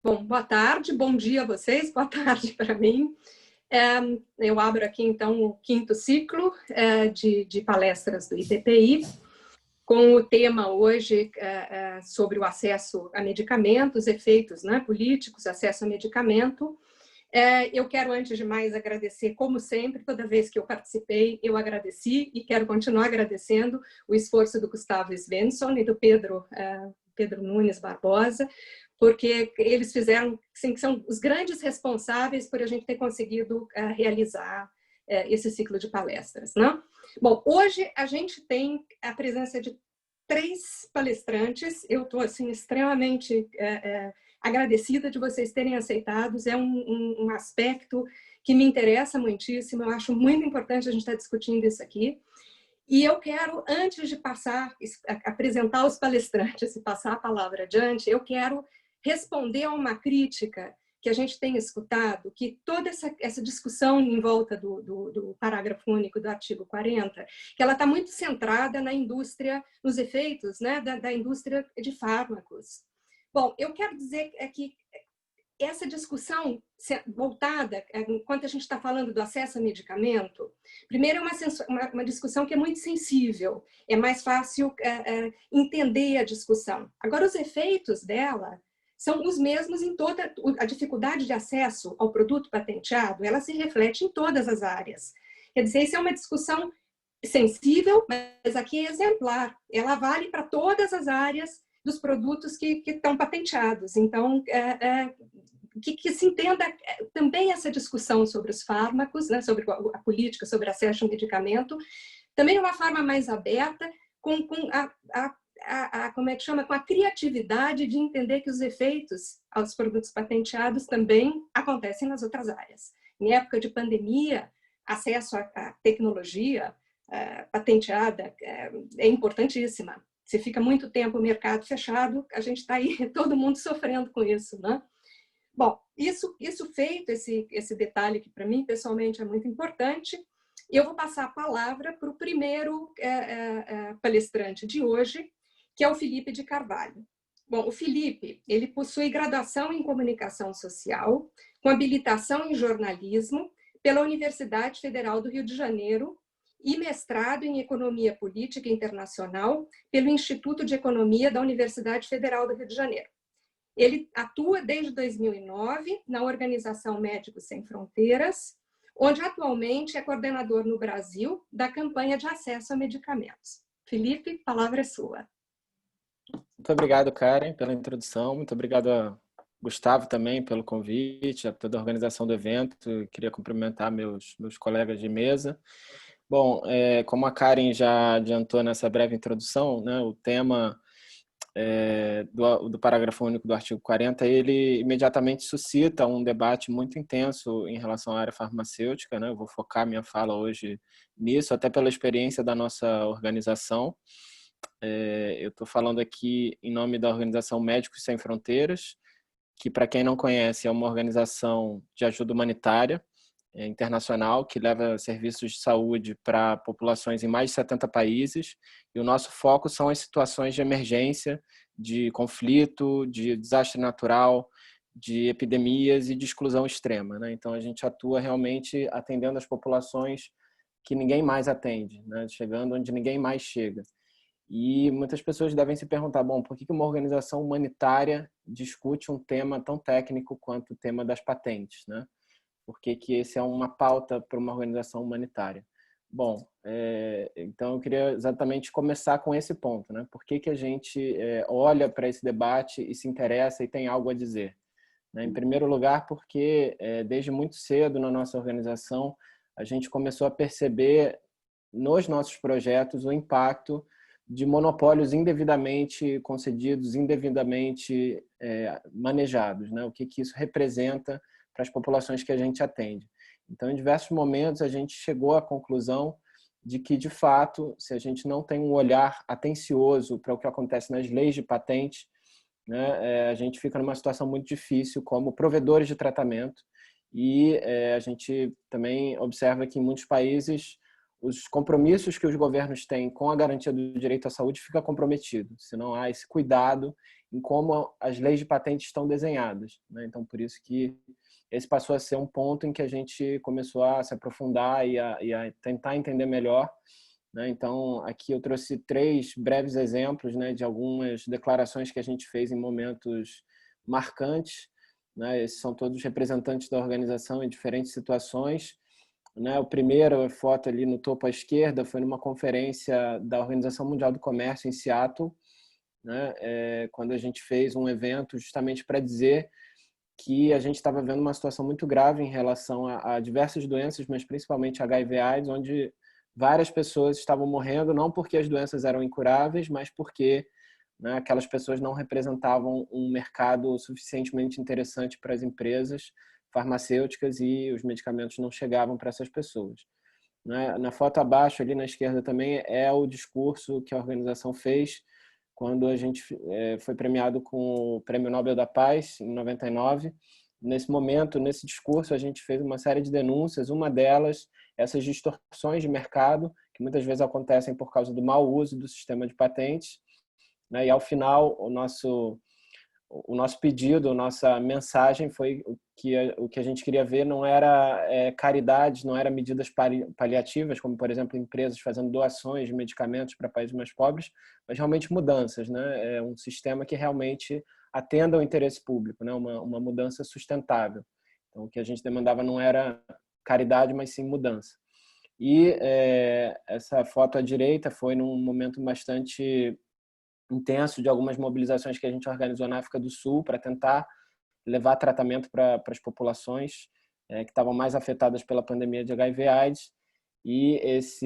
Bom, boa tarde, bom dia a vocês, boa tarde para mim. Eu abro aqui, então, o quinto ciclo de palestras do IPPI, com o tema hoje sobre o acesso a medicamentos, efeitos, né, políticos, acesso a medicamento. Eu quero, antes de mais, agradecer, como sempre, toda vez que eu participei, eu agradeci e quero continuar agradecendo o esforço do Gustavo Svensson e do Pedro Nunes Barbosa, porque eles fizeram, assim, que são os grandes responsáveis por a gente ter conseguido realizar esse ciclo de palestras, né? Bom, hoje a gente tem a presença de 3 palestrantes. Eu estou assim extremamente agradecida de vocês terem aceitado. É um aspecto que me interessa muitíssimo. Eu acho muito importante a gente estar discutindo isso aqui. E eu quero, antes de passar, apresentar os palestrantes e passar a palavra adiante, eu quero responder a uma crítica que a gente tem escutado, que toda essa discussão em volta do parágrafo único do artigo 40, que ela está muito centrada na indústria, nos efeitos, né, da indústria de fármacos. Bom, eu quero dizer que essa discussão voltada, enquanto a gente está falando do acesso a medicamento, primeiro é uma discussão que é muito sensível, é mais fácil entender a discussão. Agora, os efeitos dela são os mesmos em toda a dificuldade de acesso ao produto patenteado, ela se reflete em todas as áreas. Quer dizer, isso é uma discussão sensível, mas aqui é exemplar. Ela vale para todas as áreas dos produtos que estão patenteados. Então, que se entenda também essa discussão sobre os fármacos, né, sobre a política, sobre acesso ao medicamento, também de uma forma mais aberta, com como é que chama? Com a criatividade de entender que os efeitos aos produtos patenteados também acontecem nas outras áreas. Em época de pandemia, acesso à tecnologia patenteada é importantíssima. Se fica muito tempo o mercado fechado, a gente está aí, todo mundo sofrendo com isso, né? Bom, isso feito, esse detalhe que para mim, pessoalmente, é muito importante, eu vou passar a palavra para o primeiro palestrante de hoje, que é o Felipe de Carvalho. Bom, o Felipe, ele possui graduação em Comunicação Social, com habilitação em Jornalismo pela Universidade Federal do Rio de Janeiro e mestrado em Economia Política Internacional pelo Instituto de Economia da Universidade Federal do Rio de Janeiro. Ele atua desde 2009 na Organização Médicos Sem Fronteiras, onde atualmente é coordenador no Brasil da campanha de acesso a medicamentos. Felipe, a palavra é sua. Muito obrigado, Karen, pela introdução. Muito obrigado a Gustavo também pelo convite, a toda a organização do evento. Queria cumprimentar meus colegas de mesa. Bom, como a Karen já adiantou nessa breve introdução, né, o tema do parágrafo único do artigo 40, ele imediatamente suscita um debate muito intenso em relação à área farmacêutica, né? Eu vou focar minha fala hoje nisso, até pela experiência da nossa organização. Eu estou falando aqui em nome da Organização Médicos Sem Fronteiras, que, para quem não conhece, é uma organização de ajuda humanitária internacional que leva serviços de saúde para populações em mais de 70 países, e o nosso foco são as situações de emergência, de conflito, de desastre natural, de epidemias e de exclusão extrema, né? Então a gente atua realmente atendendo as populações que ninguém mais atende, né? Chegando onde ninguém mais chega. E muitas pessoas devem se perguntar, bom, por que uma organização humanitária discute um tema tão técnico quanto o tema das patentes, né? Por que esse é uma pauta para uma organização humanitária? Bom, então eu queria exatamente começar com esse ponto, né? Por que a gente olha para esse debate e se interessa e tem algo a dizer? Né? Em primeiro lugar, porque desde muito cedo na nossa organização a gente começou a perceber nos nossos projetos o impacto de monopólios indevidamente concedidos, indevidamente manejados, né? O que isso representa para as populações que a gente atende. Então, em diversos momentos, a gente chegou à conclusão de que, de fato, se a gente não tem um olhar atencioso para o que acontece nas leis de patente, né, a gente fica numa situação muito difícil como provedores de tratamento, e a gente também observa que, em muitos países, os compromissos que os governos têm com a garantia do direito à saúde fica comprometido, se não há esse cuidado em como as leis de patente estão desenhadas, né? Então, por isso que esse passou a ser um ponto em que a gente começou a se aprofundar e a tentar entender melhor, né? Então, aqui eu trouxe 3 breves exemplos, né, de algumas declarações que a gente fez em momentos marcantes, né? Esses são todos representantes da organização em diferentes situações, né? O primeiro, a foto ali no topo à esquerda, foi numa conferência da Organização Mundial do Comércio em Seattle, né? Quando a gente fez um evento justamente para dizer que a gente estava vendo uma situação muito grave em relação a diversas doenças, mas principalmente HIV/AIDS, onde várias pessoas estavam morrendo, não porque as doenças eram incuráveis, mas porque, né, aquelas pessoas não representavam um mercado suficientemente interessante para as empresas farmacêuticas e os medicamentos não chegavam para essas pessoas. Né? Na foto abaixo, ali na esquerda também, é o discurso que a organização fez quando a gente foi premiado com o Prêmio Nobel da Paz, em 99. Nesse momento, nesse discurso, a gente fez uma série de denúncias, uma delas, essas distorções de mercado, que muitas vezes acontecem por causa do mau uso do sistema de patentes, né? E, ao final, o nosso pedido, a nossa mensagem foi o que a gente queria ver não era caridade, não era medidas paliativas, como, por exemplo, empresas fazendo doações de medicamentos para países mais pobres, mas realmente mudanças, né? Um sistema que realmente atenda ao interesse público, né? Uma mudança sustentável. Então, o que a gente demandava não era caridade, mas sim mudança. E essa foto à direita foi num momento bastante intenso de algumas mobilizações que a gente organizou na África do Sul para tentar levar tratamento para as populações que estavam mais afetadas pela pandemia de HIV/AIDS. E esse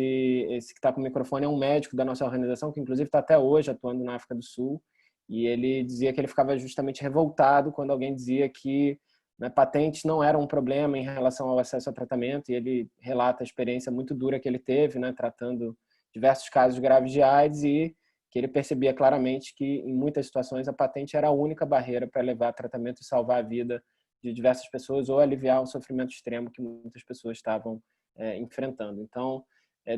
que está com o microfone é um médico da nossa organização, que inclusive está até hoje atuando na África do Sul, e ele dizia que ele ficava justamente revoltado quando alguém dizia que, né, patentes não eram um problema em relação ao acesso ao tratamento, e ele relata a experiência muito dura que ele teve, né, tratando diversos casos graves de AIDS, e que ele percebia claramente que, em muitas situações, a patente era a única barreira para levar a tratamento e salvar a vida de diversas pessoas ou aliviar um sofrimento extremo que muitas pessoas estavam enfrentando. Então,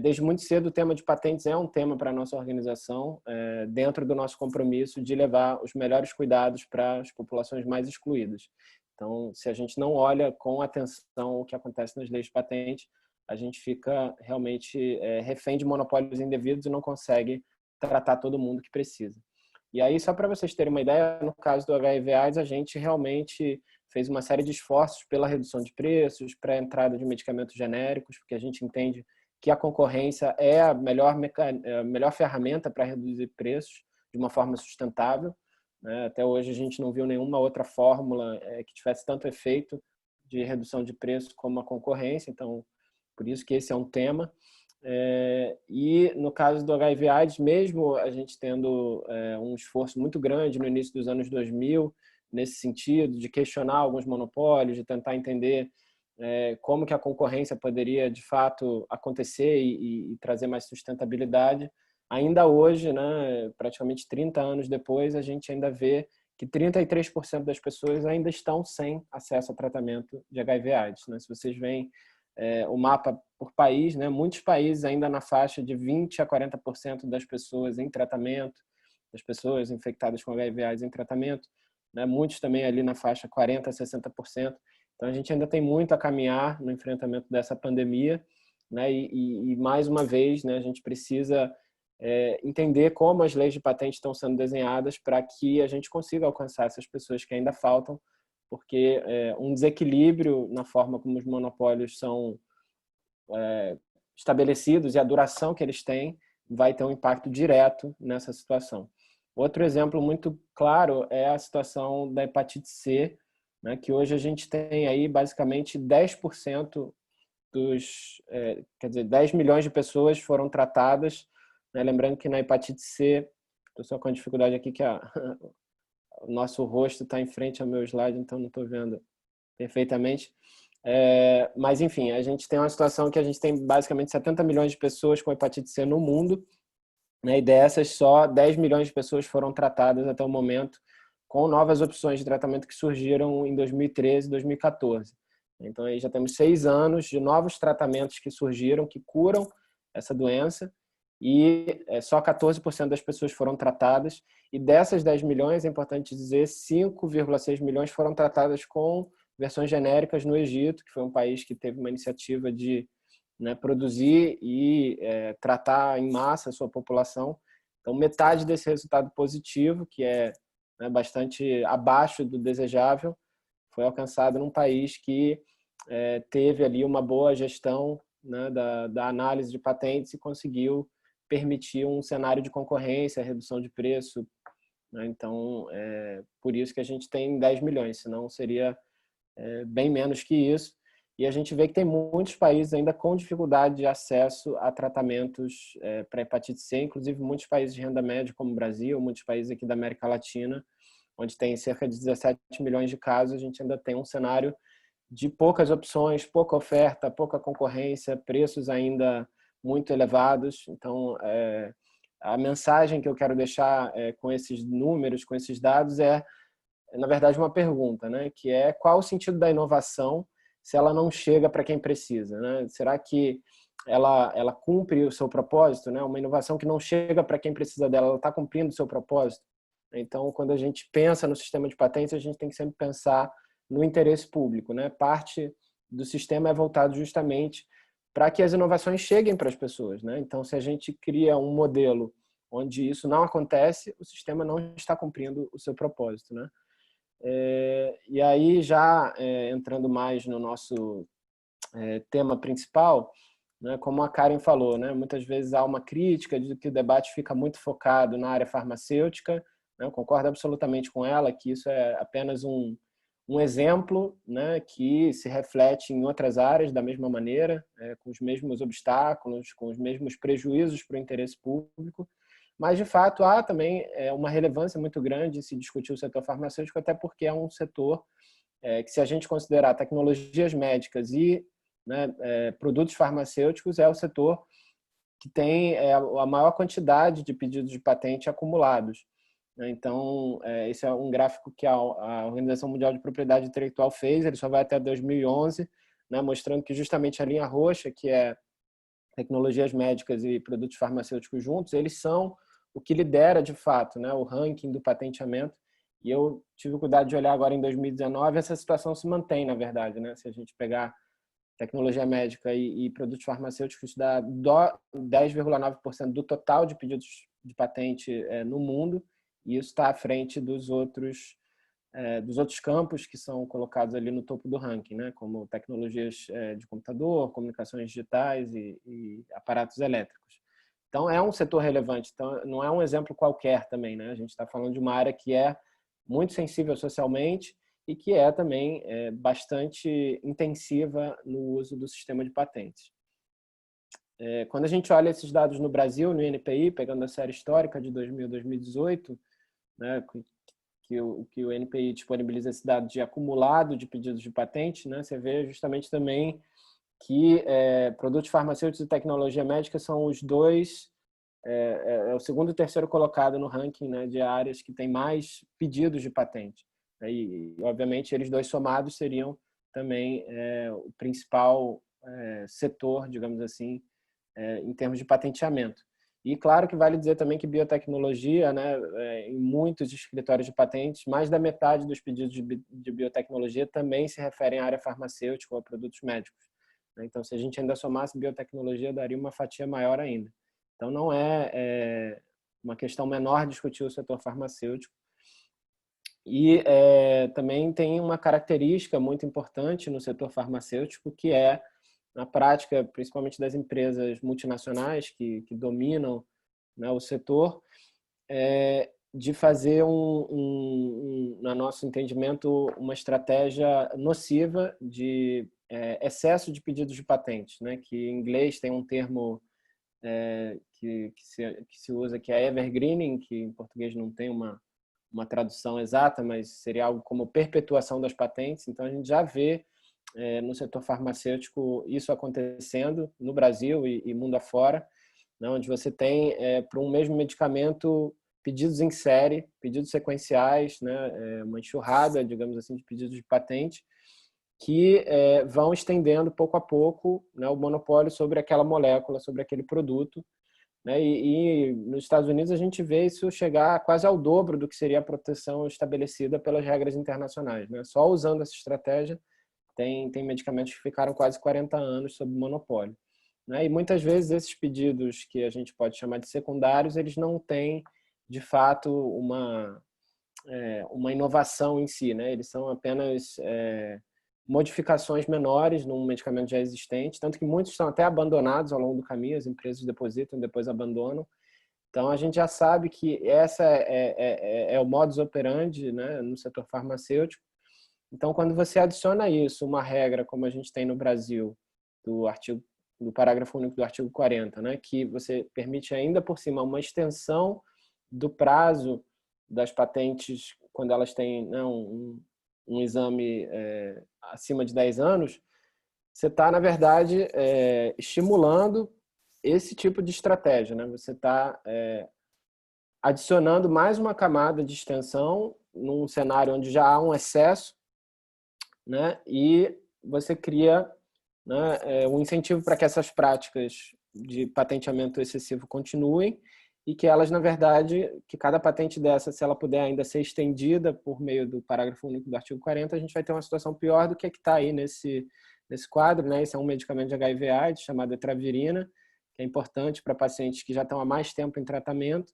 desde muito cedo, o tema de patentes é um tema para a nossa organização, dentro do nosso compromisso de levar os melhores cuidados para as populações mais excluídas. Então, se a gente não olha com atenção o que acontece nas leis de patente, a gente fica realmente refém de monopólios indevidos e não consegue tratar todo mundo que precisa. E aí, só para vocês terem uma ideia, no caso do HIV/AIDS, a gente realmente fez uma série de esforços pela redução de preços, para a entrada de medicamentos genéricos, porque a gente entende que a concorrência é a melhor ferramenta para reduzir preços de uma forma sustentável. Até hoje, a gente não viu nenhuma outra fórmula que tivesse tanto efeito de redução de preço como a concorrência, então, por isso que esse é um tema. E no caso do HIV/AIDS, mesmo a gente tendo um esforço muito grande no início dos anos 2000, nesse sentido, de questionar alguns monopólios, de tentar entender como que a concorrência poderia, de fato, acontecer e trazer mais sustentabilidade, ainda hoje, né, praticamente 30 anos depois, a gente ainda vê que 33% das pessoas ainda estão sem acesso a tratamento de HIV/AIDS. Né? Se vocês veem o mapa por país, né? Muitos países ainda na faixa de 20% a 40% das pessoas em tratamento, das pessoas infectadas com HIV/AIDS em tratamento, né? Muitos também ali na faixa 40% a 60%. Então, a gente ainda tem muito a caminhar no enfrentamento dessa pandemia, né? E mais uma vez, né, a gente precisa entender como as leis de patente estão sendo desenhadas para que a gente consiga alcançar essas pessoas que ainda faltam, porque um desequilíbrio na forma como os monopólios são estabelecidos e a duração que eles têm vai ter um impacto direto nessa situação. Outro exemplo muito claro é a situação da hepatite C, né, que hoje a gente tem aí basicamente 10% quer dizer, 10 milhões de pessoas foram tratadas, né, lembrando que na hepatite C, estou só com a dificuldade aqui que o nosso rosto está em frente ao meu slide, então não estou vendo perfeitamente. Mas, enfim, a gente tem uma situação que a gente tem basicamente 70 milhões de pessoas com hepatite C no mundo, né, e dessas só 10 milhões de pessoas foram tratadas até o momento com novas opções de tratamento que surgiram em 2013 e 2014. Então, aí já temos 6 anos de novos tratamentos que surgiram, que curam essa doença, e só 14% das pessoas foram tratadas, e dessas 10 milhões, é importante dizer, 5,6 milhões foram tratadas com versões genéricas no Egito, que foi um país que teve uma iniciativa de, né, produzir e tratar em massa a sua população. Então, metade desse resultado positivo, que é, né, bastante abaixo do desejável, foi alcançado num país que teve ali uma boa gestão, né, da análise de patentes e conseguiu permitir um cenário de concorrência, redução de preço, né? Então, por isso que a gente tem 10 milhões, senão seria bem menos que isso. E a gente vê que tem muitos países ainda com dificuldade de acesso a tratamentos para hepatite C, inclusive muitos países de renda média, como o Brasil, muitos países aqui da América Latina, onde tem cerca de 17 milhões de casos, a gente ainda tem um cenário de poucas opções, pouca oferta, pouca concorrência, preços ainda muito elevados. Então, a mensagem que eu quero deixar com esses números, com esses dados, na verdade, uma pergunta, né? Que é qual o sentido da inovação se ela não chega para quem precisa, né? Será que ela cumpre o seu propósito, né? Uma inovação que não chega para quem precisa dela, ela está cumprindo o seu propósito? Então, quando a gente pensa no sistema de patentes, a gente tem que sempre pensar no interesse público, né? Parte do sistema é voltado justamente para que as inovações cheguem para as pessoas, né? Então, se a gente cria um modelo onde isso não acontece, o sistema não está cumprindo o seu propósito, né? E aí, já entrando mais no nosso tema principal, né, como a Karen falou, né, muitas vezes há uma crítica de que o debate fica muito focado na área farmacêutica, né, eu concordo absolutamente com ela que isso é apenas um exemplo, né, que se reflete em outras áreas da mesma maneira, com os mesmos obstáculos, com os mesmos prejuízos para o interesse público, mas, de fato, há também uma relevância muito grande em se discutir o setor farmacêutico, até porque é um setor que, se a gente considerar tecnologias médicas e, né, produtos farmacêuticos, é o setor que tem a maior quantidade de pedidos de patente acumulados. Então, esse é um gráfico que a Organização Mundial de Propriedade Intelectual fez, ele só vai até 2011, né, mostrando que justamente a linha roxa, que é tecnologias médicas e produtos farmacêuticos juntos, eles são o que lidera, de fato, né, o ranking do patenteamento. E eu tive cuidado de olhar agora em 2019, essa situação se mantém, na verdade, né? Se a gente pegar tecnologia médica e produtos farmacêuticos, dá 10,9% do total de pedidos de patente no mundo, e isso está à frente dos outros campos que são colocados ali no topo do ranking, né? Como tecnologias de computador, comunicações digitais e aparatos elétricos. Então, é um setor relevante. Então, não é um exemplo qualquer também, né? A gente está falando de uma área que é muito sensível socialmente e que é também bastante intensiva no uso do sistema de patentes. Quando a gente olha esses dados no Brasil, no INPI, pegando a série histórica de 2000 a 2018, né, que o INPI disponibiliza esse dado de acumulado de pedidos de patente, né, você vê justamente também que produtos farmacêuticos e tecnologia médica são os dois, o segundo e terceiro colocado no ranking, né, de áreas que tem mais pedidos de patente. E, obviamente, eles dois somados seriam também o principal setor, digamos assim, em termos de patenteamento. E claro que vale dizer também que biotecnologia, né, em muitos escritórios de patentes, mais da metade dos pedidos de biotecnologia também se referem à área farmacêutica ou a produtos médicos. Então, se a gente ainda somasse biotecnologia, daria uma fatia maior ainda. Então, não é uma questão menor discutir o setor farmacêutico. E também tem uma característica muito importante no setor farmacêutico, que é, na prática, principalmente das empresas multinacionais que dominam, né, o setor, de fazer, no nosso entendimento, uma estratégia nociva de excesso de pedidos de patentes, né, que em inglês tem um termo que se usa, que é evergreening, que em português não tem uma tradução exata, mas seria algo como perpetuação das patentes. Então, a gente já vê no setor farmacêutico isso acontecendo no Brasil e mundo afora, né, onde você tem, para um mesmo medicamento, pedidos em série, pedidos sequenciais, né, uma enxurrada, digamos assim, de pedidos de patente, que vão estendendo pouco a pouco, né, o monopólio sobre aquela molécula, sobre aquele produto, né? E nos Estados Unidos a gente vê isso chegar quase ao dobro do que seria a proteção estabelecida pelas regras internacionais, né? Só usando essa estratégia, tem medicamentos que ficaram quase 40 anos sob monopólio, né? E muitas vezes esses pedidos que a gente pode chamar de secundários, eles não têm, de fato, uma inovação em si, né? Eles são apenas modificações menores num medicamento já existente, tanto que muitos são até abandonados ao longo do caminho, as empresas depositam, depois abandonam. Então, a gente já sabe que essa é o modus operandi, né, no setor farmacêutico. Então, quando você adiciona isso, uma regra como a gente tem no Brasil, do parágrafo único do artigo 40, né, que você permite ainda por cima uma extensão do prazo das patentes quando elas têm, né, um exame acima de 10 anos, você está, na verdade, estimulando esse tipo de estratégia, né? Você está adicionando mais uma camada de extensão num cenário onde já há um excesso, né? E você cria, né, um incentivo para que essas práticas de patenteamento excessivo continuem e que elas, na verdade, que cada patente dessa, se ela puder ainda ser estendida por meio do parágrafo único do artigo 40, a gente vai ter uma situação pior do que está aí nesse quadro, né? Esse é um medicamento de HIV/AIDS chamado etravirina, que é importante para pacientes que já estão há mais tempo em tratamento,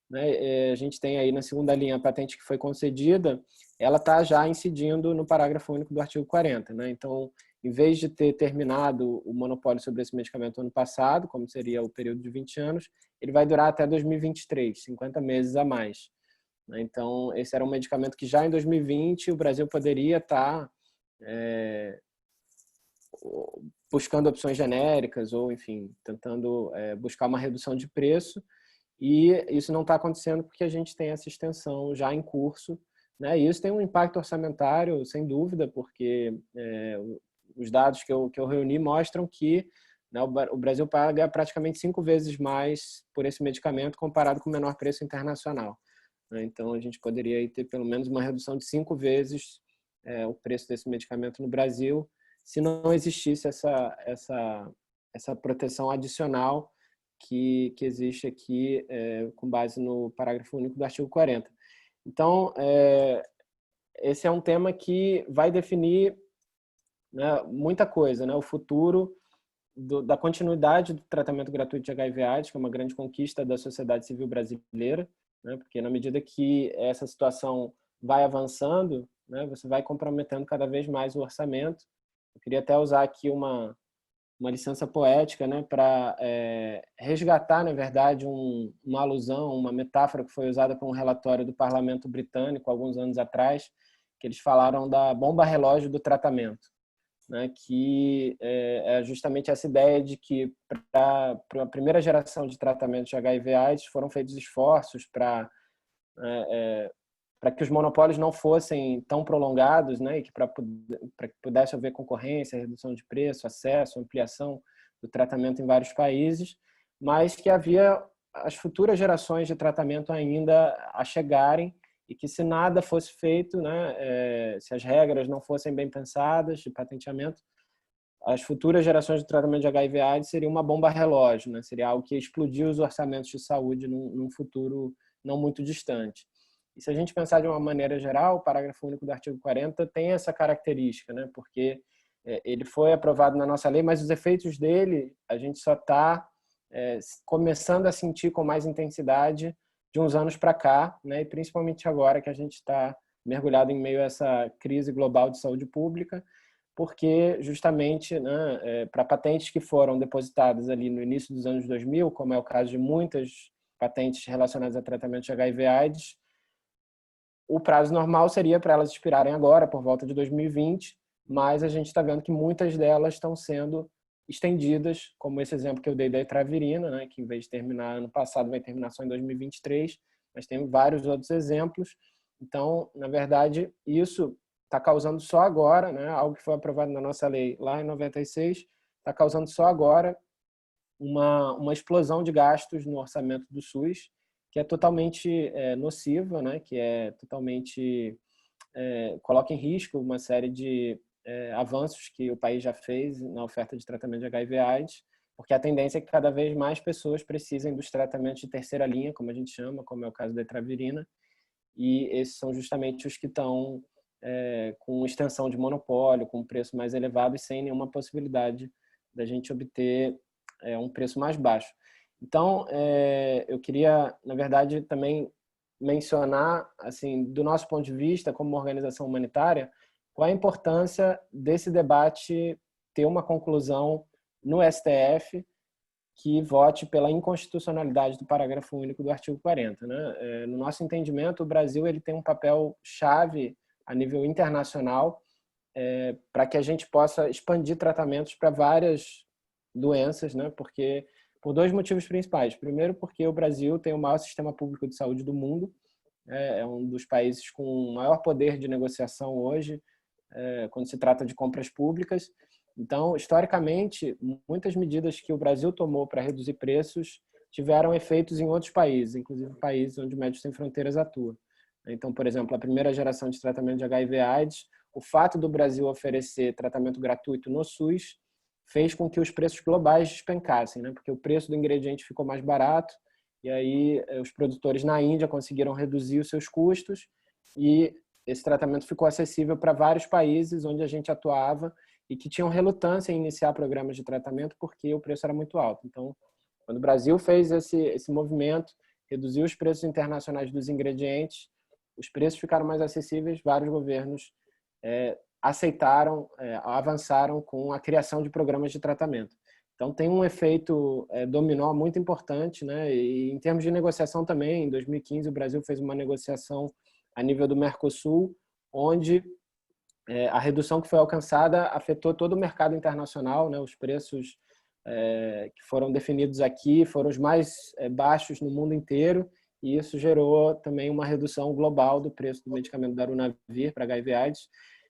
né? A gente tem aí na segunda linha a patente que foi concedida, ela está já incidindo no parágrafo único do artigo 40, né? Então, em vez de ter terminado o monopólio sobre esse medicamento ano passado, como seria o período de 20 anos, ele vai durar até 2023, 50 meses a mais, né? Então, esse era um medicamento que já em 2020 o Brasil poderia estar buscando opções genéricas ou, enfim, tentando buscar uma redução de preço. E isso não está acontecendo porque a gente tem essa extensão já em curso, né? E isso tem um impacto orçamentário, sem dúvida, porque os dados que eu reuni mostram que, né, o Brasil paga praticamente 5 vezes mais por esse medicamento comparado com o menor preço internacional, né? Então, a gente poderia aí ter pelo menos uma redução de 5 vezes o preço desse medicamento no Brasil, se não existisse essa proteção adicional que existe aqui com base no parágrafo único do artigo 40. Então, esse é um tema que vai definir, né, muita coisa, né? O futuro da continuidade do tratamento gratuito de HIV/AIDS, que é uma grande conquista da sociedade civil brasileira, né? Porque na medida que essa situação vai avançando, né, você vai comprometendo cada vez mais o orçamento. Eu queria até usar aqui uma licença poética, né, para resgatar, na verdade, uma alusão, uma metáfora que foi usada por um relatório do Parlamento Britânico alguns anos atrás, que eles falaram da bomba relógio do tratamento, né, que é justamente essa ideia de que para a primeira geração de tratamento de HIV/AIDS foram feitos esforços para que os monopólios não fossem tão prolongados, né, e que para que pudesse haver concorrência, redução de preço, acesso, ampliação do tratamento em vários países, mas que havia as futuras gerações de tratamento ainda a chegarem e que se nada fosse feito, né, se as regras não fossem bem pensadas de patenteamento, as futuras gerações de tratamento de HIV/AIDS seria uma bomba relógio, né, seria algo que ia explodir os orçamentos de saúde num futuro não muito distante. E se a gente pensar de uma maneira geral, o parágrafo único do artigo 40 tem essa característica, né? Porque ele foi aprovado na nossa lei, mas os efeitos dele a gente só está começando a sentir com mais intensidade de uns anos para cá, né? E principalmente agora que a gente está mergulhado em meio a essa crise global de saúde pública, porque justamente, né, para patentes que foram depositadas ali no início dos anos 2000, como é o caso de muitas patentes relacionadas a tratamento de HIV/AIDS, o prazo normal seria para elas expirarem agora, por volta de 2020, mas a gente está vendo que muitas delas estão sendo estendidas, como esse exemplo que eu dei da etravirina, né, que em vez de terminar ano passado, vai terminar só em 2023, mas tem vários outros exemplos. Então, na verdade, isso está causando só agora, né, algo que foi aprovado na nossa lei lá em 96, está causando só agora uma explosão de gastos no orçamento do SUS, que é totalmente nociva, né? Que é totalmente coloca em risco uma série de avanços que o país já fez na oferta de tratamento de HIV/AIDS, porque a tendência é que cada vez mais pessoas precisem dos tratamentos de terceira linha, como a gente chama, como é o caso da etravirina, e esses são justamente os que estão com extensão de monopólio, com preço mais elevado e sem nenhuma possibilidade da gente obter um preço mais baixo. Então, eu queria, na verdade, também mencionar, assim, do nosso ponto de vista, como organização humanitária, qual a importância desse debate ter uma conclusão no STF que vote pela inconstitucionalidade do parágrafo único do artigo 40. Né? No nosso entendimento, o Brasil ele tem um papel chave a nível internacional para que a gente possa expandir tratamentos para várias doenças, né? Porque por dois motivos principais. Primeiro, porque o Brasil tem o maior sistema público de saúde do mundo, é um dos países com maior poder de negociação hoje, quando se trata de compras públicas. Então, historicamente, muitas medidas que o Brasil tomou para reduzir preços tiveram efeitos em outros países, inclusive países onde o Médicos Sem Fronteiras atua. Então, por exemplo, a primeira geração de tratamento de HIV/AIDS, o fato do Brasil oferecer tratamento gratuito no SUS fez com que os preços globais despencassem, né? Porque o preço do ingrediente ficou mais barato e aí os produtores na Índia conseguiram reduzir os seus custos e esse tratamento ficou acessível para vários países onde a gente atuava e que tinham relutância em iniciar programas de tratamento porque o preço era muito alto. Então, quando o Brasil fez esse movimento, reduziu os preços internacionais dos ingredientes, os preços ficaram mais acessíveis, vários governos aceitaram, avançaram com a criação de programas de tratamento. Então, tem um efeito dominó muito importante, né? E em termos de negociação também, em 2015, o Brasil fez uma negociação a nível do Mercosul, onde a redução que foi alcançada afetou todo o mercado internacional, né? Os preços que foram definidos aqui foram os mais baixos no mundo inteiro, e isso gerou também uma redução global do preço do medicamento Darunavir para HIV/AIDS.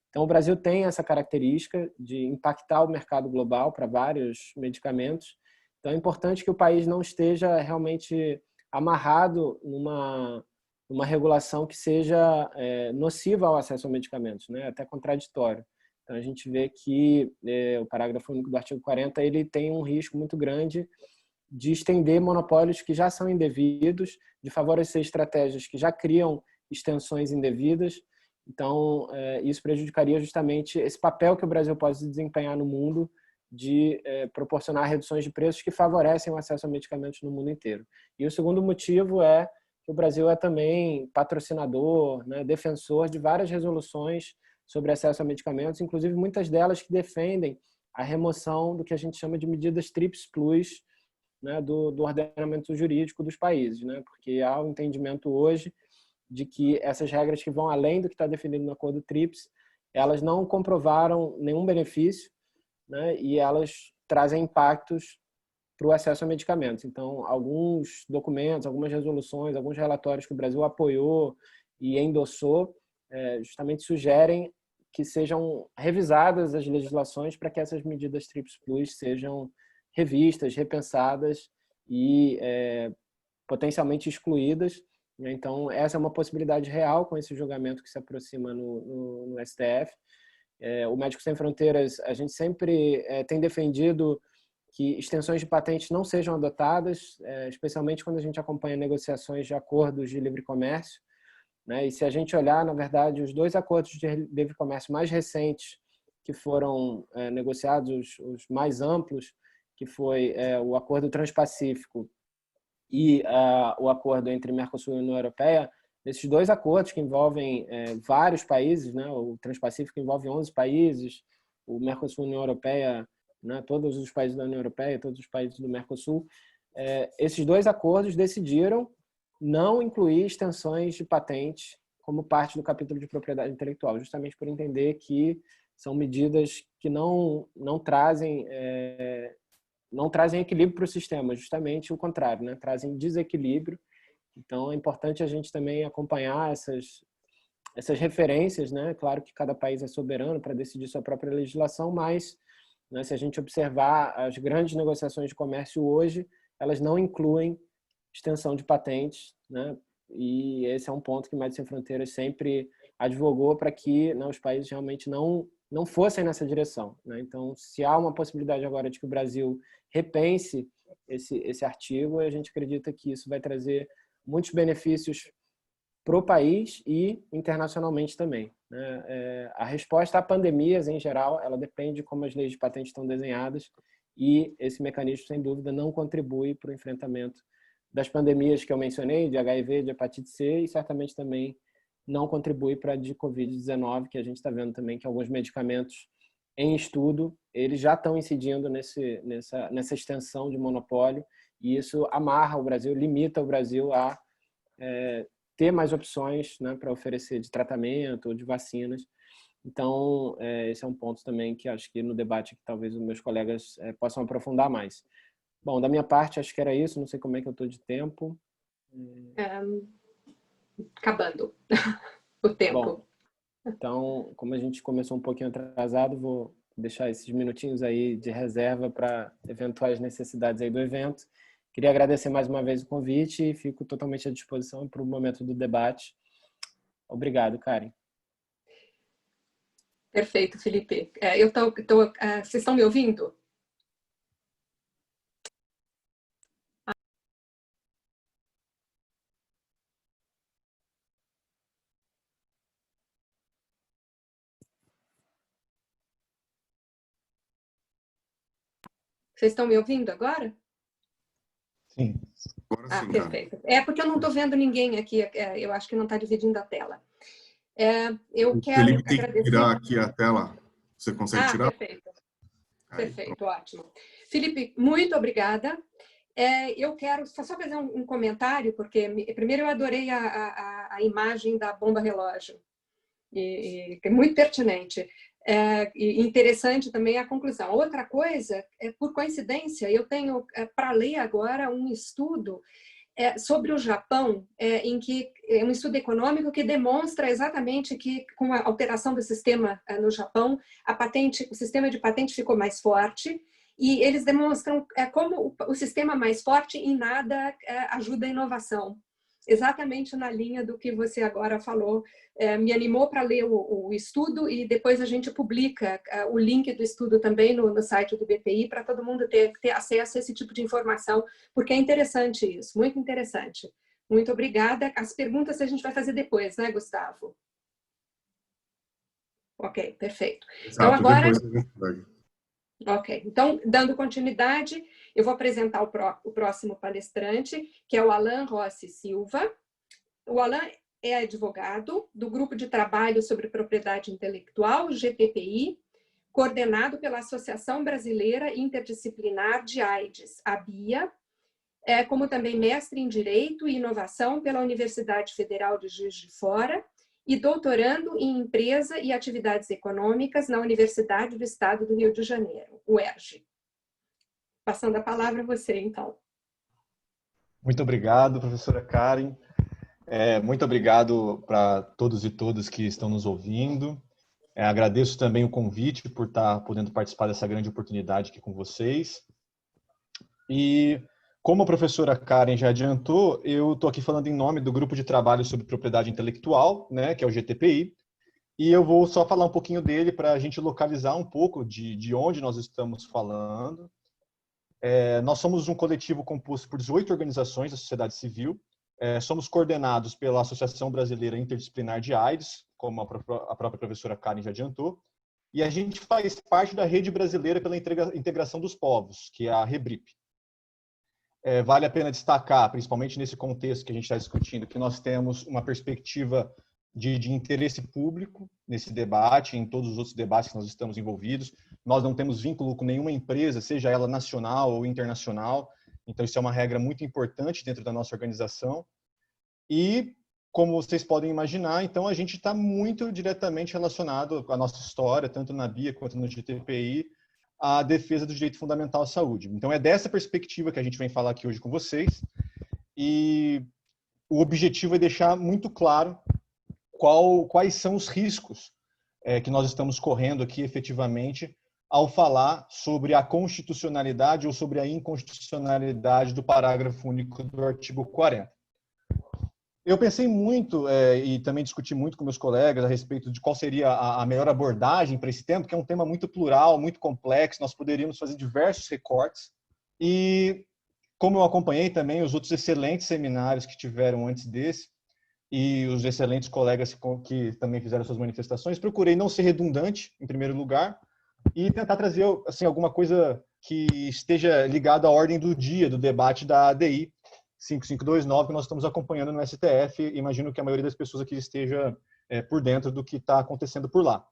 Então, o Brasil tem essa característica de impactar o mercado global para vários medicamentos. Então, é importante que o país não esteja realmente amarrado numa regulação que seja nociva ao acesso a medicamentos, né? Até contraditório. Então, a gente vê que o parágrafo único do artigo 40 ele tem um risco muito grande de estender monopólios que já são indevidos, de favorecer estratégias que já criam extensões indevidas. Então, isso prejudicaria justamente esse papel que o Brasil pode desempenhar no mundo de proporcionar reduções de preços que favorecem o acesso a medicamentos no mundo inteiro. E o segundo motivo é que o Brasil é também patrocinador, né, defensor de várias resoluções sobre acesso a medicamentos, inclusive muitas delas que defendem a remoção do que a gente chama de medidas TRIPS Plus, né, do ordenamento jurídico dos países, né, porque há um entendimento hoje de que essas regras que vão além do que está definido no acordo TRIPS, elas não comprovaram nenhum benefício, né, e elas trazem impactos para o acesso a medicamentos. Então, alguns documentos, algumas resoluções, alguns relatórios que o Brasil apoiou e endossou, justamente sugerem que sejam revisadas as legislações para que essas medidas TRIPS Plus sejam revistas, repensadas e potencialmente excluídas. Então, essa é uma possibilidade real com esse julgamento que se aproxima no STF. O Médicos Sem Fronteiras, a gente sempre tem defendido que extensões de patentes não sejam adotadas, especialmente quando a gente acompanha negociações de acordos de livre comércio, né? E se a gente olhar, na verdade, os dois acordos de livre comércio mais recentes que foram negociados, os mais amplos, que foi o Acordo Transpacífico e o acordo entre Mercosul e União Europeia, esses dois acordos que envolvem vários países, né? O Transpacífico envolve 11 países, o Mercosul e a União Europeia, né? Todos os países da União Europeia, todos os países do Mercosul, esses dois acordos decidiram não incluir extensões de patente como parte do capítulo de propriedade intelectual, justamente por entender que são medidas que não trazem equilíbrio para o sistema, justamente o contrário, né? Trazem desequilíbrio. Então, é importante a gente também acompanhar essas referências, né? Claro que cada país é soberano para decidir sua própria legislação, mas, né, se a gente observar as grandes negociações de comércio hoje, elas não incluem extensão de patentes, né? E esse é um ponto que o Médicos Sem Fronteiras sempre advogou para que, né, os países realmente não não fossem nessa direção, né? Então, se há uma possibilidade agora de que o Brasil repense esse artigo, a gente acredita que isso vai trazer muitos benefícios para o país e internacionalmente também, né? A resposta a pandemias, em geral, ela depende de como as leis de patente estão desenhadas, e esse mecanismo, sem dúvida, não contribui para o enfrentamento das pandemias que eu mencionei, de HIV, de hepatite C, e certamente também não contribui para a de Covid-19, que a gente está vendo também que alguns medicamentos em estudo, eles já estão incidindo nessa extensão de monopólio, e isso amarra o Brasil, limita o Brasil a ter mais opções, né, para oferecer de tratamento ou de vacinas. Então, esse é um ponto também que acho que no debate que talvez os meus colegas possam aprofundar mais. Bom, da minha parte, acho que era isso. Não sei como é que eu estou de tempo. Acabando o tempo. Bom, então, como a gente começou um pouquinho atrasado, vou deixar esses minutinhos aí de reserva para eventuais necessidades aí do evento. Queria agradecer mais uma vez o convite e fico totalmente à disposição para o momento do debate. Obrigado, Karen. Perfeito, Felipe. Vocês estão me ouvindo? Vocês estão me ouvindo agora? Sim. Ah, perfeito. Porque eu não estou vendo ninguém aqui, eu acho que não está dividindo a tela. Eu quero Felipe tem agradecer... que tirar aqui a tela. Você consegue tirar? Perfeito. Perfeito, ótimo. Felipe, muito obrigada. Eu quero só fazer um comentário, porque primeiro eu adorei a imagem da bomba relógio, e é muito pertinente. E interessante também a conclusão. Outra coisa, por coincidência, eu tenho para ler agora um estudo sobre o Japão, em que é um estudo econômico que demonstra exatamente que, com a alteração do sistema no Japão, o sistema de patente ficou mais forte, e eles demonstram como o sistema mais forte em nada ajuda a inovação. Exatamente na linha do que você agora falou, me animou para ler o estudo, e depois a gente publica o link do estudo também no site do BPI para todo mundo ter acesso a esse tipo de informação, porque é interessante isso, muito interessante. Muito obrigada. As perguntas a gente vai fazer depois, né, Gustavo? Ok, perfeito. Então, agora... Ok, então, dando continuidade, eu vou apresentar o próximo palestrante, que é o Alan Rossi Silva. O Alan é advogado do Grupo de Trabalho sobre Propriedade Intelectual, GTPI, coordenado pela Associação Brasileira Interdisciplinar de AIDS, a BIA, como também mestre em Direito e Inovação pela Universidade Federal de Juiz de Fora e doutorando em Empresa e Atividades Econômicas na Universidade do Estado do Rio de Janeiro, UERJ. Passando a palavra a você, então. Muito obrigado, professora Karen. Muito obrigado para todos e todas que estão nos ouvindo. Agradeço também o convite por estar podendo participar dessa grande oportunidade aqui com vocês. E, como a professora Karen já adiantou, eu estou aqui falando em nome do Grupo de Trabalho sobre Propriedade Intelectual, né, que é o GTPI, e eu vou só falar um pouquinho dele para a gente localizar um pouco de onde nós estamos falando. Nós somos um coletivo composto por 18 organizações da sociedade civil. Somos coordenados pela Associação Brasileira Interdisciplinar de AIDS, como a própria professora Karen já adiantou, e a gente faz parte da Rede Brasileira pela Integração dos Povos, que é a REBRIP. Vale a pena destacar, principalmente nesse contexto que a gente está discutindo, que nós temos uma perspectiva de interesse público nesse debate, em todos os outros debates que nós estamos envolvidos. Nós não temos vínculo com nenhuma empresa, seja ela nacional ou internacional. Então, isso é uma regra muito importante dentro da nossa organização. E, como vocês podem imaginar, então a gente está muito diretamente relacionado com a nossa história, tanto na BIA quanto no GTPI, a defesa do direito fundamental à saúde. Então, é dessa perspectiva que a gente vem falar aqui hoje com vocês. E o objetivo é deixar muito claro quais são os riscos que nós estamos correndo aqui efetivamente ao falar sobre a constitucionalidade ou sobre a inconstitucionalidade do parágrafo único do artigo 40. Eu pensei muito e também discuti muito com meus colegas a respeito de qual seria a melhor abordagem para esse tema, porque é um tema muito plural, muito complexo, nós poderíamos fazer diversos recortes. E como eu acompanhei também os outros excelentes seminários que tiveram antes desse, e os excelentes colegas que também fizeram suas manifestações, procurei não ser redundante, em primeiro lugar, e tentar trazer assim, alguma coisa que esteja ligada à ordem do dia, do debate da ADI 5529, que nós estamos acompanhando no STF. Imagino que a maioria das pessoas aqui esteja por dentro do que está acontecendo por lá.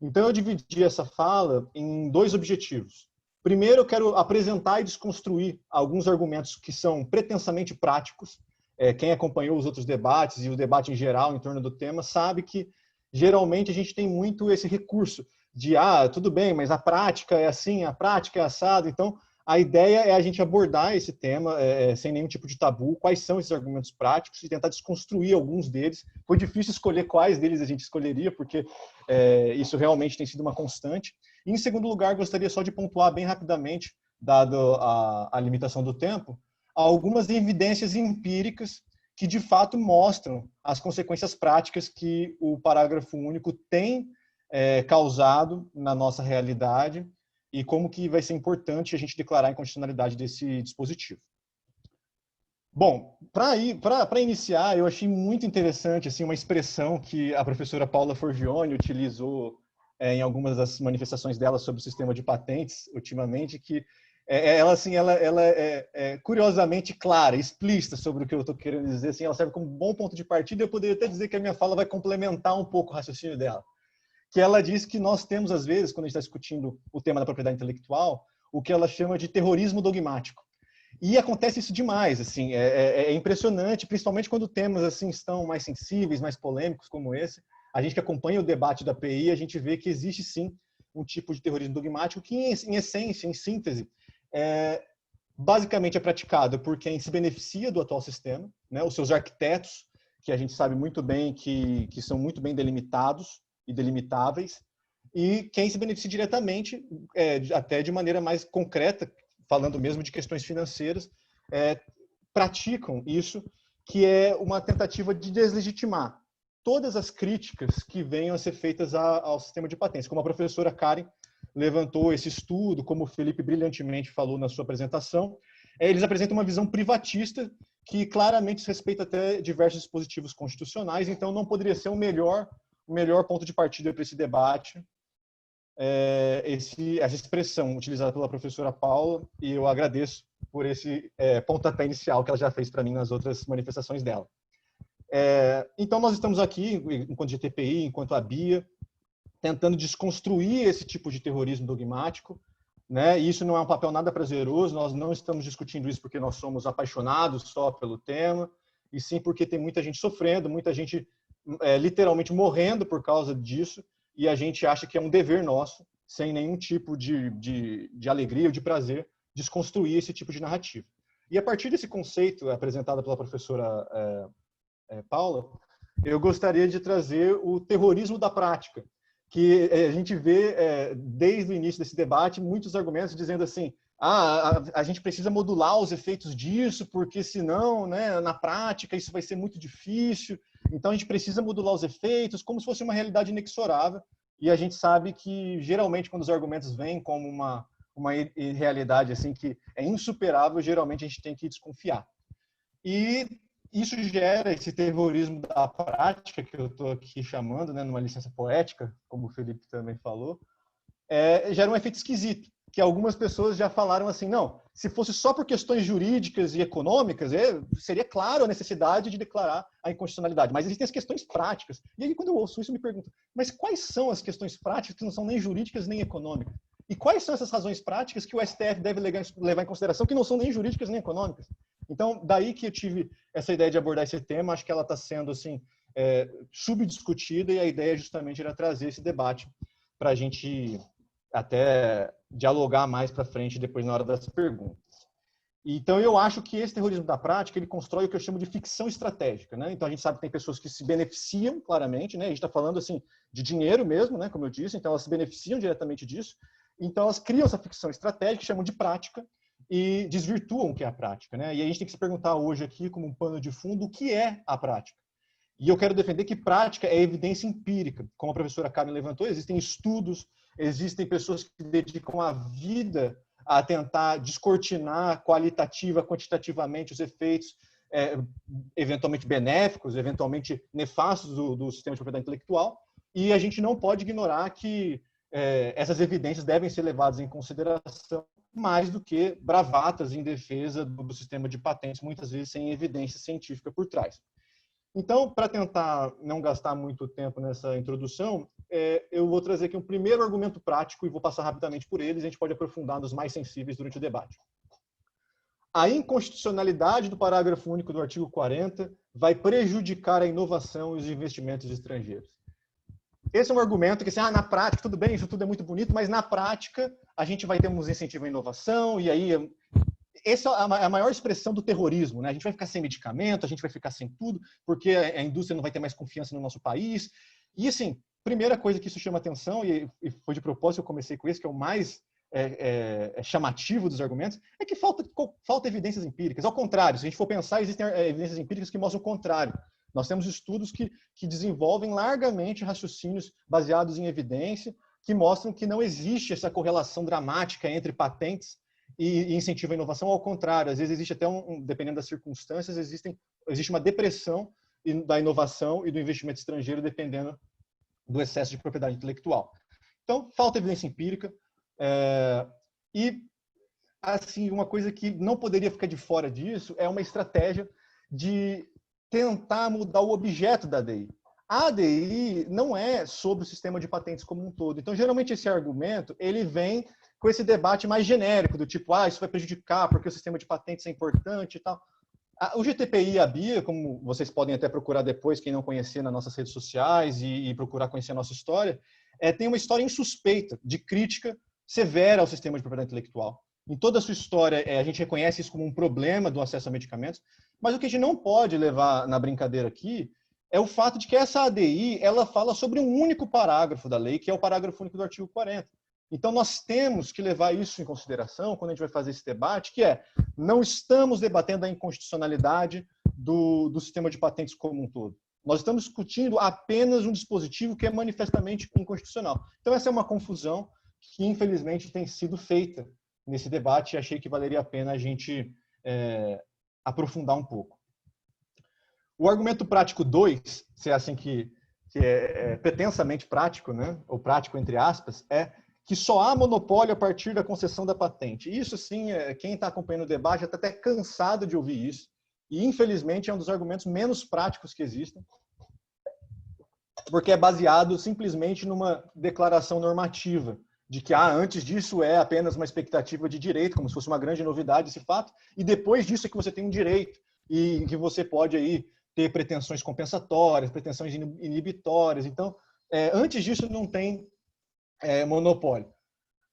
Então, eu dividi essa fala em dois objetivos. Primeiro, eu quero apresentar e desconstruir alguns argumentos que são pretensamente práticos. Quem acompanhou os outros debates e o debate em geral em torno do tema sabe que, geralmente, a gente tem muito esse recurso de, tudo bem, mas a prática é assim, a prática é assado. Então, a ideia é a gente abordar esse tema sem nenhum tipo de tabu, quais são esses argumentos práticos e tentar desconstruir alguns deles. Foi difícil escolher quais deles a gente escolheria, porque isso realmente tem sido uma constante. E, em segundo lugar, gostaria só de pontuar bem rapidamente, dado a limitação do tempo, algumas evidências empíricas que, de fato, mostram as consequências práticas que o parágrafo único tem causado na nossa realidade e como que vai ser importante a gente declarar a inconstitucionalidade desse dispositivo. Bom, para iniciar, eu achei muito interessante assim, uma expressão que a professora Paula Forgione utilizou em algumas das manifestações dela sobre o sistema de patentes, ultimamente, que ela é curiosamente clara, explícita sobre o que eu estou querendo dizer. Assim, ela serve como um bom ponto de partida. Eu poderia até dizer que a minha fala vai complementar um pouco o raciocínio dela. Que ela diz que nós temos, às vezes, quando a gente está discutindo o tema da propriedade intelectual, o que ela chama de terrorismo dogmático. E acontece isso demais, assim, é impressionante, principalmente quando temas assim estão mais sensíveis, mais polêmicos como esse. A gente que acompanha o debate da PI, a gente vê que existe sim um tipo de terrorismo dogmático que, em essência, em síntese, basicamente é praticado por quem se beneficia do atual sistema, né? Os seus arquitetos, que a gente sabe muito bem que são muito bem delimitados e delimitáveis, e quem se beneficia diretamente, até de maneira mais concreta, falando mesmo de questões financeiras, praticam isso, que é uma tentativa de deslegitimar todas as críticas que venham a ser feitas ao sistema de patentes. Como a professora Karen levantou esse estudo, como o Felipe brilhantemente falou na sua apresentação, eles apresentam uma visão privatista que claramente respeita até diversos dispositivos constitucionais, então não poderia ser o melhor ponto de partida para esse debate, essa expressão utilizada pela professora Paula, e eu agradeço por esse pontapé inicial que ela já fez para mim nas outras manifestações dela. Então, nós estamos aqui, enquanto GTPI, enquanto a BIA, tentando desconstruir esse tipo de terrorismo dogmático, né? E isso não é um papel nada prazeroso, nós não estamos discutindo isso porque nós somos apaixonados só pelo tema, e sim porque tem muita gente sofrendo, muita gente literalmente morrendo por causa disso, e a gente acha que é um dever nosso, sem nenhum tipo de alegria ou de prazer, desconstruir esse tipo de narrativa. E a partir desse conceito apresentado pela professora Paula, eu gostaria de trazer o terrorismo da prática, que a gente vê desde o início desse debate muitos argumentos dizendo assim, a gente precisa modular os efeitos disso, porque senão, né, na prática, isso vai ser muito difícil, então a gente precisa modular os efeitos, como se fosse uma realidade inexorável, e a gente sabe que, geralmente, quando os argumentos vêm como uma realidade assim, que é insuperável, geralmente a gente tem que desconfiar. E isso gera esse terrorismo da prática, que eu estou aqui chamando, né, numa licença poética, como o Felipe também falou, gera um efeito esquisito, que algumas pessoas já falaram assim, não, se fosse só por questões jurídicas e econômicas, seria claro a necessidade de declarar a inconstitucionalidade, mas existem as questões práticas. E aí, quando eu ouço isso, eu me pergunto, mas quais são as questões práticas que não são nem jurídicas nem econômicas? E quais são essas razões práticas que o STF deve levar em consideração, que não são nem jurídicas nem econômicas? Então, daí que eu tive essa ideia de abordar esse tema, acho que ela está sendo assim, subdiscutida, e a ideia justamente era trazer esse debate para a gente até dialogar mais para frente depois na hora das perguntas. Então, eu acho que esse terrorismo da prática, ele constrói o que eu chamo de ficção estratégica, né? Então, a gente sabe que tem pessoas que se beneficiam claramente, né? A gente está falando assim de dinheiro mesmo, né? Como eu disse, então elas se beneficiam diretamente disso. Então, elas criam essa ficção estratégica, que chamam de prática, e desvirtuam o que é a prática, né? E a gente tem que se perguntar hoje aqui, como um pano de fundo, o que é a prática? E eu quero defender que prática é evidência empírica. Como a professora Karen levantou, existem estudos, existem pessoas que dedicam a vida a tentar descortinar qualitativa, quantitativamente os efeitos eventualmente benéficos, eventualmente nefastos do sistema de propriedade intelectual. E a gente não pode ignorar que essas evidências devem ser levadas em consideração mais do que bravatas em defesa do sistema de patentes, muitas vezes sem evidência científica por trás. Então, para tentar não gastar muito tempo nessa introdução, eu vou trazer aqui um primeiro argumento prático e vou passar rapidamente por eles, a gente pode aprofundar nos mais sensíveis durante o debate. A inconstitucionalidade do parágrafo único do artigo 40 vai prejudicar a inovação e os investimentos estrangeiros. Esse é um argumento que, na prática, tudo bem, isso tudo é muito bonito, mas na prática a gente vai ter uns incentivos à inovação, e aí essa é a maior expressão do terrorismo, né? A gente vai ficar sem medicamento, a gente vai ficar sem tudo, porque a indústria não vai ter mais confiança no nosso país. E, assim, primeira coisa que isso chama atenção, e foi de propósito eu comecei com isso, que é o mais chamativo dos argumentos, é que falta evidências empíricas. Ao contrário, se a gente for pensar, existem evidências empíricas que mostram o contrário. Nós temos estudos que desenvolvem largamente raciocínios baseados em evidência, que mostram que não existe essa correlação dramática entre patentes e incentivo à inovação. Ao contrário, às vezes existe até, dependendo das circunstâncias, existe uma depressão da inovação e do investimento estrangeiro, dependendo do excesso de propriedade intelectual. Então, falta evidência empírica. E, assim, uma coisa que não poderia ficar de fora disso é uma estratégia de tentar mudar o objeto da ADI. A ADI não é sobre o sistema de patentes como um todo. Então, geralmente, esse argumento ele vem com esse debate mais genérico, do tipo, isso vai prejudicar porque o sistema de patentes é importante e tal. O GTPI e a BIA, como vocês podem até procurar depois, quem não conhecer, nas nossas redes sociais e procurar conhecer a nossa história, tem uma história insuspeita de crítica severa ao sistema de propriedade intelectual. Em toda a sua história, a gente reconhece isso como um problema do acesso a medicamentos, mas o que a gente não pode levar na brincadeira aqui é o fato de que essa ADI ela fala sobre um único parágrafo da lei, que é o parágrafo único do artigo 40. Então, nós temos que levar isso em consideração quando a gente vai fazer esse debate, que não estamos debatendo a inconstitucionalidade do sistema de patentes como um todo. Nós estamos discutindo apenas um dispositivo que é manifestamente inconstitucional. Então, essa é uma confusão que, infelizmente, tem sido feita nesse debate e achei que valeria a pena a gente aprofundar um pouco. O argumento prático 2, se é assim que é pretensamente prático, né? Ou prático entre aspas, é que só há monopólio a partir da concessão da patente. Isso, sim, quem está acompanhando o debate está até cansado de ouvir isso. E, infelizmente, é um dos argumentos menos práticos que existem, porque é baseado simplesmente numa declaração normativa, de que antes disso é apenas uma expectativa de direito, como se fosse uma grande novidade esse fato, e depois disso é que você tem um direito, e que você pode aí ter pretensões compensatórias, pretensões inibitórias. Então, antes disso não tem monopólio.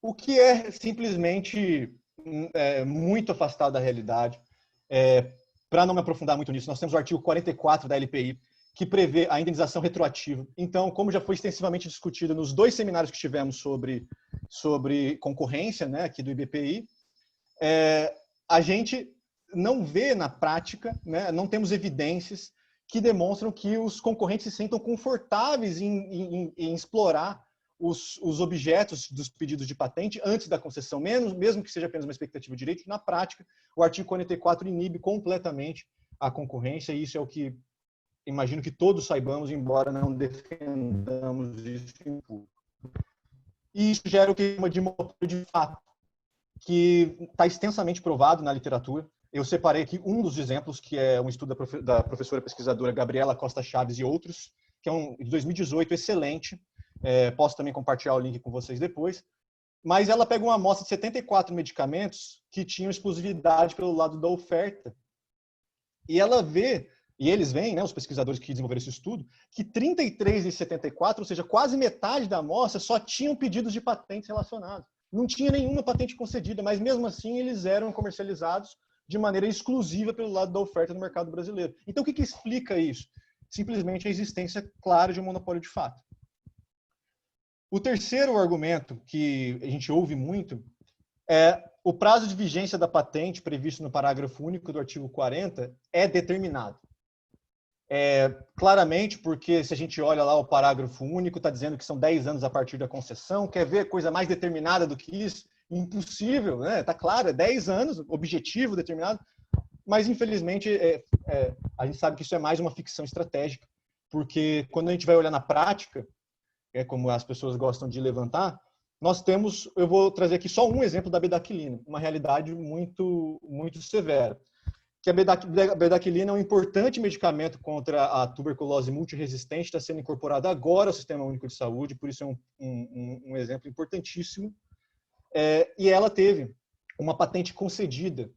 O que é simplesmente muito afastado da realidade. Para não me aprofundar muito nisso, nós temos o artigo 44 da LPI, que prevê a indenização retroativa. Então, como já foi extensivamente discutido nos 2 seminários que tivemos sobre concorrência, né, aqui do IBPI, a gente não vê na prática, né, não temos evidências que demonstram que os concorrentes se sentam confortáveis em explorar os objetos dos pedidos de patente antes da concessão, mesmo que seja apenas uma expectativa de direito. Na prática, o artigo 44 inibe completamente a concorrência, e isso é o que imagino que todos saibamos, embora não defendamos isso em público. E isso gera o que chama de monopólio de fato, que está extensamente provado na literatura. Eu separei aqui um dos exemplos, que é um estudo da professora pesquisadora Gabriela Costa Chaves e outros, que é de 2018, excelente. Posso também compartilhar o link com vocês depois. Mas ela pega uma amostra de 74 medicamentos que tinham exclusividade pelo lado da oferta. E ela vê, e eles veem, né, os pesquisadores que desenvolveram esse estudo, que 33 e 74, ou seja, quase metade da amostra, só tinham pedidos de patentes relacionados. Não tinha nenhuma patente concedida, mas mesmo assim eles eram comercializados de maneira exclusiva pelo lado da oferta no mercado brasileiro. Então, o que explica isso? Simplesmente a existência clara de um monopólio de fato. O terceiro argumento que a gente ouve muito é o prazo de vigência da patente previsto no parágrafo único do artigo 40 é determinado. Claramente, porque se a gente olha lá o parágrafo único, está dizendo que são 10 anos a partir da concessão. Quer ver coisa mais determinada do que isso? Impossível, né? Está claro, é 10 anos, objetivo determinado. Mas, infelizmente, a gente sabe que isso é mais uma ficção estratégica, porque quando a gente vai olhar na prática, como as pessoas gostam de levantar, nós temos, eu vou trazer aqui só um exemplo da bedaquilina, uma realidade muito, muito severa. Que a bedaquilina é um importante medicamento contra a tuberculose multiresistente, está sendo incorporado agora ao Sistema Único de Saúde, por isso é um exemplo importantíssimo. E ela teve uma patente concedida,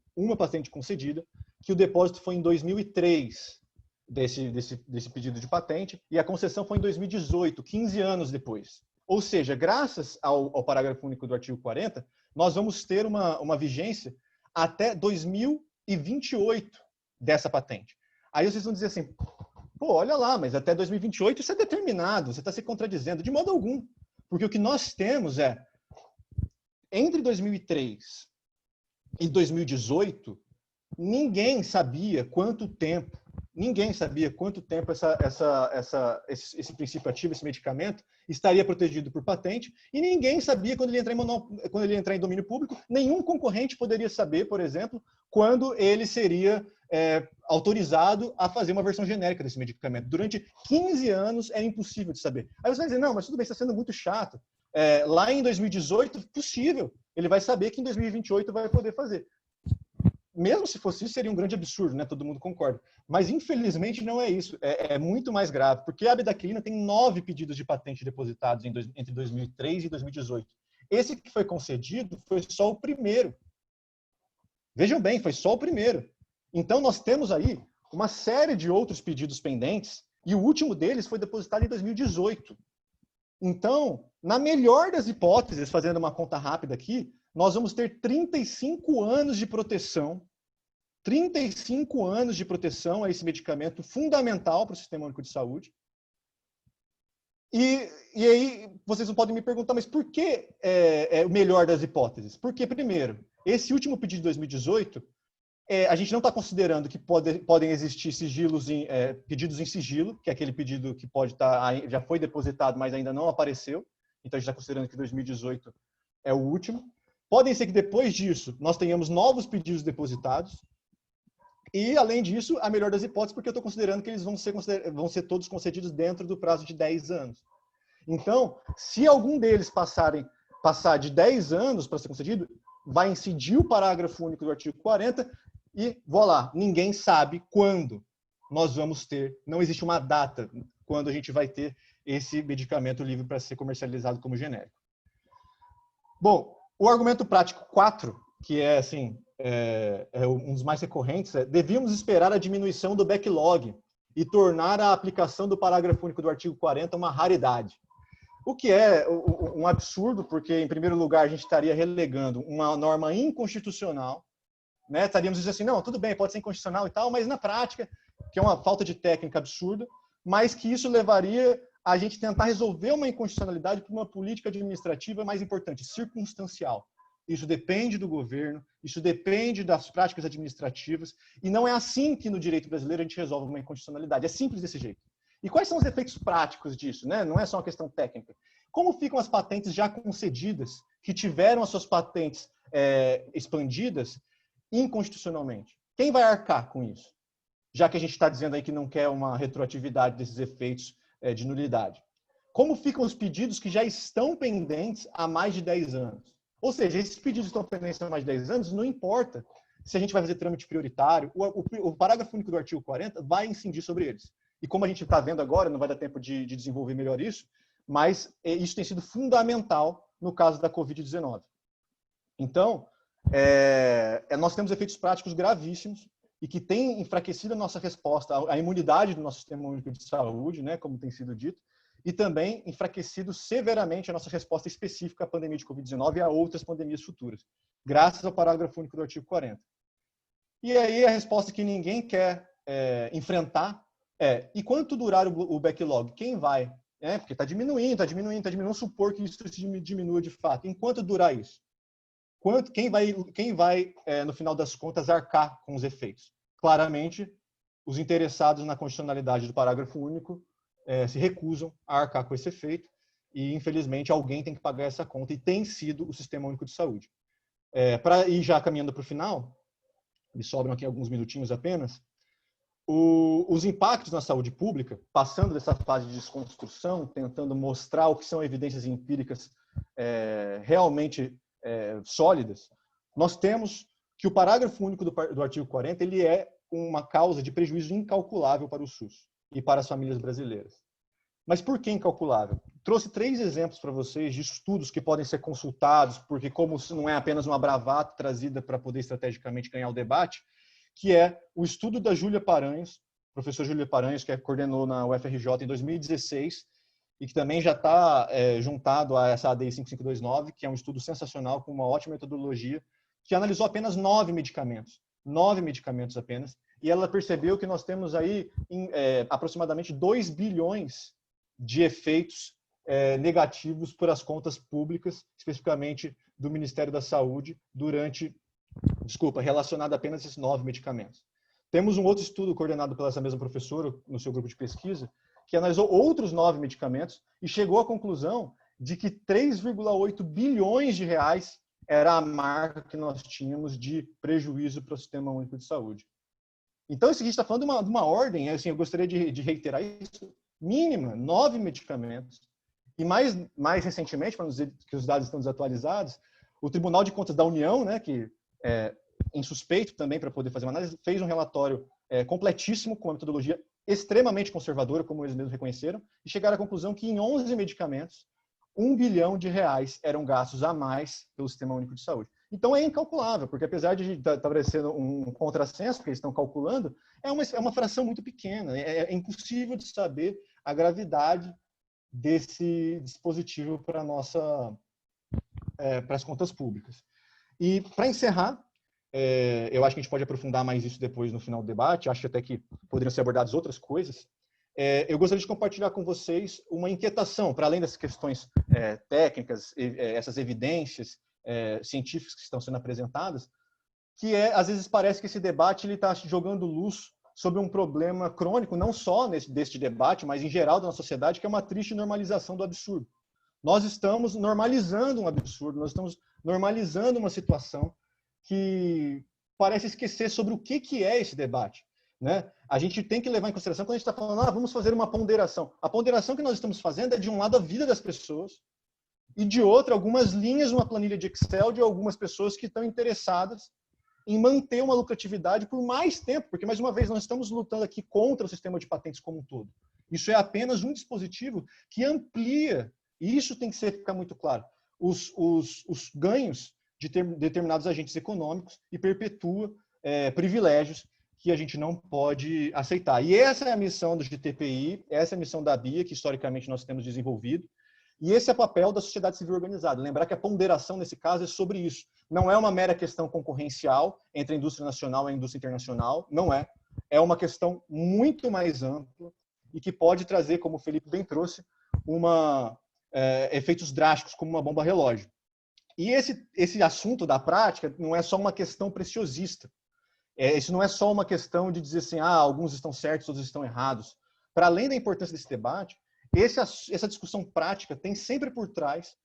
que o depósito foi em 2003 desse pedido de patente, e a concessão foi em 2018, 15 anos depois. Ou seja, graças ao parágrafo único do artigo 40, nós vamos ter uma vigência até 2028 dessa patente. Aí vocês vão dizer assim, pô, olha lá, mas até 2028 isso é determinado, você está se contradizendo. De modo algum. Porque o que nós temos entre 2003 e 2018, ninguém sabia quanto tempo esse princípio ativo, esse medicamento, estaria protegido por patente, e ninguém sabia quando ele ia entrar em domínio público. Nenhum concorrente poderia saber, por exemplo, quando ele seria autorizado a fazer uma versão genérica desse medicamento. Durante 15 anos era impossível de saber. Aí você vai dizer, não, mas tudo bem, está sendo muito chato. Lá em 2018, possível. Ele vai saber que em 2028 vai poder fazer. Mesmo se fosse isso, seria um grande absurdo, né? Todo mundo concorda. Mas, infelizmente, não é isso. É muito mais grave, porque a bedaquilina tem 9 pedidos de patente depositados entre 2003 e 2018. Esse que foi concedido foi só o primeiro. Vejam bem, foi só o primeiro. Então, nós temos aí uma série de outros pedidos pendentes, e o último deles foi depositado em 2018. Então, na melhor das hipóteses, fazendo uma conta rápida aqui, nós vamos ter 35 anos de proteção, 35 anos de proteção a esse medicamento fundamental para o Sistema Único de Saúde. E aí, vocês não podem me perguntar, mas por que é o melhor das hipóteses? Porque, primeiro, esse último pedido de 2018, a gente não está considerando que podem existir pedidos em sigilo, que é aquele pedido que já foi depositado, mas ainda não apareceu. Então, a gente está considerando que 2018 é o último. Podem ser que depois disso nós tenhamos novos pedidos depositados. E, além disso, a melhor das hipóteses, porque eu estou considerando que eles vão ser todos concedidos dentro do prazo de 10 anos. Então, se algum deles passar de 10 anos para ser concedido, vai incidir o parágrafo único do artigo 40 e, voilá, ninguém sabe quando nós vamos ter, não existe uma data quando a gente vai ter esse medicamento livre para ser comercializado como genérico. Bom, o argumento prático 4, que é um dos mais recorrentes, devíamos esperar a diminuição do backlog e tornar a aplicação do parágrafo único do artigo 40 uma raridade. O que é um absurdo, porque, em primeiro lugar, a gente estaria relegando uma norma inconstitucional, né? Estaríamos dizendo assim, não, tudo bem, pode ser inconstitucional e tal, mas na prática, que é uma falta de técnica absurda, mas que isso levaria a gente tentar resolver uma inconstitucionalidade por uma política administrativa mais importante, circunstancial. Isso depende do governo, isso depende das práticas administrativas, e não é assim que no direito brasileiro a gente resolve uma inconstitucionalidade. É simples desse jeito. E quais são os efeitos práticos disso, né? Não é só uma questão técnica. Como ficam as patentes já concedidas, que tiveram as suas patentes expandidas inconstitucionalmente? Quem vai arcar com isso? Já que a gente está dizendo aí que não quer uma retroatividade desses efeitos de nulidade. Como ficam os pedidos que já estão pendentes há mais de 10 anos? Ou seja, esses pedidos estão pendentes há mais de 10 anos, não importa se a gente vai fazer trâmite prioritário, o parágrafo único do artigo 40 vai incidir sobre eles. E como a gente está vendo agora, não vai dar tempo de desenvolver melhor isso, mas isso tem sido fundamental no caso da Covid-19. Então, nós temos efeitos práticos gravíssimos e que têm enfraquecido a nossa resposta, a imunidade do nosso Sistema Único de Saúde, né, como tem sido dito, e também enfraquecido severamente a nossa resposta específica à pandemia de Covid-19 e a outras pandemias futuras, graças ao parágrafo único do artigo 40. E aí a resposta que ninguém quer enfrentar e quanto durar o backlog? Quem vai? Porque está diminuindo. Vamos supor que isso diminua de fato. Enquanto durar isso? Quem vai no final das contas, arcar com os efeitos? Claramente, os interessados na constitucionalidade do parágrafo único se recusam a arcar com esse efeito e, infelizmente, alguém tem que pagar essa conta e tem sido o Sistema Único de Saúde. Para ir já caminhando para o final, me sobram aqui alguns minutinhos apenas, os impactos na saúde pública, passando dessa fase de desconstrução, tentando mostrar o que são evidências empíricas realmente sólidas, nós temos que o parágrafo único do artigo 40 ele é uma causa de prejuízo incalculável para o SUS e para as famílias brasileiras. Mas por que incalculável? Trouxe 3 exemplos para vocês de estudos que podem ser consultados, porque como não é apenas uma bravata trazida para poder estrategicamente ganhar o debate, que é o estudo da Júlia Paranhos, professor Júlia Paranhos, que coordenou na UFRJ em 2016, e que também já está juntado a essa ADI 5529, que é um estudo sensacional, com uma ótima metodologia, que analisou apenas 9 medicamentos apenas, e ela percebeu que nós temos aí aproximadamente 2 bilhões de efeitos negativos por as contas públicas, especificamente do Ministério da Saúde, relacionado apenas a esses 9 medicamentos. Temos um outro estudo coordenado pela essa mesma professora, no seu grupo de pesquisa, que analisou outros 9 medicamentos e chegou à conclusão de que 3,8 bilhões de reais era a marca que nós tínhamos de prejuízo para o Sistema Único de Saúde. Então, isso aqui está falando de uma ordem, assim, eu gostaria de reiterar isso, mínima, 9 medicamentos. E mais recentemente, para não dizer que os dados estão desatualizados, o Tribunal de Contas da União, né, que é insuspeito também para poder fazer uma análise, fez um relatório completíssimo, com uma metodologia extremamente conservadora, como eles mesmos reconheceram, e chegaram à conclusão que em 11 medicamentos, 1 bilhão de reais eram gastos a mais pelo Sistema Único de Saúde. Então é incalculável, porque apesar de estar parecendo um contrassenso, porque eles estão calculando, é uma fração muito pequena. É impossível de saber a gravidade desse dispositivo para as contas públicas. E para encerrar, eu acho que a gente pode aprofundar mais isso depois no final do debate, acho até que poderiam ser abordadas outras coisas. Eu gostaria de compartilhar com vocês uma inquietação, para além das questões técnicas, essas evidências científicas que estão sendo apresentadas, que às vezes parece que esse debate está jogando luz sobre um problema crônico, não só deste debate, mas em geral da nossa sociedade, que é uma triste normalização do absurdo. Nós estamos normalizando um absurdo, nós estamos normalizando uma situação que parece esquecer sobre o que é esse debate. Né? A gente tem que levar em consideração, quando a gente está falando, vamos fazer uma ponderação. A ponderação que nós estamos fazendo é, de um lado, a vida das pessoas, e de outro, algumas linhas numa planilha de Excel de algumas pessoas que estão interessadas em manter uma lucratividade por mais tempo, porque, mais uma vez, nós estamos lutando aqui contra o sistema de patentes como um todo. Isso é apenas um dispositivo que amplia, e isso tem que ficar muito claro, os ganhos de determinados agentes econômicos e perpetua privilégios que a gente não pode aceitar. E essa é a missão do GTPI, essa é a missão da BIA, que historicamente nós temos desenvolvido, e esse é o papel da sociedade civil organizada. Lembrar que a ponderação, nesse caso, é sobre isso. Não é uma mera questão concorrencial entre a indústria nacional e a indústria internacional, não é. É uma questão muito mais ampla e que pode trazer, como o Felipe bem trouxe, efeitos drásticos, como uma bomba relógio. E esse assunto da prática não é só uma questão preciosista. Isso não é só uma questão de dizer assim, alguns estão certos, outros estão errados. Para além da importância desse debate, essa discussão prática tem sempre por trás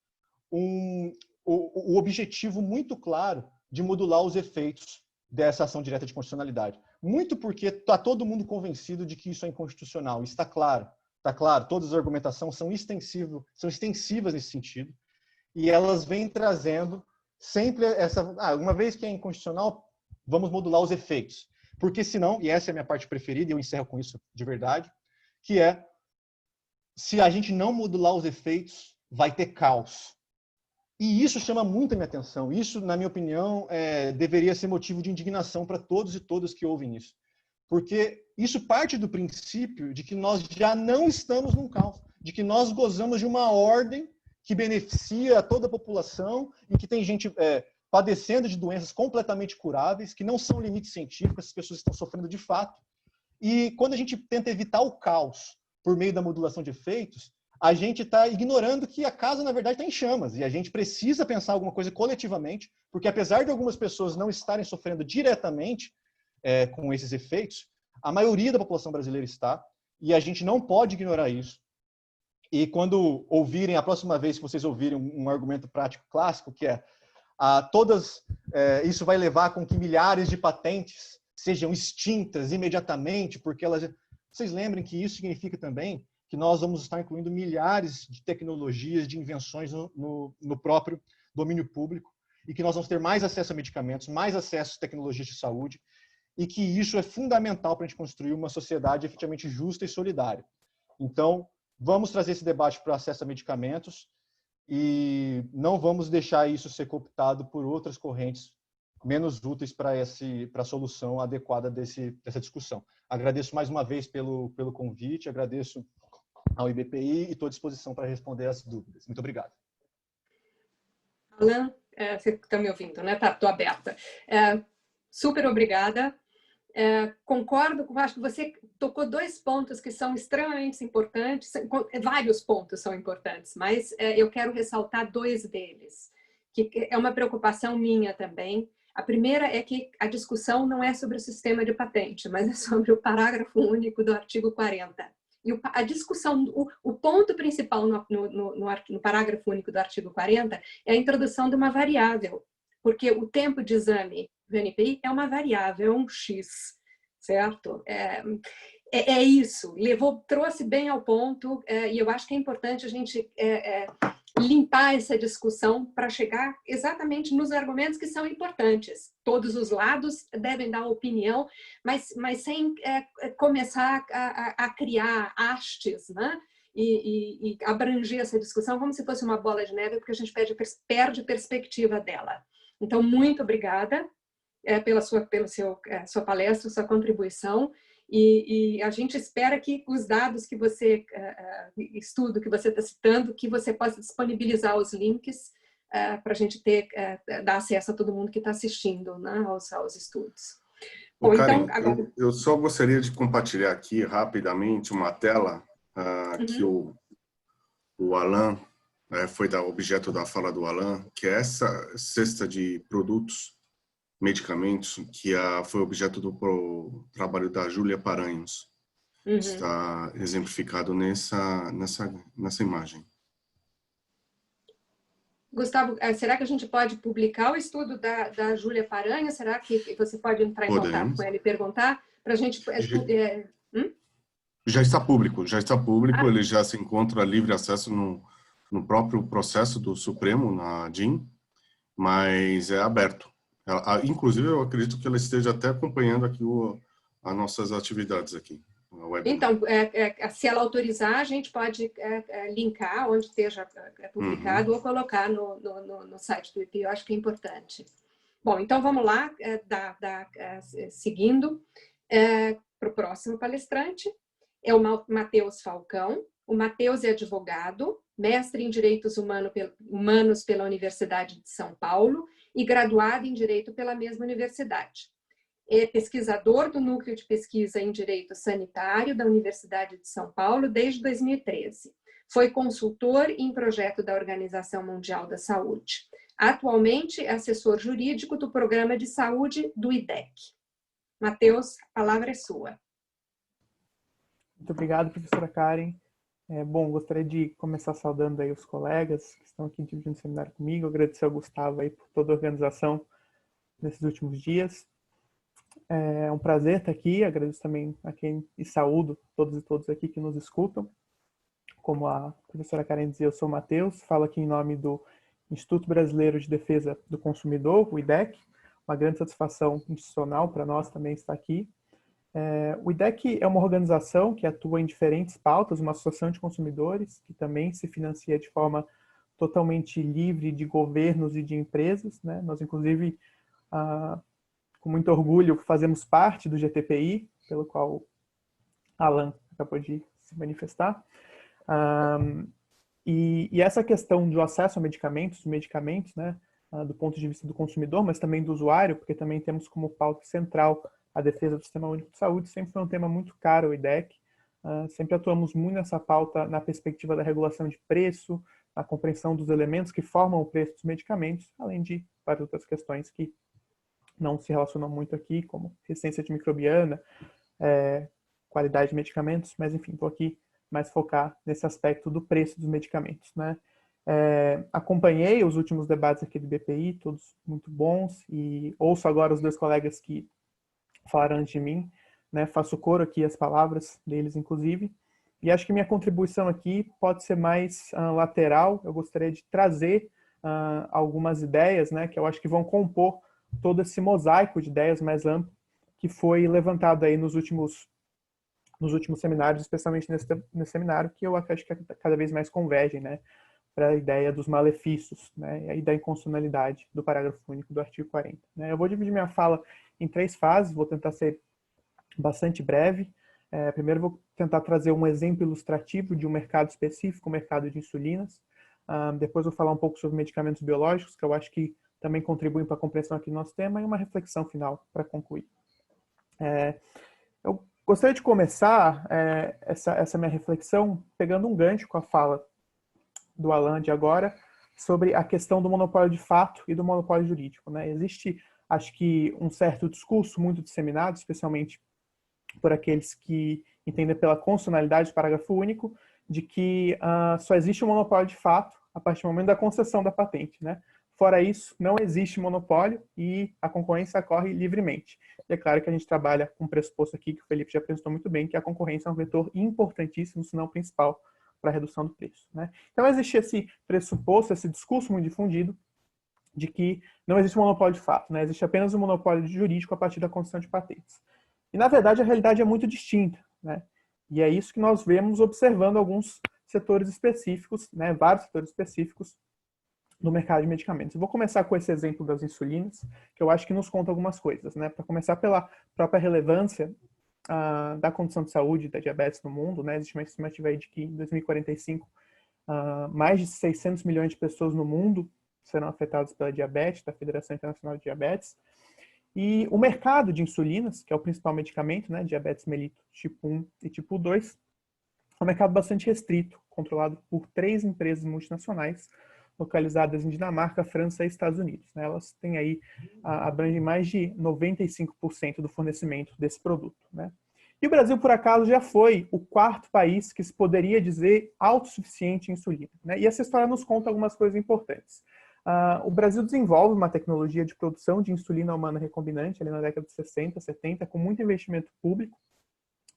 o objetivo muito claro de modular os efeitos dessa ação direta de constitucionalidade. Muito porque está todo mundo convencido de que isso é inconstitucional. Está claro, todas as argumentações são extensivas nesse sentido, e elas vêm trazendo sempre uma vez que é inconstitucional, vamos modular os efeitos. Porque senão, e essa é a minha parte preferida, e eu encerro com isso de verdade, que é, se a gente não modular os efeitos, vai ter caos. E isso chama muito a minha atenção. Isso, na minha opinião, deveria ser motivo de indignação para todos e todas que ouvem isso. Porque isso parte do princípio de que nós já não estamos num caos, de que nós gozamos de uma ordem que beneficia a toda a população e que tem gente padecendo de doenças completamente curáveis, que não são limites científicos, essas pessoas estão sofrendo de fato. E quando a gente tenta evitar o caos por meio da modulação de efeitos, a gente está ignorando que a casa, na verdade, está em chamas. E a gente precisa pensar alguma coisa coletivamente, porque apesar de algumas pessoas não estarem sofrendo diretamente com esses efeitos, A maioria da população brasileira está, e a gente não pode ignorar isso. E quando ouvirem, a próxima vez que vocês ouvirem um argumento prático clássico, que é isso vai levar com que milhares de patentes sejam extintas imediatamente, porque elas... Vocês lembrem que isso significa também que nós vamos estar incluindo milhares de tecnologias, de invenções no próprio domínio público, e que nós vamos ter mais acesso a medicamentos, mais acesso a tecnologias de saúde, e que isso é fundamental para a gente construir uma sociedade efetivamente justa e solidária. Então, vamos trazer esse debate para o acesso a medicamentos e não vamos deixar isso ser cooptado por outras correntes menos úteis para a solução adequada dessa discussão. Agradeço mais uma vez pelo convite, agradeço ao IBPI e estou à disposição para responder as dúvidas. Muito obrigado. Alan, você está me ouvindo, né? Estou aberta. Super obrigada. Concordo, acho que você tocou 2 pontos que são extremamente importantes, vários pontos são importantes, mas eu quero ressaltar 2 deles, que é uma preocupação minha também. A primeira é que a discussão não é sobre o sistema de patente, mas é sobre o parágrafo único do artigo 40. E a discussão, o ponto principal no parágrafo único do artigo 40 é a introdução de uma variável, porque o tempo de exame do NPI é uma variável, é um X, certo? É isso, trouxe bem ao ponto, e eu acho que é importante a gente limpar essa discussão para chegar exatamente nos argumentos que são importantes. Todos os lados devem dar opinião, mas sem começar a criar hastes, né? E abranger essa discussão como se fosse uma bola de neve, porque a gente perde perspectiva dela. Então, muito obrigada pela sua palestra, sua contribuição, e a gente espera que os dados que você, estudo que você está citando, que você possa disponibilizar os links para a gente dar acesso a todo mundo que está assistindo, né, aos estudos. Bom, Karen, então, agora... eu só gostaria de compartilhar aqui rapidamente uma tela que o Alan, foi objeto da fala do Alan, que é essa cesta de produtos, medicamentos, que foi objeto do trabalho da Júlia Paranhos. Está exemplificado nessa imagem. Gustavo, será que a gente pode publicar o estudo da Júlia Paranhos? Será que você pode entrar em contato com ela e perguntar para a gente... Já está público, ele já se encontra livre acesso no próprio processo do Supremo, na DIN, mas é aberto. Inclusive, eu acredito que ela esteja até acompanhando aqui as nossas atividades aqui. Então, se ela autorizar, a gente pode linkar onde esteja publicado ou colocar no site do IPI. Eu acho que é importante. Bom, então vamos lá, seguindo para o próximo palestrante. É o Matheus Falcão. O Matheus é advogado, mestre em Direitos Humanos pela Universidade de São Paulo e graduado em Direito pela mesma universidade. É pesquisador do Núcleo de Pesquisa em Direito Sanitário da Universidade de São Paulo desde 2013. Foi consultor em projeto da Organização Mundial da Saúde. Atualmente é assessor jurídico do Programa de Saúde do IDEC. Matheus, a palavra é sua. Muito obrigado, professora Karen. Bom, gostaria de começar saudando aí os colegas que estão aqui dividindo o seminário comigo. Agradecer ao Gustavo aí por toda a organização nesses últimos dias. É um prazer estar aqui. Agradeço também a quem e saúdo todos e todas aqui que nos escutam. Como a professora Karen dizia, eu sou o Matheus, falo aqui em nome do Instituto Brasileiro de Defesa do Consumidor, o IDEC. Uma grande satisfação institucional para nós também estar aqui. O IDEC é uma organização que atua em diferentes pautas, uma associação de consumidores que também se financia de forma totalmente livre de governos e de empresas, né? Nós, inclusive, com muito orgulho, fazemos parte do GTPI, pelo qual Alan acabou de se manifestar. E essa questão do acesso a medicamentos, né? Do ponto de vista do consumidor, mas também do usuário, porque também temos como pauta central a defesa do Sistema Único de Saúde, sempre foi um tema muito caro ao IDEC. Sempre atuamos muito nessa pauta na perspectiva da regulação de preço, a compreensão dos elementos que formam o preço dos medicamentos, além de várias outras questões que não se relacionam muito aqui, como resistência antimicrobiana, qualidade de medicamentos, mas enfim, vou aqui mais focar nesse aspecto do preço dos medicamentos, né? Acompanhei os últimos debates aqui do BPI, todos muito bons, e ouço agora os dois colegas que falaram antes de mim, né? Faço coro aqui as palavras deles, inclusive, e acho que minha contribuição aqui pode ser mais lateral. Eu gostaria de trazer algumas ideias, né, que eu acho que vão compor todo esse mosaico de ideias mais amplo que foi levantado aí nos últimos seminários, especialmente nesse seminário, que eu acho que cada vez mais convergem, né, para a ideia dos malefícios, né, e da inconstitucionalidade do parágrafo único do artigo 40. Né? Eu vou dividir minha fala em 3 fases, vou tentar ser bastante breve. Primeiro vou tentar trazer um exemplo ilustrativo de um mercado específico, o mercado de insulinas. Depois vou falar um pouco sobre medicamentos biológicos, que eu acho que também contribuem para a compreensão aqui do nosso tema, e uma reflexão final para concluir. Eu gostaria de começar essa minha reflexão pegando um gancho com a fala do Alan de agora sobre a questão do monopólio de fato e do monopólio jurídico. Né? Existe, acho que, um certo discurso muito disseminado, especialmente por aqueles que entendem pela constitucionalidade do parágrafo único, de que só existe um monopólio de fato a partir do momento da concessão da patente. Né? Fora isso, não existe monopólio e a concorrência ocorre livremente. E é claro que a gente trabalha com um pressuposto aqui que o Felipe já apresentou muito bem, que a concorrência é um vetor importantíssimo, se não o principal, para a redução do preço. Né? Então existe esse pressuposto, esse discurso muito difundido, de que não existe monopólio de fato, né? Existe apenas um monopólio jurídico a partir da concessão de patentes. E, na verdade, a realidade é muito distinta, né? E é isso que nós vemos observando alguns setores específicos, né? Vários setores específicos no mercado de medicamentos. Eu vou começar com esse exemplo das insulinas, que eu acho que nos conta algumas coisas, né? Para começar pela própria relevância da condição de saúde da diabetes no mundo, né? Existe uma estimativa aí de que em 2045 mais de 600 milhões de pessoas no mundo serão afetadas pela diabetes, da Federação Internacional de Diabetes. E o mercado de insulinas, que é o principal medicamento, né, diabetes mellitus tipo 1 e tipo 2, é um mercado bastante restrito, controlado por 3 empresas multinacionais, localizadas em Dinamarca, França e Estados Unidos. Né? Elas têm aí, abrangem mais de 95% do fornecimento desse produto. Né? E o Brasil, por acaso, já foi o 4º país que se poderia dizer autossuficiente em insulina. Né? E essa história nos conta algumas coisas importantes. O Brasil desenvolve uma tecnologia de produção de insulina humana recombinante ali na década de 60, 70, com muito investimento público,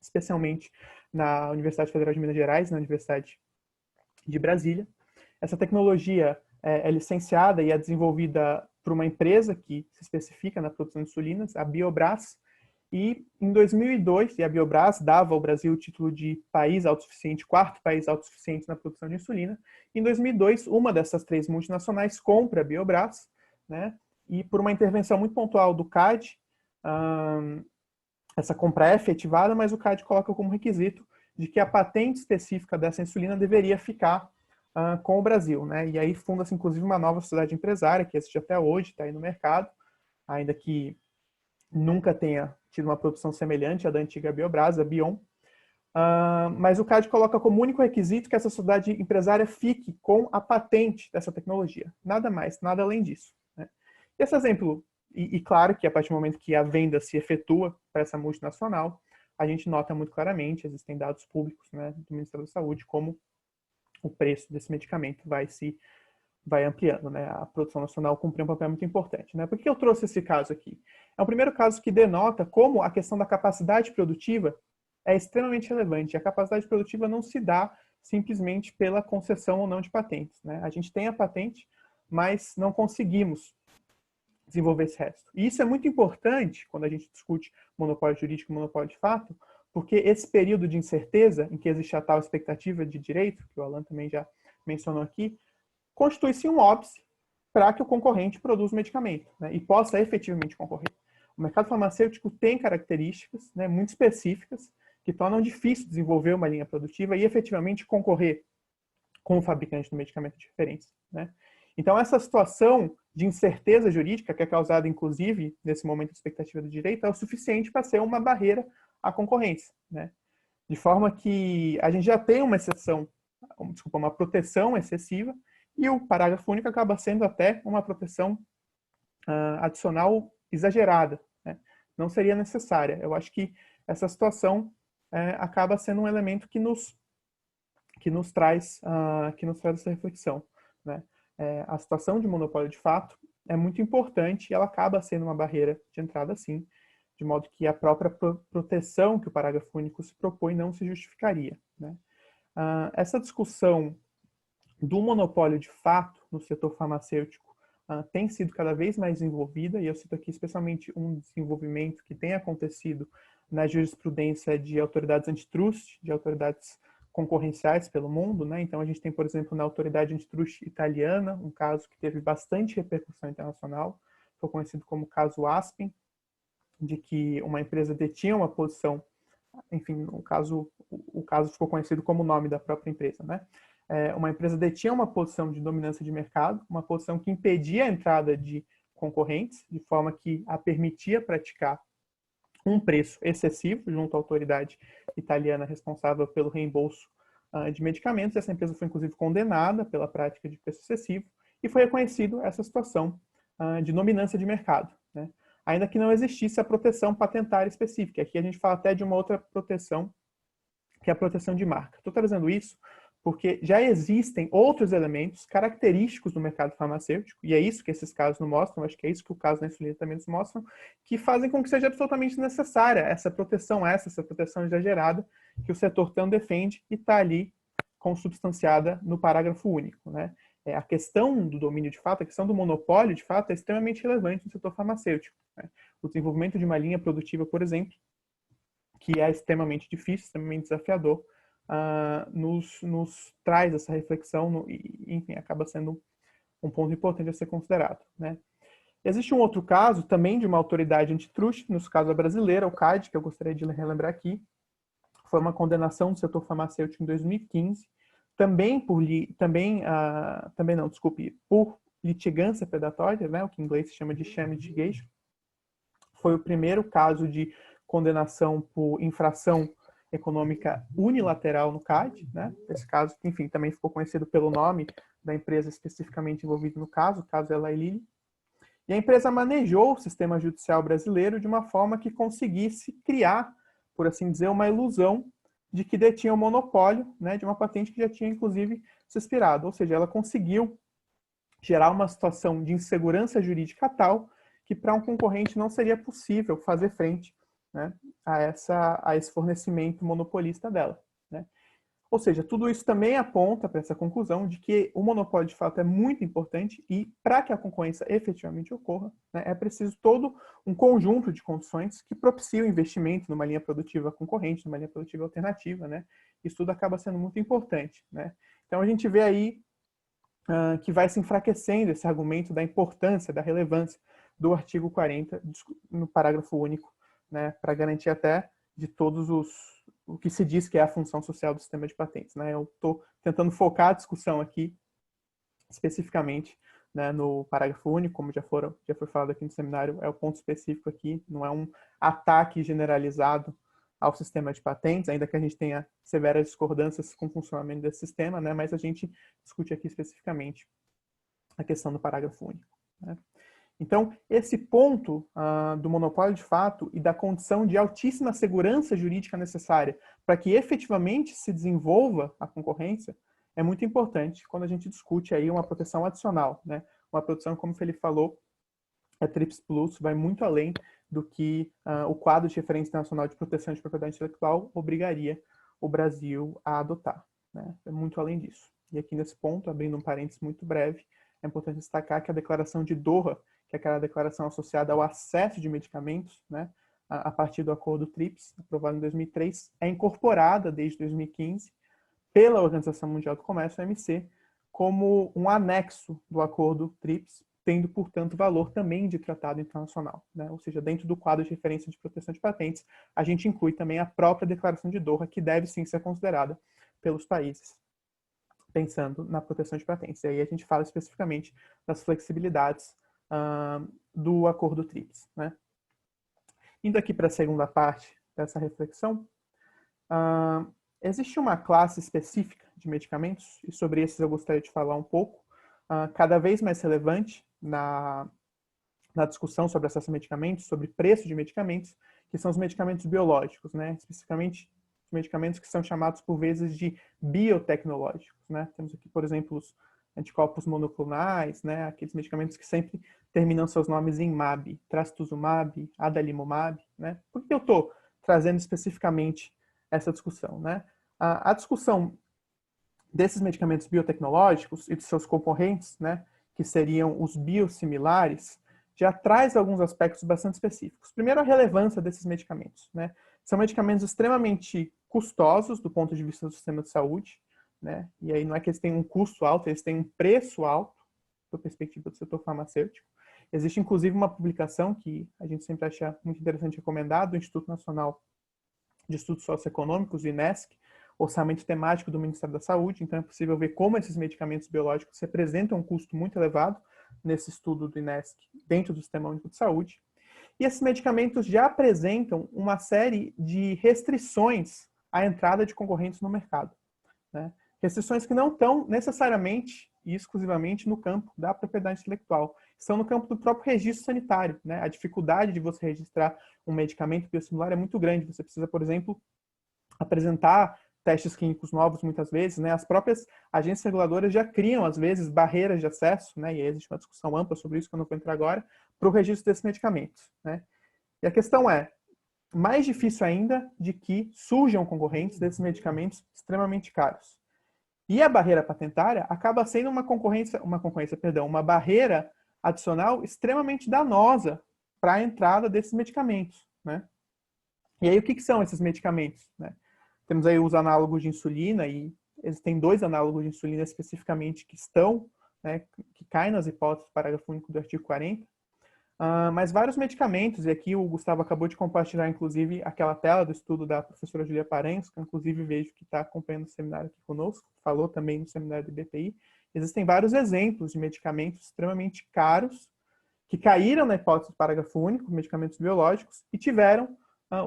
especialmente na Universidade Federal de Minas Gerais, na Universidade de Brasília. Essa tecnologia é licenciada e é desenvolvida por uma empresa que se especifica na produção de insulinas, a Biobras. E em 2002, a Biobras dava ao Brasil o título de país autossuficiente, 4º país autossuficiente na produção de insulina. Em 2002, uma dessas 3 multinacionais compra a Biobras, né? E por uma intervenção muito pontual do CAD, essa compra é efetivada, mas o CAD coloca como requisito de que a patente específica dessa insulina deveria ficar com o Brasil, né? E aí funda-se, inclusive, uma nova sociedade empresária, que existe até hoje, está aí no mercado, ainda que nunca tenha tido uma produção semelhante à da antiga Biobras, a Bion. Mas o CAD coloca como único requisito que essa sociedade empresária fique com a patente dessa tecnologia. Nada mais, nada além disso. Né? E esse exemplo, e claro que a partir do momento que a venda se efetua para essa multinacional, a gente nota muito claramente, existem dados públicos, né, do Ministério da Saúde, como o preço desse medicamento vai ampliando, né? A produção nacional cumpre um papel muito importante, né? Por que eu trouxe esse caso aqui? É o primeiro caso que denota como a questão da capacidade produtiva é extremamente relevante. A capacidade produtiva não se dá simplesmente pela concessão ou não de patentes, né? A gente tem a patente, mas não conseguimos desenvolver esse resto. E isso é muito importante quando a gente discute monopólio jurídico e monopólio de fato, porque esse período de incerteza em que existe a tal expectativa de direito, que o Alan também já mencionou aqui, constitui-se um óbice para que o concorrente produza o medicamento, né, e possa efetivamente concorrer. O mercado farmacêutico tem características, né, muito específicas que tornam difícil desenvolver uma linha produtiva e efetivamente concorrer com o fabricante do medicamento de referência. Né? Então, essa situação de incerteza jurídica, que é causada, inclusive, nesse momento de expectativa do direito, é o suficiente para ser uma barreira à concorrência. Né? De forma que a gente já tem uma exceção, uma proteção excessiva, e o parágrafo único acaba sendo até uma proteção adicional exagerada. Né? Não seria necessária. Eu acho que essa situação acaba sendo um elemento que nos traz essa reflexão, né? A situação de monopólio de fato é muito importante e ela acaba sendo uma barreira de entrada, sim, de modo que a própria proteção que o parágrafo único se propõe não se justificaria, né? Essa discussão do monopólio de fato no setor farmacêutico tem sido cada vez mais desenvolvida, e eu cito aqui especialmente um desenvolvimento que tem acontecido na jurisprudência de autoridades antitrust, de autoridades concorrenciais pelo mundo, né? Então a gente tem, por exemplo, na autoridade antitrust italiana, um caso que teve bastante repercussão internacional, foi conhecido como caso Aspen, de que uma empresa detinha uma posição, enfim, o caso ficou conhecido como o nome da própria empresa, né? Uma empresa detinha uma posição de dominância de mercado, uma posição que impedia a entrada de concorrentes, de forma que a permitia praticar um preço excessivo junto à autoridade italiana responsável pelo reembolso de medicamentos. Essa empresa foi, inclusive, condenada pela prática de preço excessivo e foi reconhecido essa situação de dominância de mercado, né? Ainda que não existisse a proteção patentária específica. Aqui a gente fala até de uma outra proteção, que é a proteção de marca. Estou trazendo isso porque já existem outros elementos característicos do mercado farmacêutico, e é isso que esses casos nos mostram, acho que é isso que o caso da insulina também nos mostra, que fazem com que seja absolutamente necessária essa proteção exagerada que o setor tão defende e está ali consubstanciada no parágrafo único, né? A questão do domínio de fato, a questão do monopólio de fato é extremamente relevante no setor farmacêutico, né? O desenvolvimento de uma linha produtiva, por exemplo, que é extremamente difícil, extremamente desafiador, nos traz essa reflexão e, enfim, acaba sendo um ponto importante a ser considerado, né? Existe um outro caso, também de uma autoridade antitrust, no caso a brasileira, o CAD, que eu gostaria de relembrar aqui, foi uma condenação do setor farmacêutico em 2015, por litigância predatória, né, o que em inglês se chama de sham litigation. Foi o primeiro caso de condenação por infração econômica unilateral no CAD, né? Esse caso, enfim, também ficou conhecido pelo nome da empresa especificamente envolvida no caso, o caso Eli Lilly. E a empresa manejou o sistema judicial brasileiro de uma forma que conseguisse criar, por assim dizer, uma ilusão de que detinha o monopólio, né, de uma patente que já tinha, inclusive, se expirado. Ou seja, ela conseguiu gerar uma situação de insegurança jurídica tal que para um concorrente não seria possível fazer frente, né, a esse fornecimento monopolista dela, né? Ou seja, tudo isso também aponta para essa conclusão de que o monopólio de fato é muito importante e para que a concorrência efetivamente ocorra, né, é preciso todo um conjunto de condições que propiciam investimento numa linha produtiva concorrente, numa linha produtiva alternativa, né? Isso tudo acaba sendo muito importante, né? Então a gente vê aí que vai se enfraquecendo esse argumento da importância, da relevância do artigo 40 no parágrafo único, né, para garantir até de todos o que se diz que é a função social do sistema de patentes, né? Eu estou tentando focar a discussão aqui especificamente, né, no parágrafo único, como já foi falado aqui no seminário, é o ponto específico aqui, não é um ataque generalizado ao sistema de patentes, ainda que a gente tenha severas discordâncias com o funcionamento desse sistema, né, mas a gente discute aqui especificamente a questão do parágrafo único, né? Então, esse ponto do monopólio de fato e da condição de altíssima segurança jurídica necessária para que efetivamente se desenvolva a concorrência é muito importante quando a gente discute aí uma proteção adicional, né? Uma proteção, como o Felipe falou, a TRIPS Plus vai muito além do que o quadro de referência internacional de proteção de propriedade intelectual obrigaria o Brasil a adotar, né? É muito além disso. E aqui nesse ponto, abrindo um parênteses muito breve, é importante destacar que a declaração de Doha, que é aquela declaração associada ao acesso de medicamentos, né, a partir do acordo TRIPS, aprovado em 2003, é incorporada desde 2015 pela Organização Mundial do Comércio, OMC, como um anexo do acordo TRIPS, tendo, portanto, valor também de tratado internacional, né? Ou seja, dentro do quadro de referência de proteção de patentes, a gente inclui também a própria declaração de Doha, que deve sim ser considerada pelos países, pensando na proteção de patentes. E aí a gente fala especificamente das flexibilidades do acordo TRIPS, né? Indo aqui para a segunda parte dessa reflexão, existe uma classe específica de medicamentos, e sobre esses eu gostaria de falar um pouco, cada vez mais relevante na discussão sobre acesso a medicamentos, sobre preço de medicamentos, que são os medicamentos biológicos, né? Especificamente os medicamentos que são chamados por vezes de biotecnológicos, né? Temos aqui, por exemplo, os anticorpos monoclonais, né? Aqueles medicamentos que sempre terminam seus nomes em MAB, trastuzumab, adalimumab, né? Por que eu estou trazendo especificamente essa discussão, né? A discussão desses medicamentos biotecnológicos e de seus concorrentes, né, que seriam os biosimilares, já traz alguns aspectos bastante específicos. Primeiro, a relevância desses medicamentos, né? São medicamentos extremamente custosos do ponto de vista do sistema de saúde, né? E aí não é que eles têm um custo alto, eles têm um preço alto, da perspectiva do setor farmacêutico. Existe, inclusive, uma publicação que a gente sempre acha muito interessante recomendar, do Instituto Nacional de Estudos Socioeconômicos, o INESC, orçamento temático do Ministério da Saúde. Então é possível ver como esses medicamentos biológicos representam um custo muito elevado nesse estudo do INESC dentro do Sistema Único de Saúde. E esses medicamentos já apresentam uma série de restrições à entrada de concorrentes no mercado, né? Restrições que não estão necessariamente e exclusivamente no campo da propriedade intelectual, estão no campo do próprio registro sanitário, né? A dificuldade de você registrar um medicamento biosimilar é muito grande. Você precisa, por exemplo, apresentar testes clínicos novos muitas vezes, né? As próprias agências reguladoras já criam, às vezes, barreiras de acesso, né? E aí existe uma discussão ampla sobre isso, que eu não vou entrar agora, para o registro desses medicamentos, né? E a questão é, mais difícil ainda de que surjam concorrentes desses medicamentos extremamente caros. E a barreira patentária acaba sendo uma barreira adicional extremamente danosa para a entrada desses medicamentos, né? E aí, o que são esses medicamentos, né? Temos aí os análogos de insulina, e existem 2 análogos de insulina especificamente que estão, né, que caem nas hipóteses do parágrafo único do artigo 40. Mas vários medicamentos, e aqui o Gustavo acabou de compartilhar, inclusive, aquela tela do estudo da professora Julia Parenhos, que eu, inclusive, vejo que está acompanhando o seminário aqui conosco, falou também no seminário do IBPI. Existem vários exemplos de medicamentos extremamente caros que caíram na hipótese do parágrafo único, medicamentos biológicos, e tiveram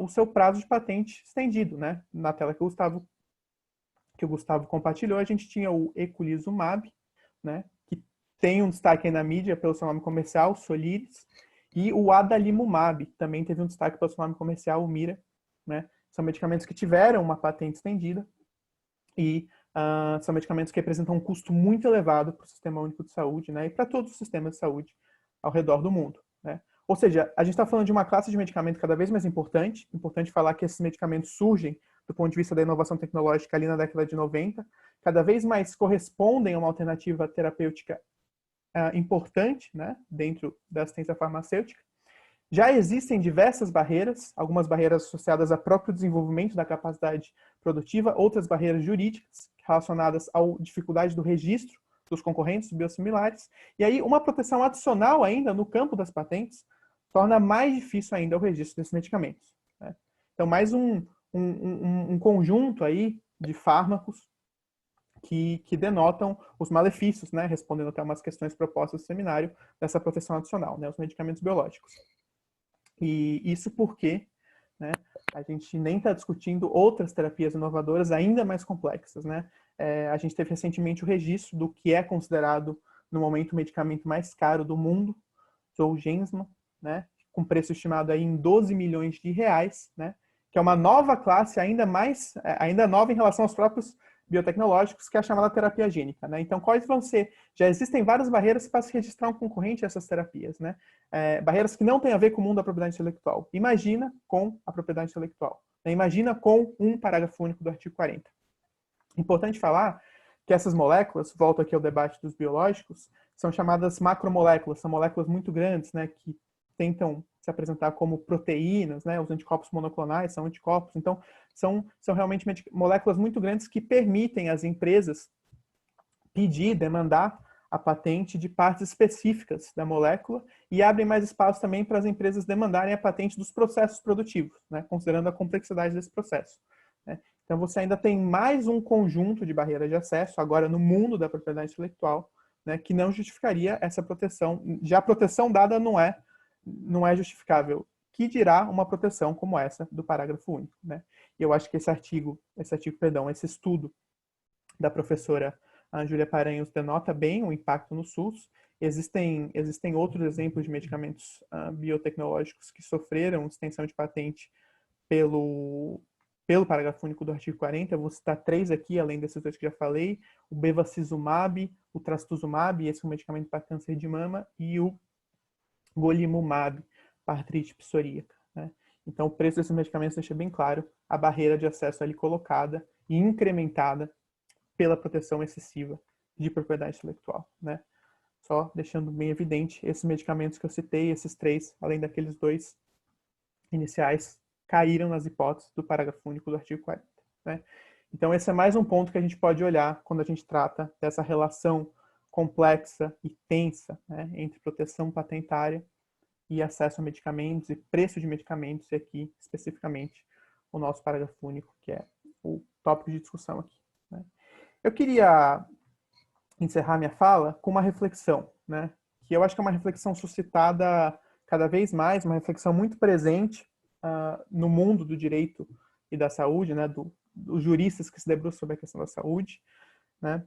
o seu prazo de patente estendido, né? Na tela que o Gustavo compartilhou, a gente tinha o eculizumab, né? Que tem um destaque aí na mídia pelo seu nome comercial, Soliris, e o adalimumab também teve um destaque pelo seu nome comercial, o Mira, né? São medicamentos que tiveram uma patente estendida e são medicamentos que representam um custo muito elevado para o Sistema Único de Saúde, né? E para todos os sistemas de saúde ao redor do mundo, né? Ou seja, a gente está falando de uma classe de medicamento cada vez mais importante. Importante falar que esses medicamentos surgem do ponto de vista da inovação tecnológica ali na década de 90, cada vez mais correspondem a uma alternativa terapêutica importante, né, dentro da assistência farmacêutica. Já existem diversas barreiras, algumas barreiras associadas ao próprio desenvolvimento da capacidade produtiva, outras barreiras jurídicas relacionadas à dificuldade do registro dos concorrentes biosimilares. E aí, uma proteção adicional ainda no campo das patentes torna mais difícil ainda o registro desses medicamentos, né? Então, mais um conjunto aí de fármacos que denotam os malefícios, né? Respondendo até umas questões propostas no seminário dessa proteção adicional, né? Os medicamentos biológicos. E isso porque, né, a gente nem está discutindo outras terapias inovadoras ainda mais complexas, né? A gente teve recentemente o registro do que é considerado, no momento, o medicamento mais caro do mundo, Zolgensma, né? Com preço estimado aí em 12 milhões de reais, né? Que é uma nova classe ainda nova em relação aos próprios biotecnológicos, que é a chamada terapia gênica, né? Então, quais vão ser? Já existem várias barreiras para se registrar um concorrente a essas terapias, né? Barreiras que não têm a ver com o mundo da propriedade intelectual. Imagina com a propriedade intelectual, né? Imagina com um parágrafo único do artigo 40. Importante falar que essas moléculas, volto aqui ao debate dos biológicos, são chamadas macromoléculas, são moléculas muito grandes, né, que tentam se apresentar como proteínas, né, os anticorpos monoclonais são anticorpos, então são realmente moléculas muito grandes que permitem às empresas demandar a patente de partes específicas da molécula e abrem mais espaço também para as empresas demandarem a patente dos processos produtivos, né, considerando a complexidade desse processo, né. Então, você ainda tem mais um conjunto de barreiras de acesso, agora no mundo da propriedade intelectual, né, que não justificaria essa proteção. Já a proteção dada não é justificável. Que dirá uma proteção como essa do parágrafo único, né? E eu acho que esse estudo da professora Júlia Paranhos denota bem o impacto no SUS. Existem outros exemplos de medicamentos biotecnológicos que sofreram extensão de patente pelo parágrafo único do artigo 40. Eu vou citar 3 aqui, além desses 2 que já falei: o bevacizumab, o trastuzumab, esse é um medicamento para câncer de mama, e o golimumab, para artrite psoríaca, né? Então, o preço desses medicamentos deixa bem claro a barreira de acesso ali colocada e incrementada pela proteção excessiva de propriedade intelectual, né? Só deixando bem evidente, esses medicamentos que eu citei, esses 3, além daqueles 2 iniciais, caíram nas hipóteses do parágrafo único do artigo 40, né? Então, esse é mais um ponto que a gente pode olhar quando a gente trata dessa relação complexa e tensa, né, entre proteção patentária e acesso a medicamentos e preço de medicamentos, e aqui, especificamente, o nosso parágrafo único, que é o tópico de discussão aqui, né? Eu queria encerrar minha fala com uma reflexão, né, que eu acho que é uma reflexão suscitada cada vez mais, uma reflexão muito presente no mundo do direito e da saúde, né, dos juristas que se debruçam sobre a questão da saúde, né,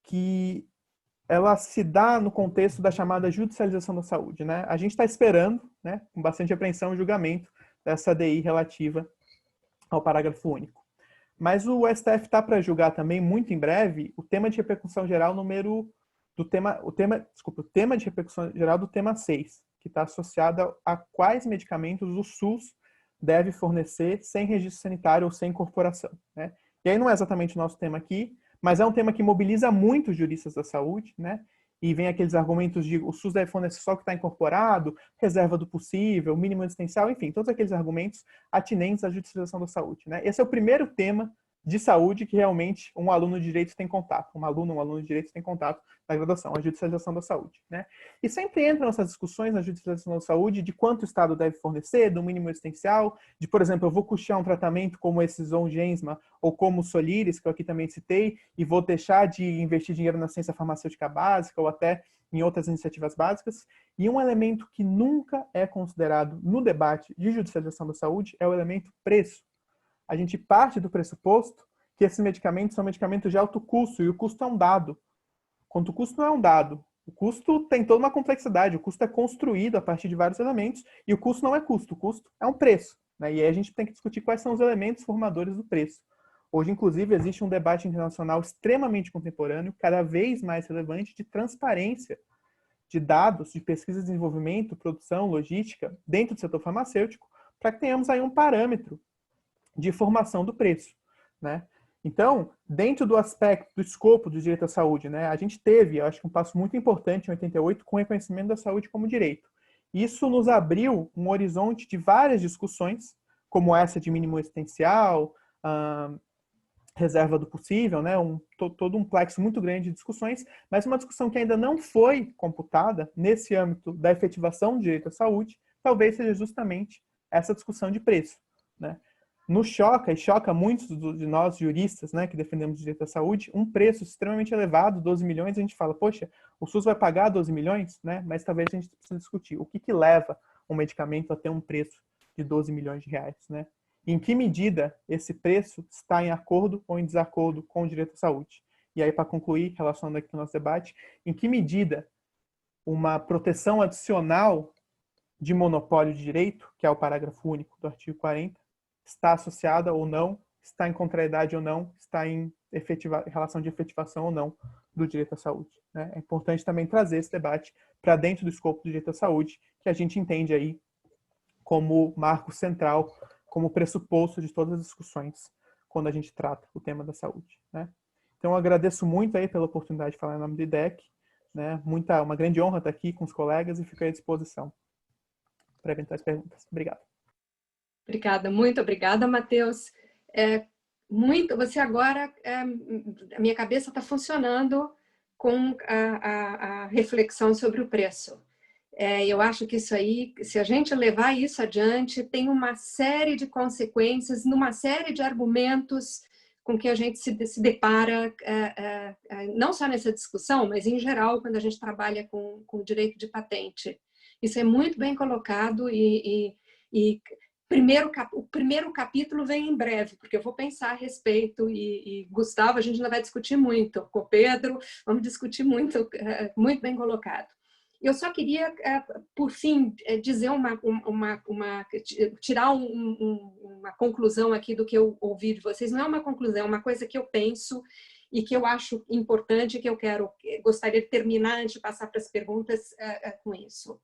que ela se dá no contexto da chamada judicialização da saúde, né? A gente está esperando, né, com bastante apreensão, o julgamento dessa ADI relativa ao parágrafo único. Mas o STF está para julgar também, muito em breve, o tema de repercussão geral o tema de repercussão geral do tema 6, que está associado a quais medicamentos o SUS deve fornecer sem registro sanitário ou sem incorporação, né? E aí não é exatamente o nosso tema aqui, mas é um tema que mobiliza muito os juristas da saúde, né? E vem aqueles argumentos de o SUS deve fornecer só o que está incorporado, reserva do possível, mínimo existencial, enfim, todos aqueles argumentos atinentes à judicialização da saúde, né? Esse é o primeiro tema de saúde que realmente um aluno de direito tem contato, um aluno de direito tem contato na graduação, a judicialização da saúde, né? E sempre entram essas discussões na judicialização da saúde de quanto o Estado deve fornecer, do mínimo existencial, de, por exemplo, eu vou custear um tratamento como esse Zolgensma ou como o Soliris, que eu aqui também citei, e vou deixar de investir dinheiro na ciência farmacêutica básica ou até em outras iniciativas básicas. E um elemento que nunca é considerado no debate de judicialização da saúde é o elemento preço. A gente parte do pressuposto que esses medicamentos são medicamentos de alto custo, e o custo é um dado. Quanto o custo não é um dado, o custo tem toda uma complexidade, o custo é construído a partir de vários elementos, e o custo não é custo, o custo é um preço, né? E aí a gente tem que discutir quais são os elementos formadores do preço. Hoje, inclusive, existe um debate internacional extremamente contemporâneo, cada vez mais relevante, de transparência de dados de pesquisa e desenvolvimento, produção, logística, dentro do setor farmacêutico, para que tenhamos aí um parâmetro de formação do preço, né? Então, dentro do aspecto, do escopo do direito à saúde, né, a gente teve, eu acho que um passo muito importante em 88 com o reconhecimento da saúde como direito. Isso nos abriu um horizonte de várias discussões, como essa de mínimo existencial, reserva do possível, né, todo um plexo muito grande de discussões, mas uma discussão que ainda não foi computada nesse âmbito da efetivação do direito à saúde, talvez seja justamente essa discussão de preço, né? Nos choca, e choca muitos de nós juristas, né, que defendemos o direito à saúde, um preço extremamente elevado, 12 milhões, a gente fala, poxa, o SUS vai pagar 12 milhões? Né? Mas talvez a gente precise discutir o que leva um medicamento a ter um preço de 12 milhões de reais, né? Em que medida esse preço está em acordo ou em desacordo com o direito à saúde? E aí, para concluir, relacionando aqui o nosso debate, em que medida uma proteção adicional de monopólio de direito, que é o parágrafo único do artigo 40, está associada ou não, está em contrariedade ou não, está em relação de efetivação ou não do direito à saúde, né? É importante também trazer esse debate para dentro do escopo do direito à saúde, que a gente entende aí como marco central, como pressuposto de todas as discussões quando a gente trata o tema da saúde, né? Então, eu agradeço muito aí pela oportunidade de falar em nome do IDEC, né? Uma grande honra estar aqui com os colegas e fico à disposição para eventuais perguntas. Obrigado. Obrigada, muito obrigada, Matheus. Você agora, a minha cabeça está funcionando com a reflexão sobre o preço. Eu acho que isso aí, se a gente levar isso adiante, tem uma série de consequências, numa série de argumentos com que a gente se depara, não só nessa discussão, mas em geral, quando a gente trabalha com o direito de patente. Isso é muito bem colocado e o primeiro capítulo vem em breve, porque eu vou pensar a respeito e Gustavo, a gente ainda vai discutir muito, com o Pedro, vamos discutir muito, muito bem colocado. Eu só queria, por fim, dizer tirar uma conclusão aqui do que eu ouvi de vocês. Não é uma conclusão, é uma coisa que eu penso e que eu acho importante, que eu gostaria de terminar antes de passar para as perguntas com isso.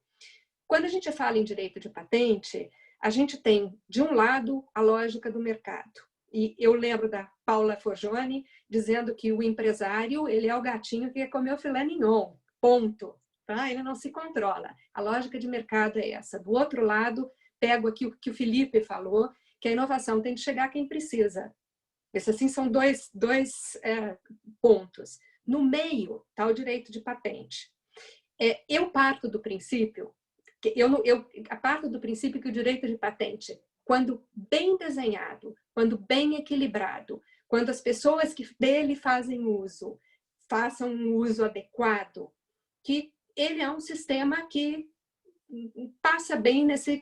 Quando a gente fala em direito de patente, a gente tem, de um lado, a lógica do mercado. E eu lembro da Paula Forgione dizendo que o empresário, ele é o gatinho que comeu filé mignon, ponto. Tá? Ele não se controla. A lógica de mercado é essa. Do outro lado, pego aqui o que o Felipe falou, que a inovação tem que chegar a quem precisa. Esses, assim, são dois pontos. No meio está o direito de patente. Eu parto do princípio que o direito de patente, quando bem desenhado, quando bem equilibrado, quando as pessoas que dele fazem uso, façam um uso adequado, que ele é um sistema que passa bem nessa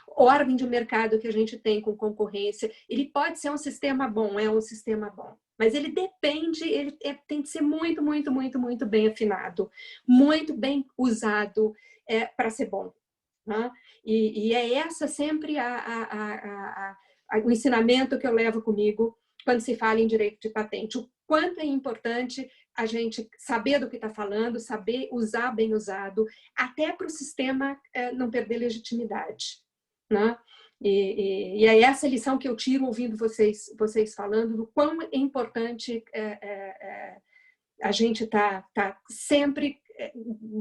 ordem de mercado que a gente tem com concorrência. Ele pode ser um sistema bom, é um sistema bom, mas ele depende, tem que ser muito, muito, muito, muito bem afinado, muito bem usado para ser bom. Né? E é essa sempre o ensinamento que eu levo comigo quando se fala em direito de patente. O quanto é importante a gente saber do que está falando, saber usar bem usado, até para o sistema não perder legitimidade. Né? E é essa lição que eu tiro ouvindo vocês falando, do quão é importante a gente tá sempre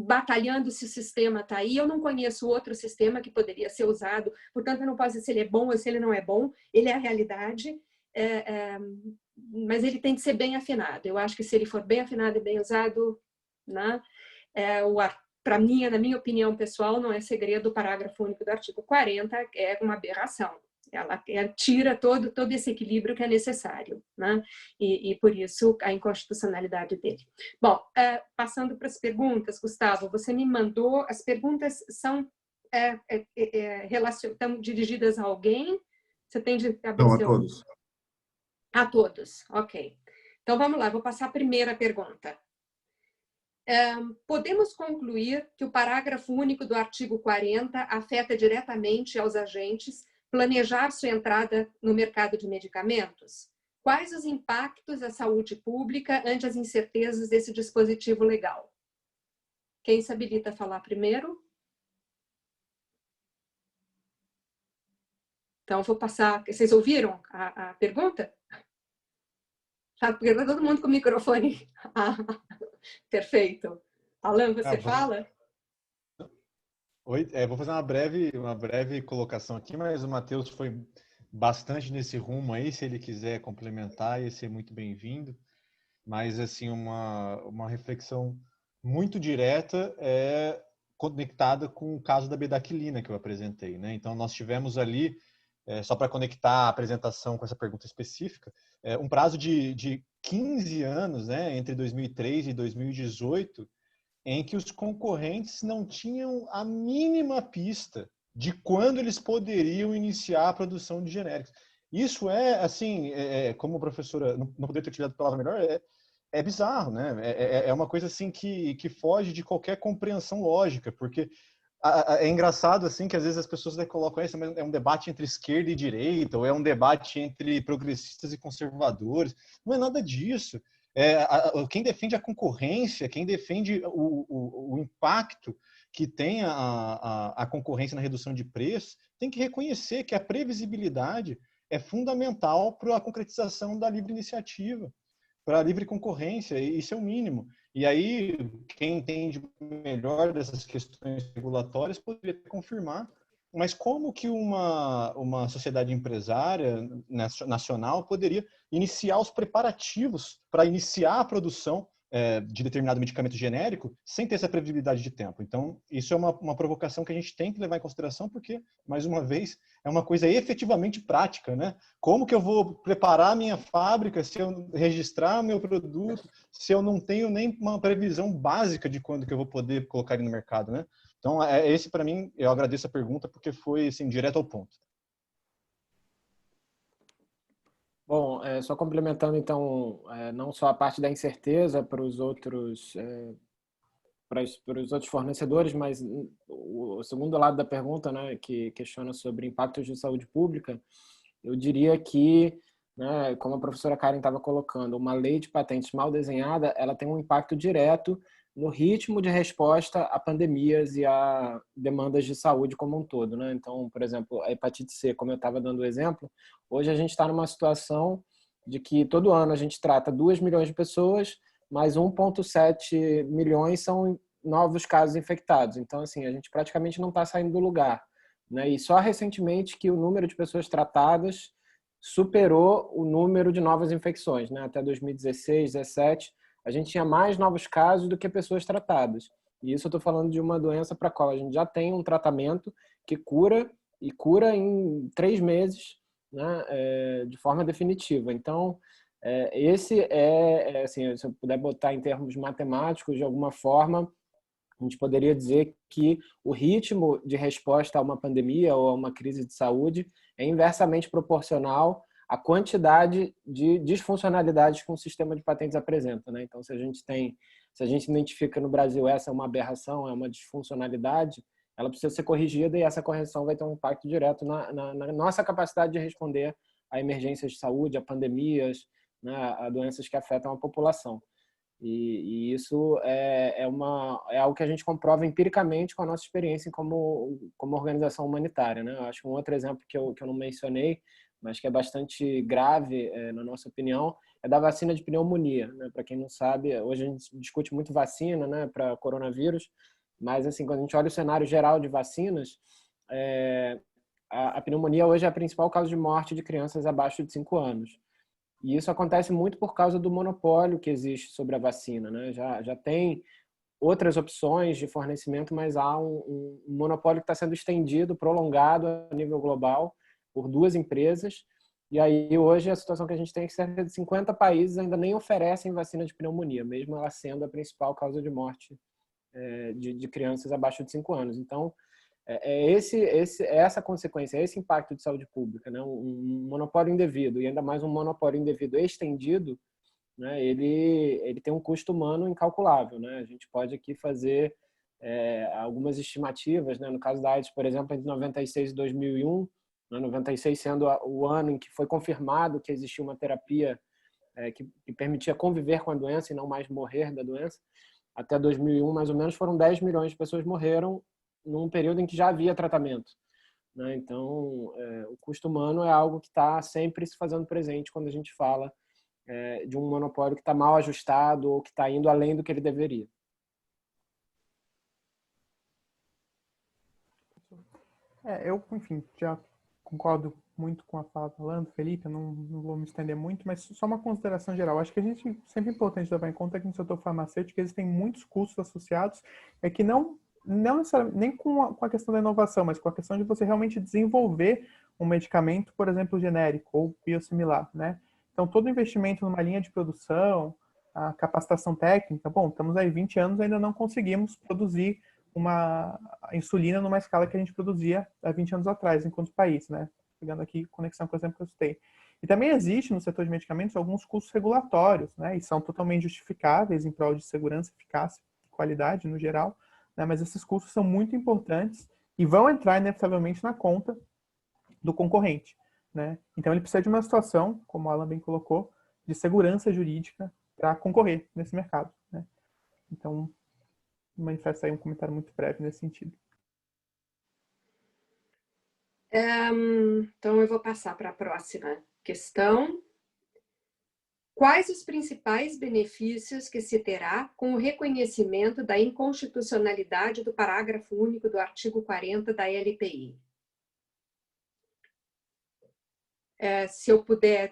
batalhando se o sistema está aí. Eu não conheço outro sistema que poderia ser usado, portanto, eu não posso dizer se ele é bom ou se ele não é bom, ele é a realidade. Mas ele tem que ser bem afinado. Eu acho que se ele for bem afinado e bem usado, né, para mim, na minha opinião pessoal, não é segredo, o parágrafo único do artigo 40 é uma aberração. Ela tira todo esse equilíbrio que é necessário, né? E por isso a inconstitucionalidade dele. Bom, passando para as perguntas, Gustavo, você me mandou, as perguntas estão dirigidas a alguém? Você tem de abrir Não, a todos. A todos, ok. Então, vamos lá, vou passar a primeira pergunta. Podemos concluir que o parágrafo único do artigo 40 afeta diretamente aos agentes planejar sua entrada no mercado de medicamentos? Quais os impactos à saúde pública ante as incertezas desse dispositivo legal? Quem se habilita a falar primeiro? Então, vou passar... Vocês ouviram a pergunta? Está todo mundo com o microfone. Perfeito. Alan, você fala? Oi, vou fazer uma breve colocação aqui, mas o Matheus foi bastante nesse rumo aí. Se ele quiser complementar, ia ser muito bem-vindo. Mas, assim, uma reflexão muito direta conectada com o caso da bedaquilina que eu apresentei, né? Então, nós tivemos ali, só para conectar a apresentação com essa pergunta específica, um prazo de 15 anos, né, entre 2003 e 2018, em que os concorrentes não tinham a mínima pista de quando eles poderiam iniciar a produção de genéricos. Isso assim, como a professora, não poderia ter utilizado a palavra melhor, é bizarro, né? É uma coisa assim que foge de qualquer compreensão lógica, porque é engraçado assim que às vezes as pessoas colocam isso, mas é um debate entre esquerda e direita, ou é um debate entre progressistas e conservadores. Não é nada disso. Quem defende a concorrência, quem defende o impacto que tem a concorrência na redução de preços, tem que reconhecer que a previsibilidade é fundamental para a concretização da livre iniciativa, para a livre concorrência, e isso é o mínimo. E aí, quem entende melhor dessas questões regulatórias poderia confirmar, mas como que uma sociedade empresária nacional poderia iniciar os preparativos para iniciar a produção de determinado medicamento genérico sem ter essa previsibilidade de tempo? Então, isso é uma provocação que a gente tem que levar em consideração, porque, mais uma vez, é uma coisa efetivamente prática, né? Como que eu vou preparar a minha fábrica se eu registrar meu produto, se eu não tenho nem uma previsão básica de quando que eu vou poder colocar ele no mercado, né? Então, esse para mim, eu agradeço a pergunta porque foi assim, direto ao ponto. Bom, só complementando então, não só a parte da incerteza para os outros fornecedores, mas o segundo lado da pergunta, né, que questiona sobre impactos de saúde pública, eu diria que, né, como a professora Karen estava colocando, uma lei de patentes mal desenhada, ela tem um impacto direto no ritmo de resposta a pandemias e a demandas de saúde como um todo, né? Então, por exemplo, a hepatite C, como eu estava dando o exemplo, hoje a gente está numa situação de que todo ano a gente trata 2 milhões de pessoas, mas 1,7 milhões são novos casos infectados. Então, assim, a gente praticamente não está saindo do lugar, né? E só recentemente que o número de pessoas tratadas superou o número de novas infecções, né? Até 2016, 2017, a gente tinha mais novos casos do que pessoas tratadas. E isso eu estou falando de uma doença para a qual a gente já tem um tratamento que cura, e cura em 3 meses, né? De forma definitiva. Então, esse assim, se eu puder botar em termos matemáticos, de alguma forma, a gente poderia dizer que o ritmo de resposta a uma pandemia ou a uma crise de saúde é inversamente proporcional à quantidade de disfuncionalidades que um sistema de patentes apresenta, né? Então, se a gente identifica no Brasil essa é uma aberração, é uma disfuncionalidade, ela precisa ser corrigida, e essa correção vai ter um impacto direto na nossa capacidade de responder a emergências de saúde, a pandemias, né, a doenças que afetam a população. E isso é algo que a gente comprova empiricamente com a nossa experiência como organização humanitária, né? Eu acho que um outro exemplo que eu não mencionei, mas que é bastante grave, na nossa opinião, é da vacina de pneumonia, né? Para quem não sabe, hoje a gente discute muito vacina, né, para coronavírus, mas assim, quando a gente olha o cenário geral de vacinas, a pneumonia hoje é a principal causa de morte de crianças abaixo de 5 anos. E isso acontece muito por causa do monopólio que existe sobre a vacina, né? Já tem outras opções de fornecimento, mas há um monopólio que está sendo estendido, prolongado a nível global por 2 empresas. E aí hoje a situação que a gente tem é que cerca de 50 países ainda nem oferecem vacina de pneumonia, mesmo ela sendo a principal causa de morte de crianças abaixo de 5 anos. Então, essa consequência, esse impacto de saúde pública, né? Um monopólio indevido, e ainda mais um monopólio indevido estendido, né? Ele tem um custo humano incalculável, né? A gente pode aqui fazer algumas estimativas, né? No caso da AIDS, por exemplo, entre 96 e 2001, né? 96 sendo o ano em que foi confirmado que existia uma terapia que permitia conviver com a doença e não mais morrer da doença, até 2001, mais ou menos, foram 10 milhões de pessoas morreram num período em que já havia tratamento, né? Então, o custo humano é algo que está sempre se fazendo presente quando a gente fala de um monopólio que está mal ajustado ou que está indo além do que ele deveria. Eu, enfim, já concordo muito com a fala do Alan, do Felipe, eu não vou me estender muito, mas só uma consideração geral. Acho que a gente sempre é importante levar em conta que no setor farmacêutico existem muitos custos associados, que não necessariamente nem com a questão da inovação, mas com a questão de você realmente desenvolver um medicamento, por exemplo, genérico ou biosimilar, né? Então, todo investimento numa linha de produção, a capacitação técnica, bom, estamos aí 20 anos ainda não conseguimos produzir uma insulina numa escala que a gente produzia há 20 anos atrás, enquanto país, né? Pegando aqui conexão com o exemplo que eu citei. E também existe no setor de medicamentos alguns custos regulatórios, né? E são totalmente justificáveis em prol de segurança, eficácia e qualidade no geral, né? Mas esses custos são muito importantes e vão entrar inevitavelmente na conta do concorrente, né? Então ele precisa de uma situação, como o Alan bem colocou, de segurança jurídica para concorrer nesse mercado, né? Então, manifesta aí um comentário muito breve nesse sentido. Então, eu vou passar para a próxima questão. Quais os principais benefícios que se terá com o reconhecimento da inconstitucionalidade do parágrafo único do artigo 40 da LPI? Se eu puder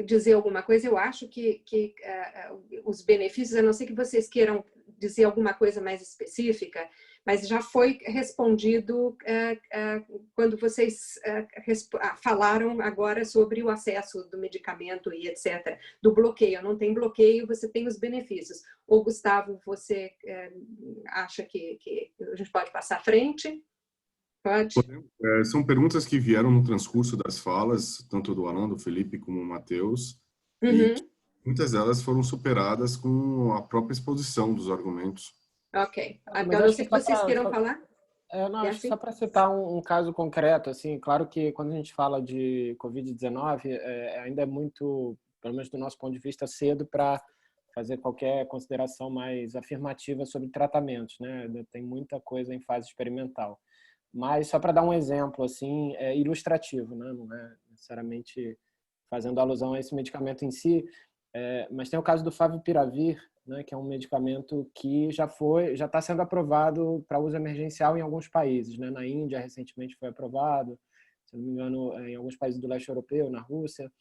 dizer alguma coisa, eu acho que os benefícios, a não ser que vocês queiram dizer alguma coisa mais específica, mas já foi respondido quando vocês falaram agora sobre o acesso do medicamento e etc. Do bloqueio. Não tem bloqueio, você tem os benefícios. Ou, Gustavo, você acha que a gente pode passar à frente? Pode. São perguntas que vieram no transcurso das falas, tanto do Alan, do Felipe, como do Matheus, e muitas delas foram superadas com a própria exposição dos argumentos Ok. Agora, não sei se vocês queiram falar. Não, acho que só para citar um caso concreto, assim, claro que quando a gente fala de Covid-19, ainda é muito, pelo menos do nosso ponto de vista, cedo para fazer qualquer consideração mais afirmativa sobre tratamentos, né? Tem muita coisa em fase experimental. Mas só para dar um exemplo, assim, ilustrativo, né? Não é necessariamente fazendo alusão a esse medicamento em si, mas tem o caso do Favipiravir, né, que é um medicamento que já está sendo aprovado para uso emergencial em alguns países, né? Na Índia recentemente foi aprovado, se não me engano, em alguns países do leste europeu, na Rússia.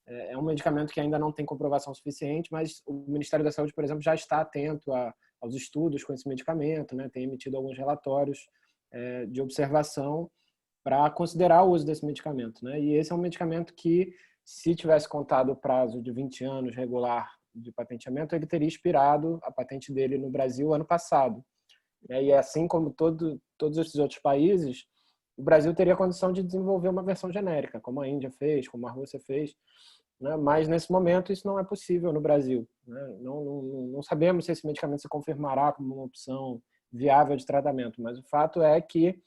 É um medicamento que ainda não tem comprovação suficiente, mas o Ministério da Saúde, por exemplo, já está atento aos estudos com esse medicamento, né? Tem emitido alguns relatórios de observação para considerar o uso desse medicamento, né? E esse é um medicamento que, se tivesse contado o prazo de 20 anos regular de patenteamento, ele teria expirado a patente dele no Brasil ano passado. E assim como todos esses outros países, o Brasil teria condição de desenvolver uma versão genérica, como a Índia fez, como a Rússia fez, né? Mas nesse momento isso não é possível no Brasil, né? Não sabemos se esse medicamento se confirmará como uma opção viável de tratamento, mas o fato é que,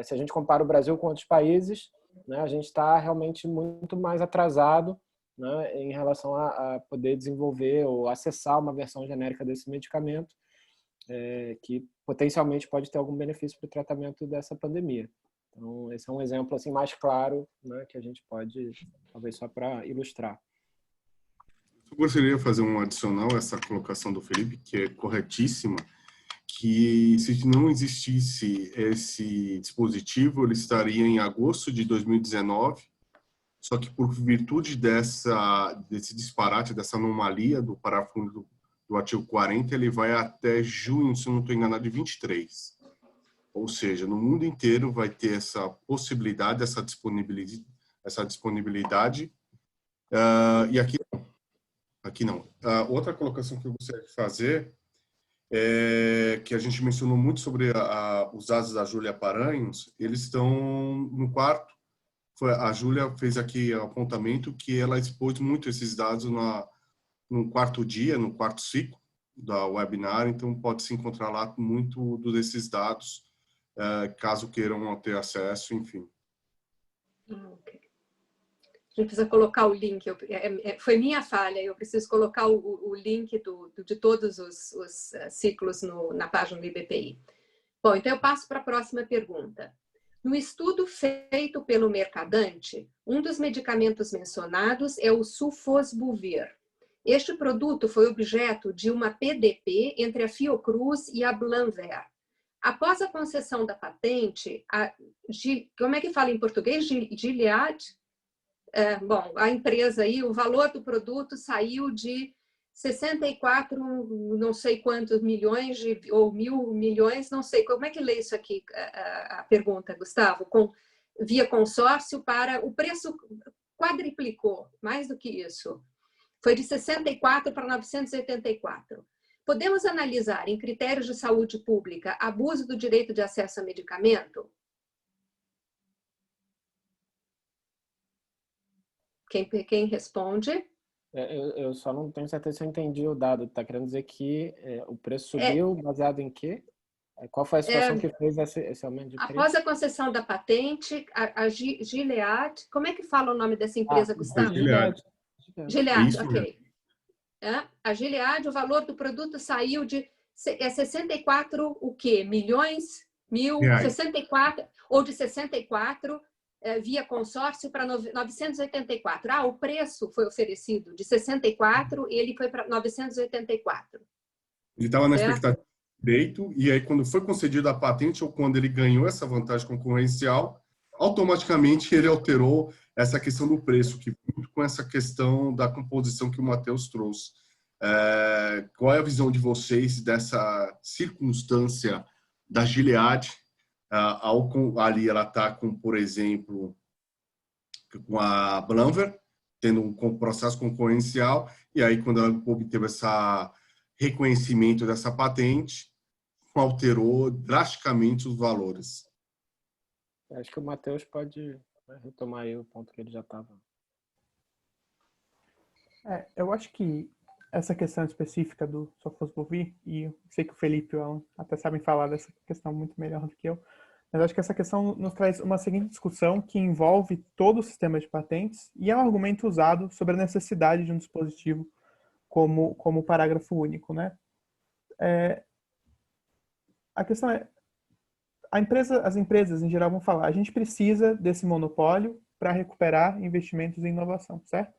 se a gente compara o Brasil com outros países, né, a gente está realmente muito mais atrasado, né, em relação a poder desenvolver ou acessar uma versão genérica desse medicamento, que potencialmente pode ter algum benefício para o tratamento dessa pandemia. Então, esse é um exemplo assim mais claro, né, que a gente pode, talvez só para ilustrar. Eu gostaria de fazer um adicional a essa colocação do Felipe, que é corretíssima, que se não existisse esse dispositivo, ele estaria em agosto de 2019, só que por virtude desse disparate, dessa anomalia do parágrafo do artigo 40, ele vai até junho, se eu não estou enganado, de 23. Ou seja, no mundo inteiro vai ter essa possibilidade, essa disponibilidade, e aqui não. Outra colocação que eu gostaria de fazer que a gente mencionou muito sobre os dados da Júlia Paranhos, eles estão no quarto. A Júlia fez aqui o apontamento que ela expôs muito esses dados no quarto dia, no quarto ciclo da webinar, então pode se encontrar lá muito desses dados, caso queiram ter acesso, enfim. Okay. A gente precisa colocar o link, foi minha falha, eu preciso colocar o link de todos os ciclos na página do IBPI. Bom, então eu passo para a próxima pergunta. No estudo feito pelo Mercadante, um dos medicamentos mencionados é o Sulfosbuvir. Este produto foi objeto de uma PDP entre a Fiocruz e a Blanver. Após a concessão da patente, como é que fala em português? Gilead? Bom, a empresa aí, o valor do produto saiu de 64, não sei quantos milhões, ou 1.000 milhões, não sei. Como é que lê isso aqui, a pergunta, Gustavo? Via consórcio para... O preço quadriplicou, mais do que isso. Foi de 64 para 984. Podemos analisar, em critérios de saúde pública, abuso do direito de acesso a medicamento? Quem responde? Eu só não tenho certeza se eu entendi o dado. Está querendo dizer que o preço subiu baseado em quê? Qual foi a situação que fez esse aumento de preço? Após a concessão da patente, a Gilead... Como é que fala o nome dessa empresa, Gustavo? Gilead. Gilead, ok. A Gilead, o valor do produto saiu de 64, o quê? Milhões? Mil? Reais. 64, ou de 64... via consórcio para 984. O preço foi oferecido de 64 e ele foi para 984. Ele estava na expectativa de direito, e aí quando foi concedida a patente, ou quando ele ganhou essa vantagem concorrencial, automaticamente ele alterou essa questão do preço, que muito com essa questão da composição que o Matheus trouxe. Qual é a visão de vocês dessa circunstância da Gilead? Ali ela está com, por exemplo, com a Blanver, tendo um processo concorrencial, e aí quando ela obteve esse reconhecimento dessa patente, alterou drasticamente os valores. Acho que o Matheus pode retomar aí o ponto que ele já estava. Eu acho que essa questão específica do Sofosbuvir, e eu sei que o Felipe e o Alan até sabem falar dessa questão muito melhor do que eu, mas acho que essa questão nos traz uma seguinte discussão que envolve todo o sistema de patentes e é um argumento usado sobre a necessidade de um dispositivo como parágrafo único, né? A questão é, as empresas em geral vão falar, a gente precisa desse monopólio para recuperar investimentos em inovação, certo?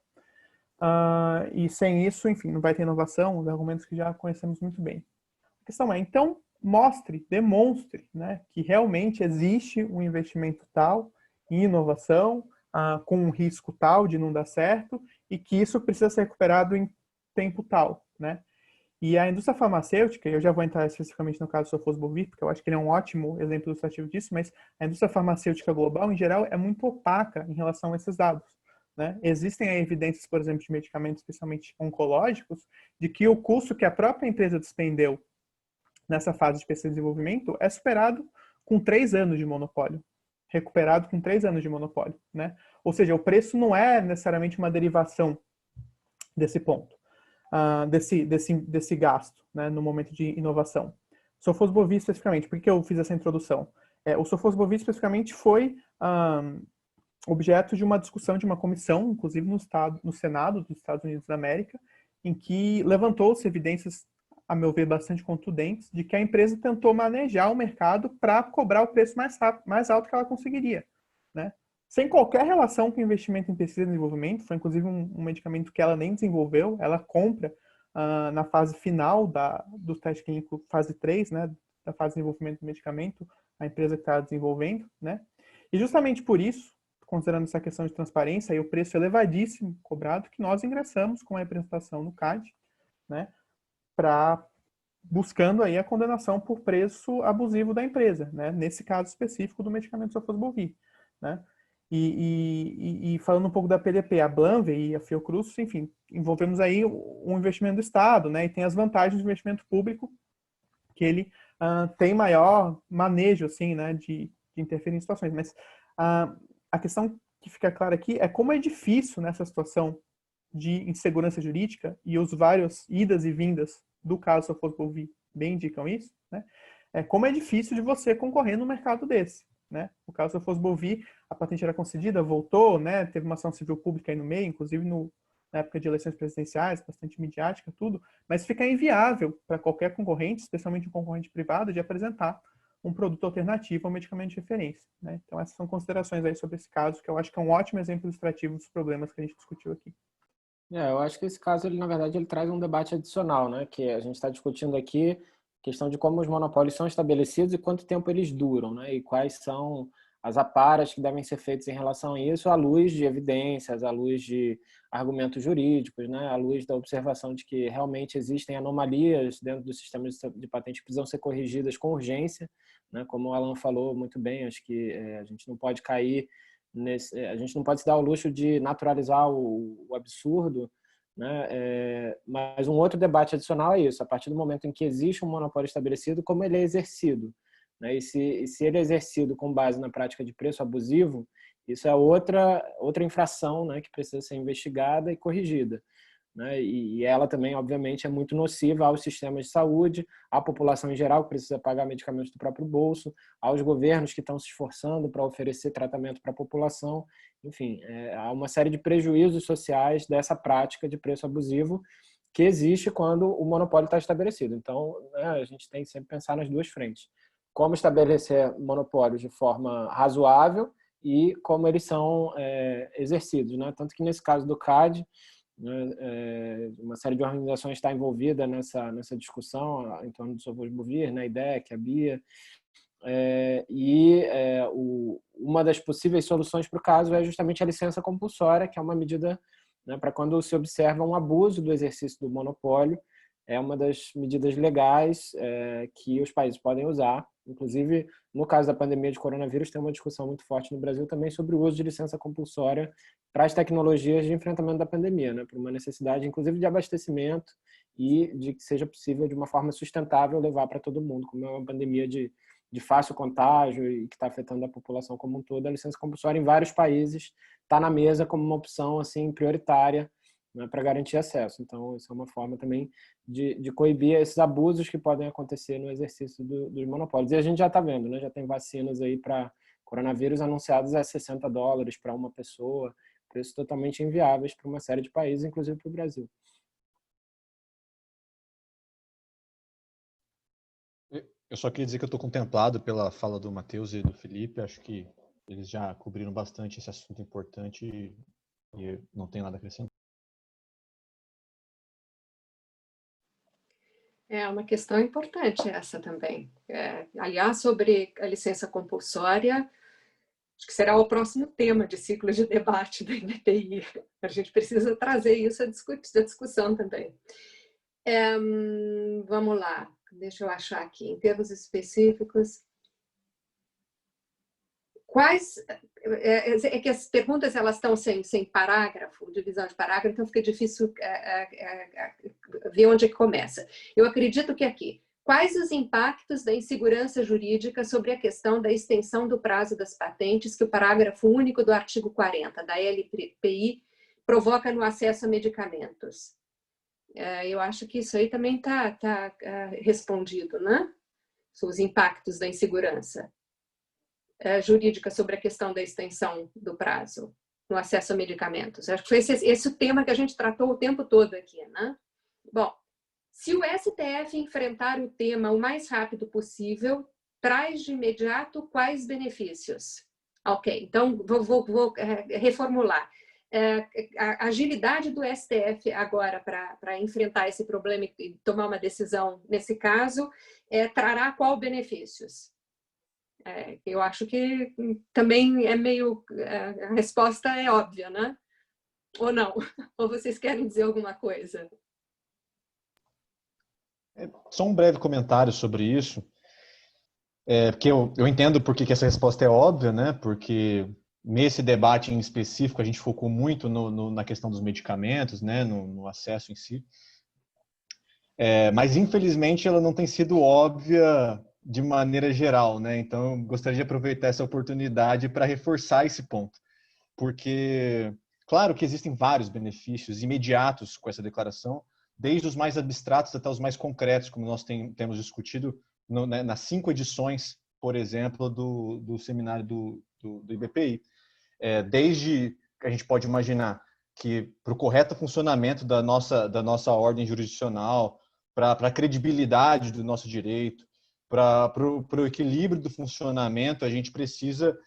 E sem isso, enfim, não vai ter inovação, os argumentos que já conhecemos muito bem. A questão é, então, demonstre, né, que realmente existe um investimento tal em inovação, com um risco tal de não dar certo, e que isso precisa ser recuperado em tempo tal, né? E a indústria farmacêutica, eu já vou entrar especificamente no caso do Sofosbuvir, porque eu acho que ele é um ótimo exemplo ilustrativo disso, mas a indústria farmacêutica global, em geral, é muito opaca em relação a esses dados, né? Existem evidências, por exemplo, de medicamentos, especialmente oncológicos, de que o custo que a própria empresa despendeu nessa fase de pesquisa e desenvolvimento é superado com 3 anos de monopólio. Recuperado com 3 anos de monopólio, né? Ou seja, o preço não é necessariamente uma derivação desse ponto. Desse gasto, né, no momento de inovação. Sofosbuvir especificamente, por que eu fiz essa introdução? O Sofosbuvir especificamente foi objeto de uma discussão de uma comissão, inclusive no Senado dos Estados Unidos da América, em que levantou-se evidências, a meu ver, bastante contundentes, de que a empresa tentou manejar o mercado para cobrar o preço mais alto que ela conseguiria, né? Sem qualquer relação com investimento em pesquisa e desenvolvimento, foi inclusive um medicamento que ela nem desenvolveu, ela compra na fase final do teste clínico, fase 3, né, da fase de desenvolvimento do medicamento, a empresa que está desenvolvendo, né? E justamente por isso, considerando essa questão de transparência e o preço elevadíssimo cobrado, que nós ingressamos com a representação no CAD, né, buscando aí a condenação por preço abusivo da empresa, né, nesse caso específico do medicamento Sofosbuvir, né? E falando um pouco da PDP, a Blanve e a Fiocruz, enfim, envolvemos aí um investimento do Estado, né? E tem as vantagens do investimento público, que ele tem maior manejo, assim, né? De interferir em situações. Mas a questão que fica clara aqui é como é difícil nessa situação de insegurança jurídica, e os vários idas e vindas do caso Sofosbuvir bem indicam isso, né? Como é difícil de você concorrer num mercado desse. Né? O caso Sofosbuvir, a patente era concedida, voltou, né? Teve uma ação civil pública aí no meio, inclusive na época de eleições presidenciais, bastante midiática, tudo, mas fica inviável para qualquer concorrente, especialmente um concorrente privado, de apresentar um produto alternativo ao medicamento de referência, né? Então essas são considerações aí sobre esse caso, que eu acho que é um ótimo exemplo ilustrativo dos problemas que a gente discutiu aqui. Eu acho que esse caso, na verdade, ele traz um debate adicional, né? Que a gente está discutindo aqui questão de como os monopólios são estabelecidos e quanto tempo eles duram, né? E quais são as aparas que devem ser feitas em relação a isso, à luz de evidências, à luz de argumentos jurídicos, né? À luz da observação de que realmente existem anomalias dentro do sistema de patente que precisam ser corrigidas com urgência, né? Como o Alan falou muito bem, acho que a gente não pode cair a gente não pode se dar ao luxo de naturalizar o absurdo, né? Mas um outro debate adicional é isso: a partir do momento em que existe um monopólio estabelecido, como ele é exercido, né? E se ele é exercido com base na prática de preço abusivo, isso é outra infração, né, que precisa ser investigada e corrigida, né? E ela também, obviamente, é muito nociva aos sistemas de saúde, à população em geral, que precisa pagar medicamentos do próprio bolso, aos governos que estão se esforçando para oferecer tratamento para a população. Enfim, há uma série de prejuízos sociais dessa prática de preço abusivo que existe quando o monopólio está estabelecido. Então, né, a gente tem que sempre pensar nas duas frentes. Como estabelecer monopólios de forma razoável e como eles são exercidos, né? Tanto que nesse caso do CAD, uma série de organizações está envolvida nessa discussão em torno do Sofosbuvir, né? A IDEC, a BIA, uma das possíveis soluções para o caso é justamente a licença compulsória, que é uma medida, né, para quando se observa um abuso do exercício do monopólio. É uma das medidas legais que os países podem usar. Inclusive, no caso da pandemia de coronavírus, tem uma discussão muito forte no Brasil também sobre o uso de licença compulsória para as tecnologias de enfrentamento da pandemia, né? Por uma necessidade, inclusive, de abastecimento e de que seja possível, de uma forma sustentável, levar para todo mundo. Como é uma pandemia de fácil contágio e que está afetando a população como um todo, a licença compulsória em vários países está na mesa como uma opção assim prioritária não é para garantir acesso. Então, isso é uma forma também de coibir esses abusos que podem acontecer no exercício dos monopólios. E a gente já está vendo, né? Já tem vacinas aí para coronavírus anunciadas a $60 para uma pessoa, preços totalmente inviáveis para uma série de países, inclusive para o Brasil. Eu só queria dizer que eu estou contemplado pela fala do Matheus e do Felipe. Acho que eles já cobriram bastante esse assunto importante e não tenho nada a acrescentar. É uma questão importante essa também. Aliás, sobre a licença compulsória, acho que será o próximo tema de ciclo de debate da IBPI. A gente precisa trazer isso à discussão também. Vamos lá, deixa eu achar aqui, em termos específicos. Quais... É que as perguntas elas estão sem parágrafo, divisão de parágrafo, então fica difícil ver onde é que começa. Eu acredito que aqui. Quais os impactos da insegurança jurídica sobre a questão da extensão do prazo das patentes que o parágrafo único do artigo 40 da LPI provoca no acesso a medicamentos? Eu acho que isso aí também está respondido, né? Os impactos da insegurança jurídica sobre a questão da extensão do prazo no acesso a medicamentos. Acho que foi esse o tema que a gente tratou o tempo todo aqui, né? Bom, se o STF enfrentar o tema o mais rápido possível, traz de imediato quais benefícios? Ok, então vou reformular. A agilidade do STF agora para enfrentar esse problema e tomar uma decisão nesse caso trará qual benefícios? Eu acho que também é meio... A resposta é óbvia, né? Ou não? Ou vocês querem dizer alguma coisa? Só um breve comentário sobre isso. Porque eu entendo por que essa resposta é óbvia, né? Porque nesse debate em específico a gente focou muito na questão dos medicamentos, né? No acesso em si. Mas infelizmente ela não tem sido óbvia de maneira geral, né? Então eu gostaria de aproveitar essa oportunidade para reforçar esse ponto, porque claro que existem vários benefícios imediatos com essa declaração, desde os mais abstratos até os mais concretos, como nós temos discutido nas 5 edições, por exemplo, do seminário do IBPI. Desde que a gente pode imaginar que para o correto funcionamento da nossa ordem jurisdicional, para a credibilidade do nosso direito, para o equilíbrio do funcionamento, a gente precisa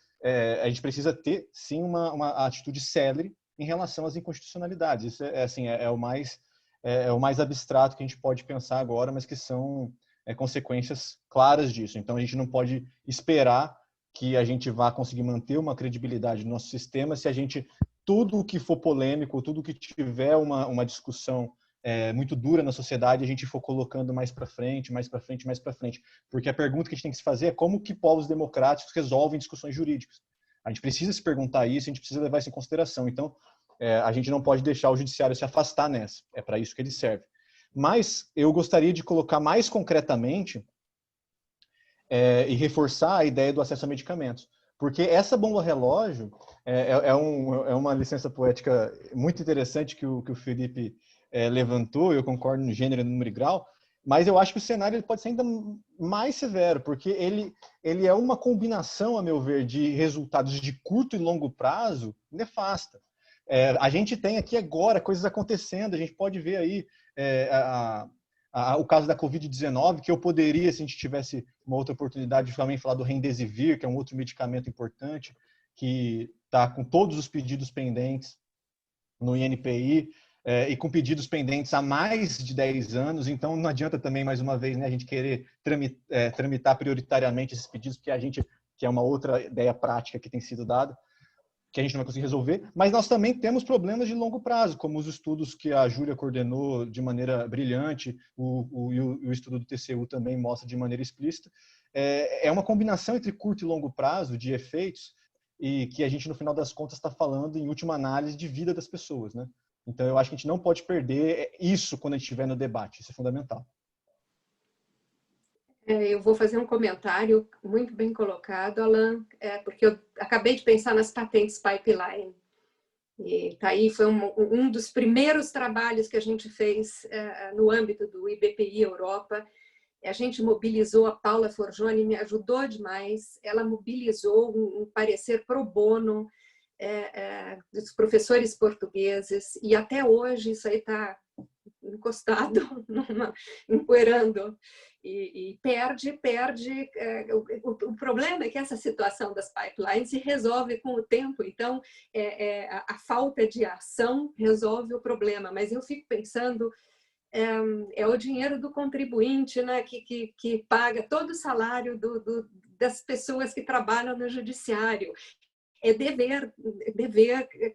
ter, sim, uma atitude célere em relação às inconstitucionalidades. Isso é o mais abstrato que a gente pode pensar agora, mas que são consequências claras disso. Então, a gente não pode esperar que a gente vá conseguir manter uma credibilidade no nosso sistema se a gente, tudo o que for polêmico, tudo que tiver uma discussão muito dura na sociedade, a gente for colocando mais para frente, mais para frente, mais para frente. Porque a pergunta que a gente tem que se fazer é como que povos democráticos resolvem discussões jurídicas. A gente precisa se perguntar isso, a gente precisa levar isso em consideração. Então, a gente não pode deixar o judiciário se afastar nessa. É para isso que ele serve. Mas eu gostaria de colocar mais concretamente e reforçar a ideia do acesso a medicamentos. Porque essa bomba relógio é uma licença poética muito interessante que o Felipe levantou, eu concordo no gênero, no número e grau, mas eu acho que o cenário ele pode ser ainda mais severo, porque ele é uma combinação, a meu ver, de resultados de curto e longo prazo nefasta. A gente tem aqui agora coisas acontecendo, a gente pode ver aí o caso da Covid-19, que eu poderia, se a gente tivesse uma outra oportunidade, de também falar do Remdesivir, que é um outro medicamento importante, que está com todos os pedidos pendentes no INPI, e com pedidos pendentes há mais de 10 anos, então não adianta também, mais uma vez, né, a gente querer tramitar prioritariamente esses pedidos, porque que é uma outra ideia prática que tem sido dada, que a gente não vai conseguir resolver, mas nós também temos problemas de longo prazo, como os estudos que a Júlia coordenou de maneira brilhante, o estudo do TCU também mostra de maneira explícita. É uma combinação entre curto e longo prazo de efeitos, e que a gente, no final das contas, está falando, em última análise, de vida das pessoas, né? Então, eu acho que a gente não pode perder isso quando a gente estiver no debate, isso é fundamental. Eu vou fazer um comentário muito bem colocado, Alan, porque eu acabei de pensar nas patentes pipeline. E tá aí, foi um dos primeiros trabalhos que a gente fez no âmbito do IBPI Europa. A gente mobilizou, a Paula Forgione me ajudou demais, ela mobilizou um parecer pro bono dos professores portugueses, e até hoje isso aí está encostado, empoeirando, e perde. O problema é que essa situação das pipelines se resolve com o tempo, então a falta de ação resolve o problema, mas eu fico pensando, é o dinheiro do contribuinte, né, que paga todo o salário das pessoas que trabalham no judiciário. É dever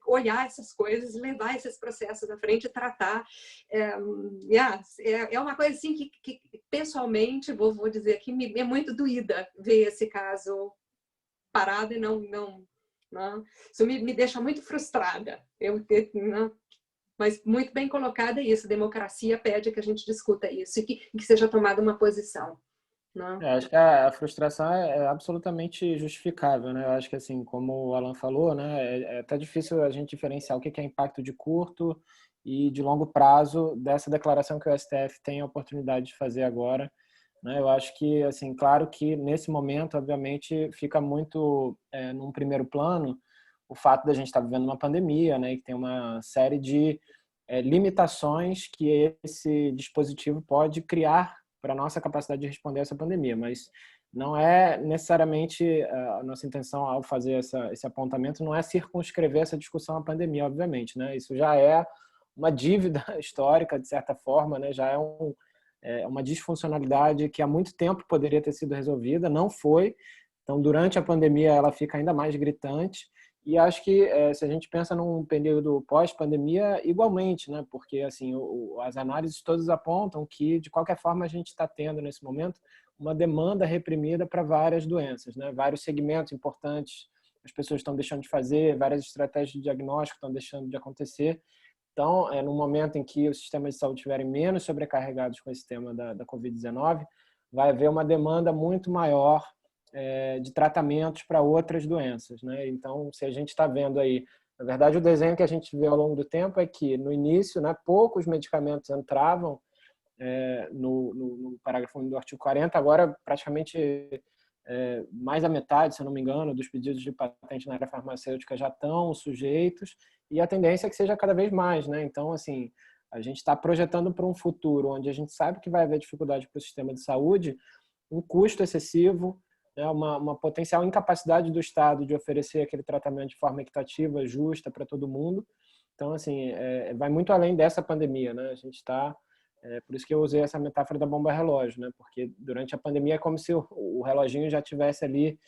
olhar essas coisas, levar esses processos à frente e tratar. É uma coisa assim que pessoalmente, vou dizer aqui, é muito doída ver esse caso parado e não. Isso me deixa muito frustrada. Mas muito bem colocado é isso. Democracia pede que a gente discuta isso e que seja tomada uma posição. Acho que a frustração é absolutamente justificável, né? Eu acho que, assim, como o Alan falou, né, é até difícil a gente diferenciar o que é impacto de curto e de longo prazo dessa declaração que o STF tem a oportunidade de fazer agora, né? Eu acho que, assim, claro que nesse momento, obviamente, fica muito num primeiro plano o fato da gente estar vivendo uma pandemia, né, e que tem uma série de limitações que esse dispositivo pode criar para a nossa capacidade de responder a essa pandemia, mas não é necessariamente a nossa intenção ao fazer esse apontamento, não é circunscrever essa discussão à pandemia, obviamente, né? Isso já é uma dívida histórica, de certa forma, né? Já é uma disfuncionalidade que há muito tempo poderia ter sido resolvida, não foi. Então, durante a pandemia, ela fica ainda mais gritante. E acho que se a gente pensa num período pós-pandemia, igualmente, né? Porque assim, as análises todas apontam que, de qualquer forma, a gente está tendo, nesse momento, uma demanda reprimida para várias doenças, né? Vários segmentos importantes as pessoas estão deixando de fazer, várias estratégias de diagnóstico estão deixando de acontecer. Então, no momento em que os sistemas de saúde estiverem menos sobrecarregados com esse tema da Covid-19, vai haver uma demanda muito maior de tratamentos para outras doenças, né? Então, se a gente está vendo aí, na verdade, o desenho que a gente vê ao longo do tempo é que, no início, né, poucos medicamentos entravam no parágrafo 1 do artigo 40, agora praticamente mais da metade, se eu não me engano, dos pedidos de patente na área farmacêutica já estão sujeitos, e a tendência é que seja cada vez mais, né? Então, assim, a gente está projetando para um futuro onde a gente sabe que vai haver dificuldade para o sistema de saúde, um custo excessivo, uma potencial incapacidade do Estado de oferecer aquele tratamento de forma equitativa, justa para todo mundo. Então, assim, vai muito além dessa pandemia, né? A gente está... por isso que eu usei essa metáfora da bomba relógio, né? Porque durante a pandemia é como se o reloginho já tivesse ali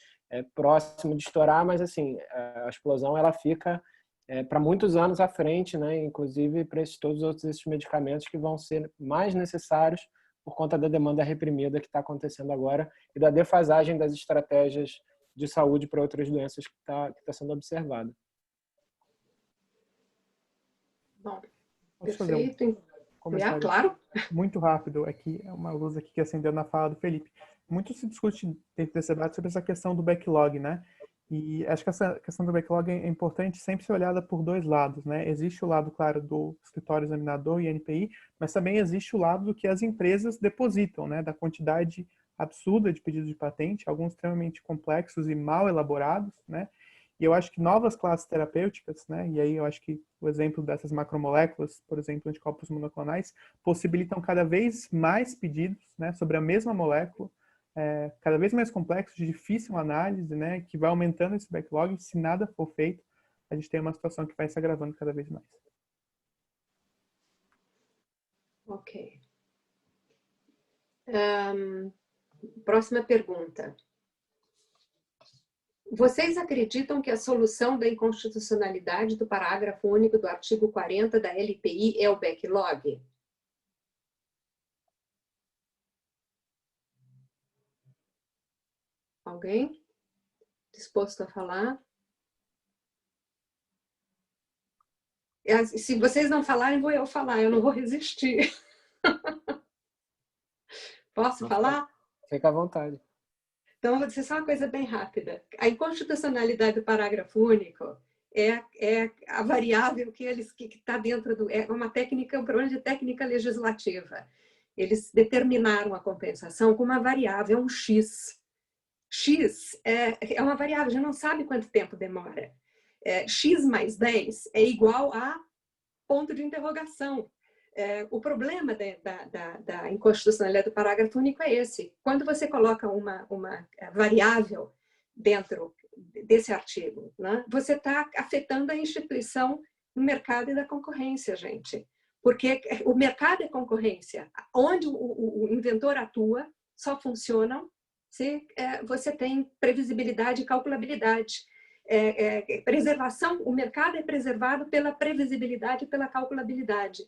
próximo de estourar, mas, assim, a explosão ela fica para muitos anos à frente, né? Inclusive para todos esses medicamentos que vão ser mais necessários por conta da demanda reprimida que está acontecendo agora e da defasagem das estratégias de saúde para outras doenças que está sendo observada. Bom, Posso perfeito. fazer um comentário claro. Muito rápido? É uma luz aqui que acendeu na fala do Felipe. Muito se discute dentro desse debate sobre essa questão do backlog, né? E acho que essa questão do backlog é importante sempre ser olhada por dois lados, né? Existe o lado, claro, do escritório examinador e NPI, mas também existe o lado do que as empresas depositam, né? Da quantidade absurda de pedidos de patente, alguns extremamente complexos e mal elaborados, né? E eu acho que novas classes terapêuticas, né? E aí eu acho que o exemplo dessas macromoléculas, por exemplo, anticorpos monoclonais, possibilitam cada vez mais pedidos, né? Sobre a mesma molécula, cada vez mais complexos, de difícil análise, né, que vai aumentando esse backlog. Se nada for feito, a gente tem uma situação que vai se agravando cada vez mais. Ok. Próxima pergunta. Vocês acreditam que a solução da inconstitucionalidade do parágrafo único do artigo 40 da LPI é o backlog? Alguém disposto a falar? Se vocês não falarem, vou eu falar, eu não vou resistir. Posso falar? Fica à vontade. Então, eu vou dizer só uma coisa bem rápida. A inconstitucionalidade do parágrafo único é a variável que está dentro do... É uma técnica, um problema de técnica legislativa. Eles determinaram a compensação com uma variável, um X. X é uma variável, a gente não sabe quanto tempo demora. X mais 10 é igual a ponto de interrogação. O problema da inconstitucionalidade do parágrafo único é esse. Quando você coloca uma variável dentro desse artigo, né, você está afetando a instituição do mercado e da concorrência, gente. Porque o mercado e a concorrência, onde o inventor atua, só funcionam se você tem previsibilidade e calculabilidade. Preservação, o mercado é preservado pela previsibilidade e pela calculabilidade.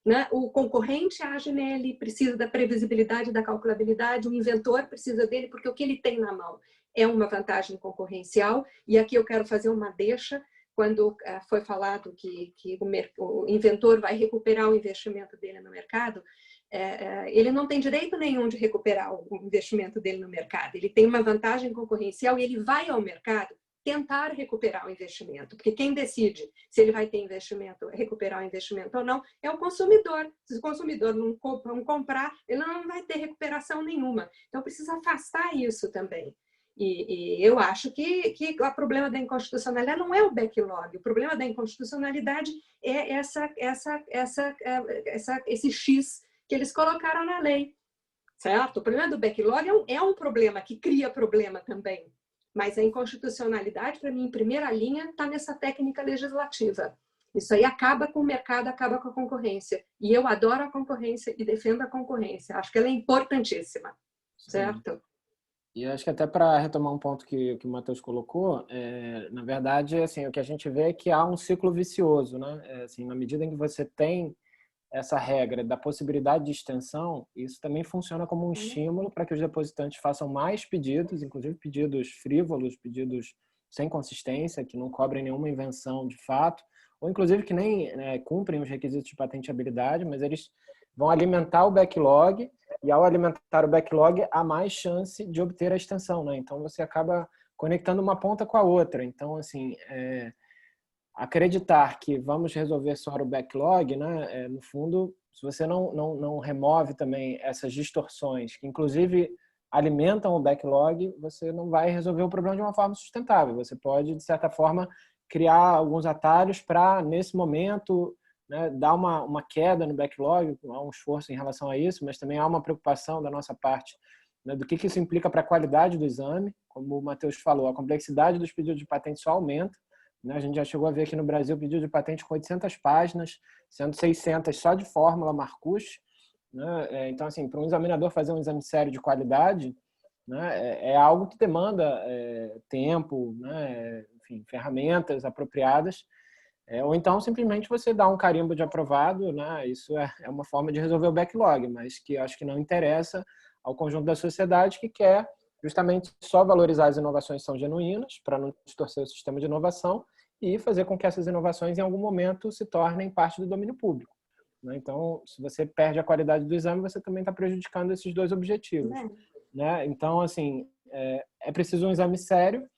Né? O concorrente age nele, precisa da previsibilidade e da calculabilidade, o inventor precisa dele porque o que ele tem na mão é uma vantagem concorrencial. E aqui eu quero fazer uma deixa, quando foi falado que o inventor vai recuperar o investimento dele no mercado, ele não tem direito nenhum de recuperar o investimento dele no mercado. Ele tem uma vantagem concorrencial e ele vai ao mercado tentar recuperar o investimento, porque quem decide se ele vai ter investimento, recuperar o investimento ou não, é o consumidor. Se o consumidor não comprar, ele não vai ter recuperação nenhuma. Então, precisa afastar isso também. E eu acho que o problema da inconstitucionalidade não é o backlog, o problema da inconstitucionalidade é esse X que eles colocaram na lei, certo? O problema do backlog é um problema que cria problema também, mas a inconstitucionalidade, para mim, em primeira linha, está nessa técnica legislativa. Isso aí acaba com o mercado, acaba com a concorrência. E eu adoro a concorrência e defendo a concorrência. Acho que ela é importantíssima, certo? Sim. E acho que até para retomar um ponto que o Matheus colocou, na verdade, assim, o que a gente vê é que há um ciclo vicioso, né? Assim, na medida em que você tem essa regra da possibilidade de extensão, isso também funciona como um estímulo para que os depositantes façam mais pedidos, inclusive pedidos frívolos, pedidos sem consistência, que não cobrem nenhuma invenção de fato, ou inclusive que nem cumprem os requisitos de patenteabilidade, mas eles vão alimentar o backlog, e ao alimentar o backlog, há mais chance de obter a extensão, né? Então, você acaba conectando uma ponta com a outra. Então, assim, acreditar que vamos resolver só o backlog, né? No fundo, se você não remove também essas distorções, que inclusive alimentam o backlog, você não vai resolver o problema de uma forma sustentável. Você pode, de certa forma, criar alguns atalhos para, nesse momento, né, dar uma queda no backlog, há um esforço em relação a isso, mas também há uma preocupação da nossa parte, né, do que isso implica para a qualidade do exame. Como o Matheus falou, a complexidade dos pedidos de patente só aumenta. Né? A gente já chegou a ver aqui no Brasil pedido de patente com 800 páginas, sendo 600 só de fórmula Marcus. Né? Então, assim, para um examinador fazer um exame sério de qualidade, né, é algo que demanda tempo, né, enfim, ferramentas apropriadas. Ou então, simplesmente, você dá um carimbo de aprovado, né? Isso é uma forma de resolver o backlog, mas que acho que não interessa ao conjunto da sociedade que quer justamente só valorizar as inovações que são genuínas, para não distorcer o sistema de inovação e fazer com que essas inovações, em algum momento, se tornem parte do domínio público. Né? Então, se você perde a qualidade do exame, você também está prejudicando esses dois objetivos. Né? Então, assim, é preciso um exame sério,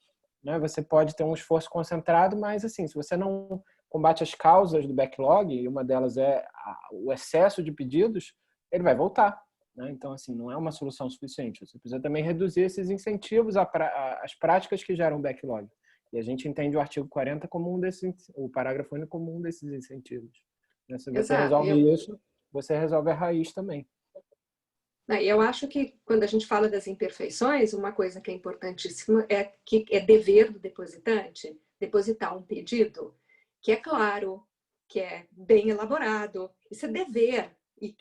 né? Você pode ter um esforço concentrado, mas, assim, se você não combate as causas do backlog, e uma delas é o excesso de pedidos, ele vai voltar. Né? Então, assim, não é uma solução suficiente. Você precisa também reduzir esses incentivos às práticas que geram backlog. E a gente entende o artigo 40 como o parágrafo único como um desses incentivos. Né? Se você resolve isso, você resolve a raiz também. Eu acho que quando a gente fala das imperfeições, uma coisa que é importantíssima é que é dever do depositante depositar um pedido que é claro, que é bem elaborado. Isso é dever. E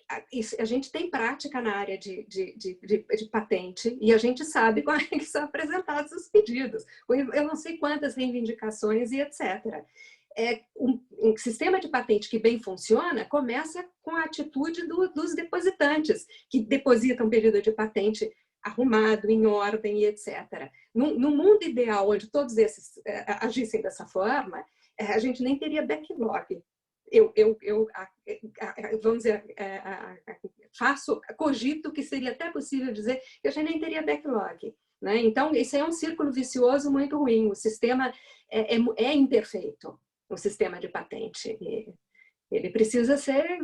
a gente tem prática na área de patente e a gente sabe como é que são apresentados os pedidos. Eu não sei quantas reivindicações e etc. Um sistema de patente que bem funciona começa com a atitude dos depositantes, que depositam um pedido de patente arrumado, em ordem e etc. No mundo ideal, onde todos esses agissem dessa forma, a gente nem teria backlog. Vamos dizer, cogito que seria até possível dizer que a gente nem teria backlog. né? Então, isso é um círculo vicioso muito ruim. O sistema é imperfeito, o sistema de patente. Ele precisa ser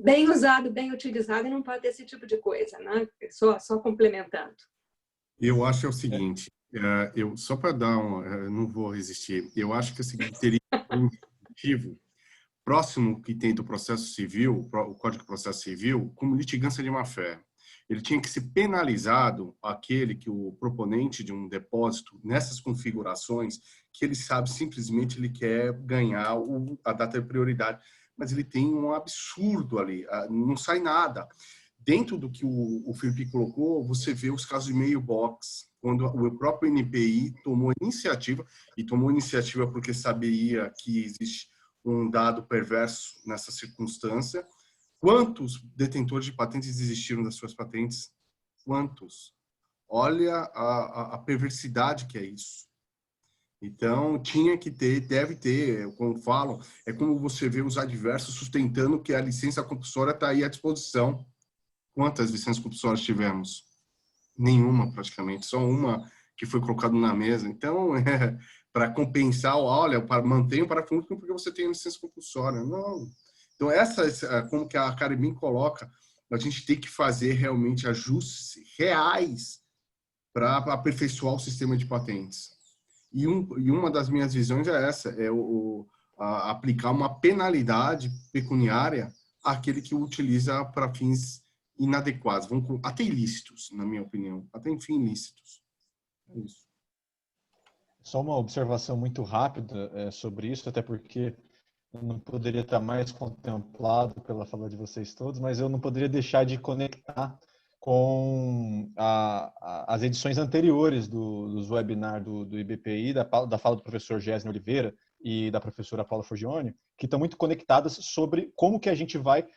bem usado, bem utilizado, e não pode ter esse tipo de coisa, né? Só complementando. Eu acho o seguinte, só para dar não vou resistir, eu acho que é o seguinte, teria um objetivo próximo que tem do processo civil, o Código de Processo Civil, como litigância de má-fé. Ele tinha que ser penalizado aquele que o proponente de um depósito, nessas configurações, que ele sabe simplesmente ele quer ganhar a data de prioridade, mas ele tem um absurdo ali, não sai nada. Dentro do que o Felipe colocou, você vê os casos de mailbox, quando o próprio NPI tomou iniciativa, e tomou iniciativa porque sabia que existe um dado perverso nessa circunstância. Quantos detentores de patentes desistiram das suas patentes? Quantos? Olha a perversidade que é isso. Então, tinha que ter, deve ter, como falam, é como você vê os adversos sustentando que a licença compulsória está aí à disposição. Quantas licenças compulsórias tivemos? Nenhuma, praticamente. Só uma que foi colocada na mesa. Então, para compensar, olha, mantenha o parafuso porque você tem licença compulsória. Não. Então, como que a Caribim coloca, a gente tem que fazer realmente ajustes reais para aperfeiçoar o sistema de patentes. E uma das minhas visões é essa, aplicar uma penalidade pecuniária àquele que utiliza para fins inadequados, até ilícitos, na minha opinião, até enfim ilícitos. É isso. Só uma observação muito rápida sobre isso, até porque eu não poderia estar mais contemplado pela fala de vocês todos, mas eu não poderia deixar de conectar com as edições anteriores dos webinars do IBPI, da fala do professor Gésner Oliveira e da professora Paula Forgione, que estão muito conectadas sobre como que a gente vai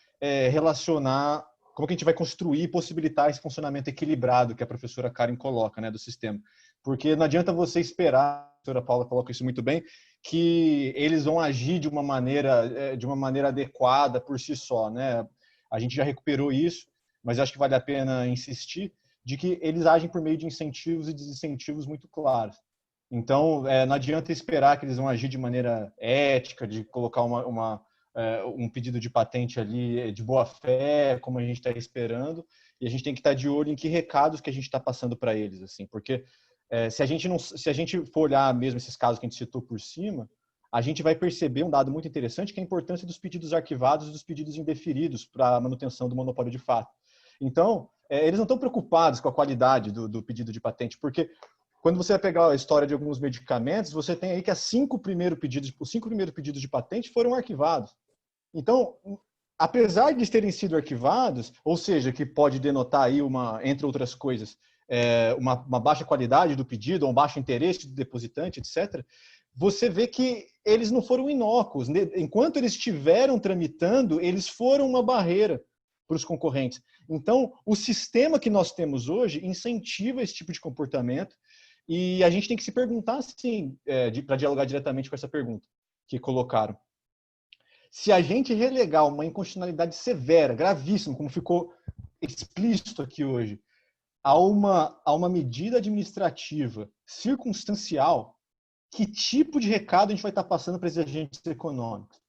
relacionar, como que a gente vai construir e possibilitar esse funcionamento equilibrado que a professora Karen coloca, né, do sistema. Porque não adianta você esperar, a professora Paula coloca isso muito bem, que eles vão agir de uma maneira adequada por si só, né? A gente já recuperou isso, mas acho que vale a pena insistir de que eles agem por meio de incentivos e desincentivos muito claros. Então, não adianta esperar que eles vão agir de maneira ética, de colocar um pedido de patente ali de boa fé, como a gente está esperando, e a gente tem que estar de olho em que recados que a gente está passando para eles, assim, porque se a gente for olhar mesmo esses casos que a gente citou por cima, a gente vai perceber um dado muito interessante, que é a importância dos pedidos arquivados e dos pedidos indeferidos para a manutenção do monopólio de fato. Então, eles não estão preocupados com a qualidade do pedido de patente, porque quando você vai pegar a história de alguns medicamentos, você tem aí que os 5 primeiros pedidos de patente foram arquivados. Então, apesar de terem sido arquivados, ou seja, que pode denotar aí, entre outras coisas, uma baixa qualidade do pedido, ou um baixo interesse do depositante, etc., você vê que eles não foram inócuos. Enquanto eles estiveram tramitando, eles foram uma barreira para os concorrentes. Então, o sistema que nós temos hoje incentiva esse tipo de comportamento, e a gente tem que se perguntar, assim, para dialogar diretamente com essa pergunta que colocaram. Se a gente relegar uma inconstitucionalidade severa, gravíssima, como ficou explícito aqui hoje, a uma medida administrativa circunstancial, que tipo de recado a gente vai estar passando para esses agentes econômicos?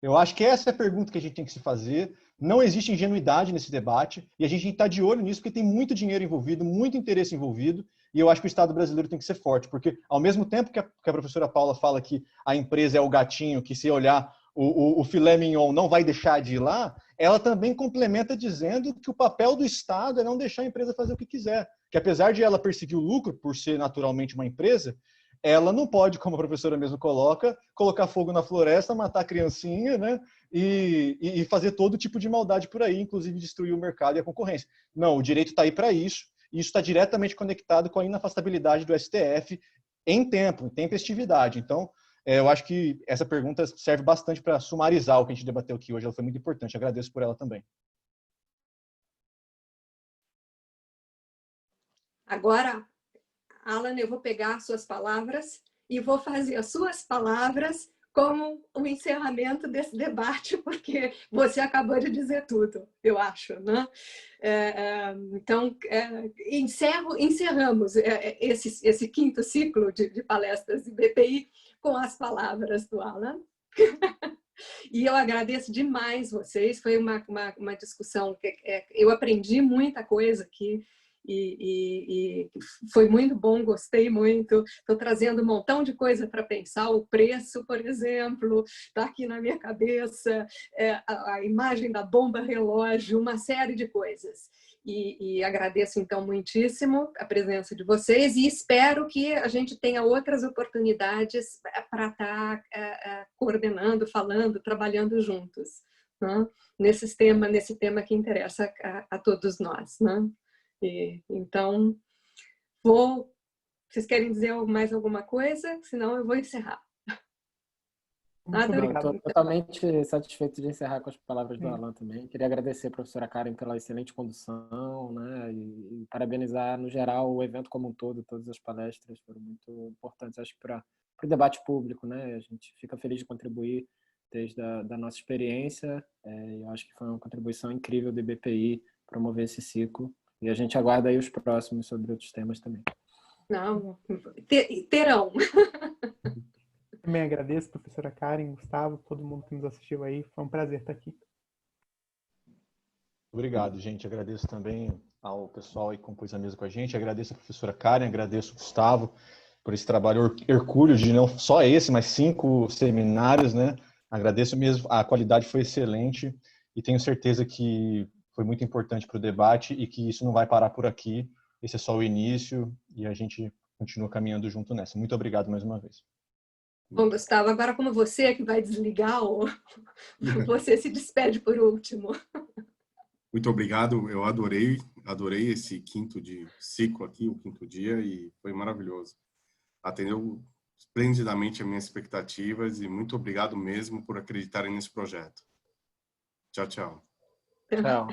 Eu acho que essa é a pergunta que a gente tem que se fazer. Não existe ingenuidade nesse debate, e a gente tem que estar de olho nisso, porque tem muito dinheiro envolvido, muito interesse envolvido, e eu acho que o Estado brasileiro tem que ser forte, porque ao mesmo tempo que a professora Paula fala que a empresa é o gatinho, que se olhar o filé mignon não vai deixar de ir lá, ela também complementa dizendo que o papel do Estado é não deixar a empresa fazer o que quiser, que apesar de ela perseguir o lucro, por ser naturalmente uma empresa, ela não pode, como a professora mesmo coloca, colocar fogo na floresta, matar a criancinha, né? E fazer todo tipo de maldade por aí, inclusive destruir o mercado e a concorrência. Não, o direito está aí para isso, e isso está diretamente conectado com a inafastabilidade do STF em tempestividade. Então, eu acho que essa pergunta serve bastante para sumarizar o que a gente debateu aqui hoje. Ela foi muito importante. Agradeço por ela também. Agora, Alan, eu vou pegar as suas palavras e vou fazer as suas palavras como o encerramento desse debate, porque você acabou de dizer tudo, eu acho, né? Então, encerramos esse quinto ciclo de palestras de BPI com as palavras do Alan. E eu agradeço demais vocês, foi uma discussão que eu aprendi muita coisa aqui, e foi muito bom, gostei muito. Estou trazendo um montão de coisa para pensar. O preço, por exemplo, está aqui na minha cabeça, a imagem da bomba relógio, uma série de coisas. E agradeço, então, muitíssimo a presença de vocês e espero que a gente tenha outras oportunidades para estar coordenando, falando, trabalhando juntos, né? Nesse tema que interessa a todos nós, né? Então, vocês querem dizer mais alguma coisa? Senão eu vou encerrar. Muito obrigado. Estou totalmente satisfeito de encerrar com as palavras do Alan também. Queria agradecer a professora Karen pela excelente condução, né? E parabenizar, no geral, o evento como um todo, todas as palestras foram muito importantes, acho que para o debate público, né? A gente fica feliz de contribuir desde da nossa experiência. Eu acho que foi uma contribuição incrível do IBPI promover esse ciclo. E a gente aguarda aí os próximos sobre outros temas também. Não, terão. Também agradeço, professora Karen, Gustavo, todo mundo que nos assistiu aí. Foi um prazer estar aqui. Obrigado, gente. Agradeço também ao pessoal aí que compôs a mesa com a gente. Agradeço a professora Karen, agradeço o Gustavo por esse trabalho hercúleo de não só esse, mas 5 seminários, né? Agradeço mesmo, a qualidade foi excelente e tenho certeza que foi muito importante para o debate e que isso não vai parar por aqui. Esse é só o início e a gente continua caminhando junto nessa. Muito obrigado mais uma vez. Bom, Gustavo, agora como você que vai desligar, você se despede por último. Muito obrigado, eu adorei esse quinto ciclo aqui, o quinto dia, e foi maravilhoso. Atendeu esplendidamente as minhas expectativas e muito obrigado mesmo por acreditarem nesse projeto. Tchau, tchau. Tchau.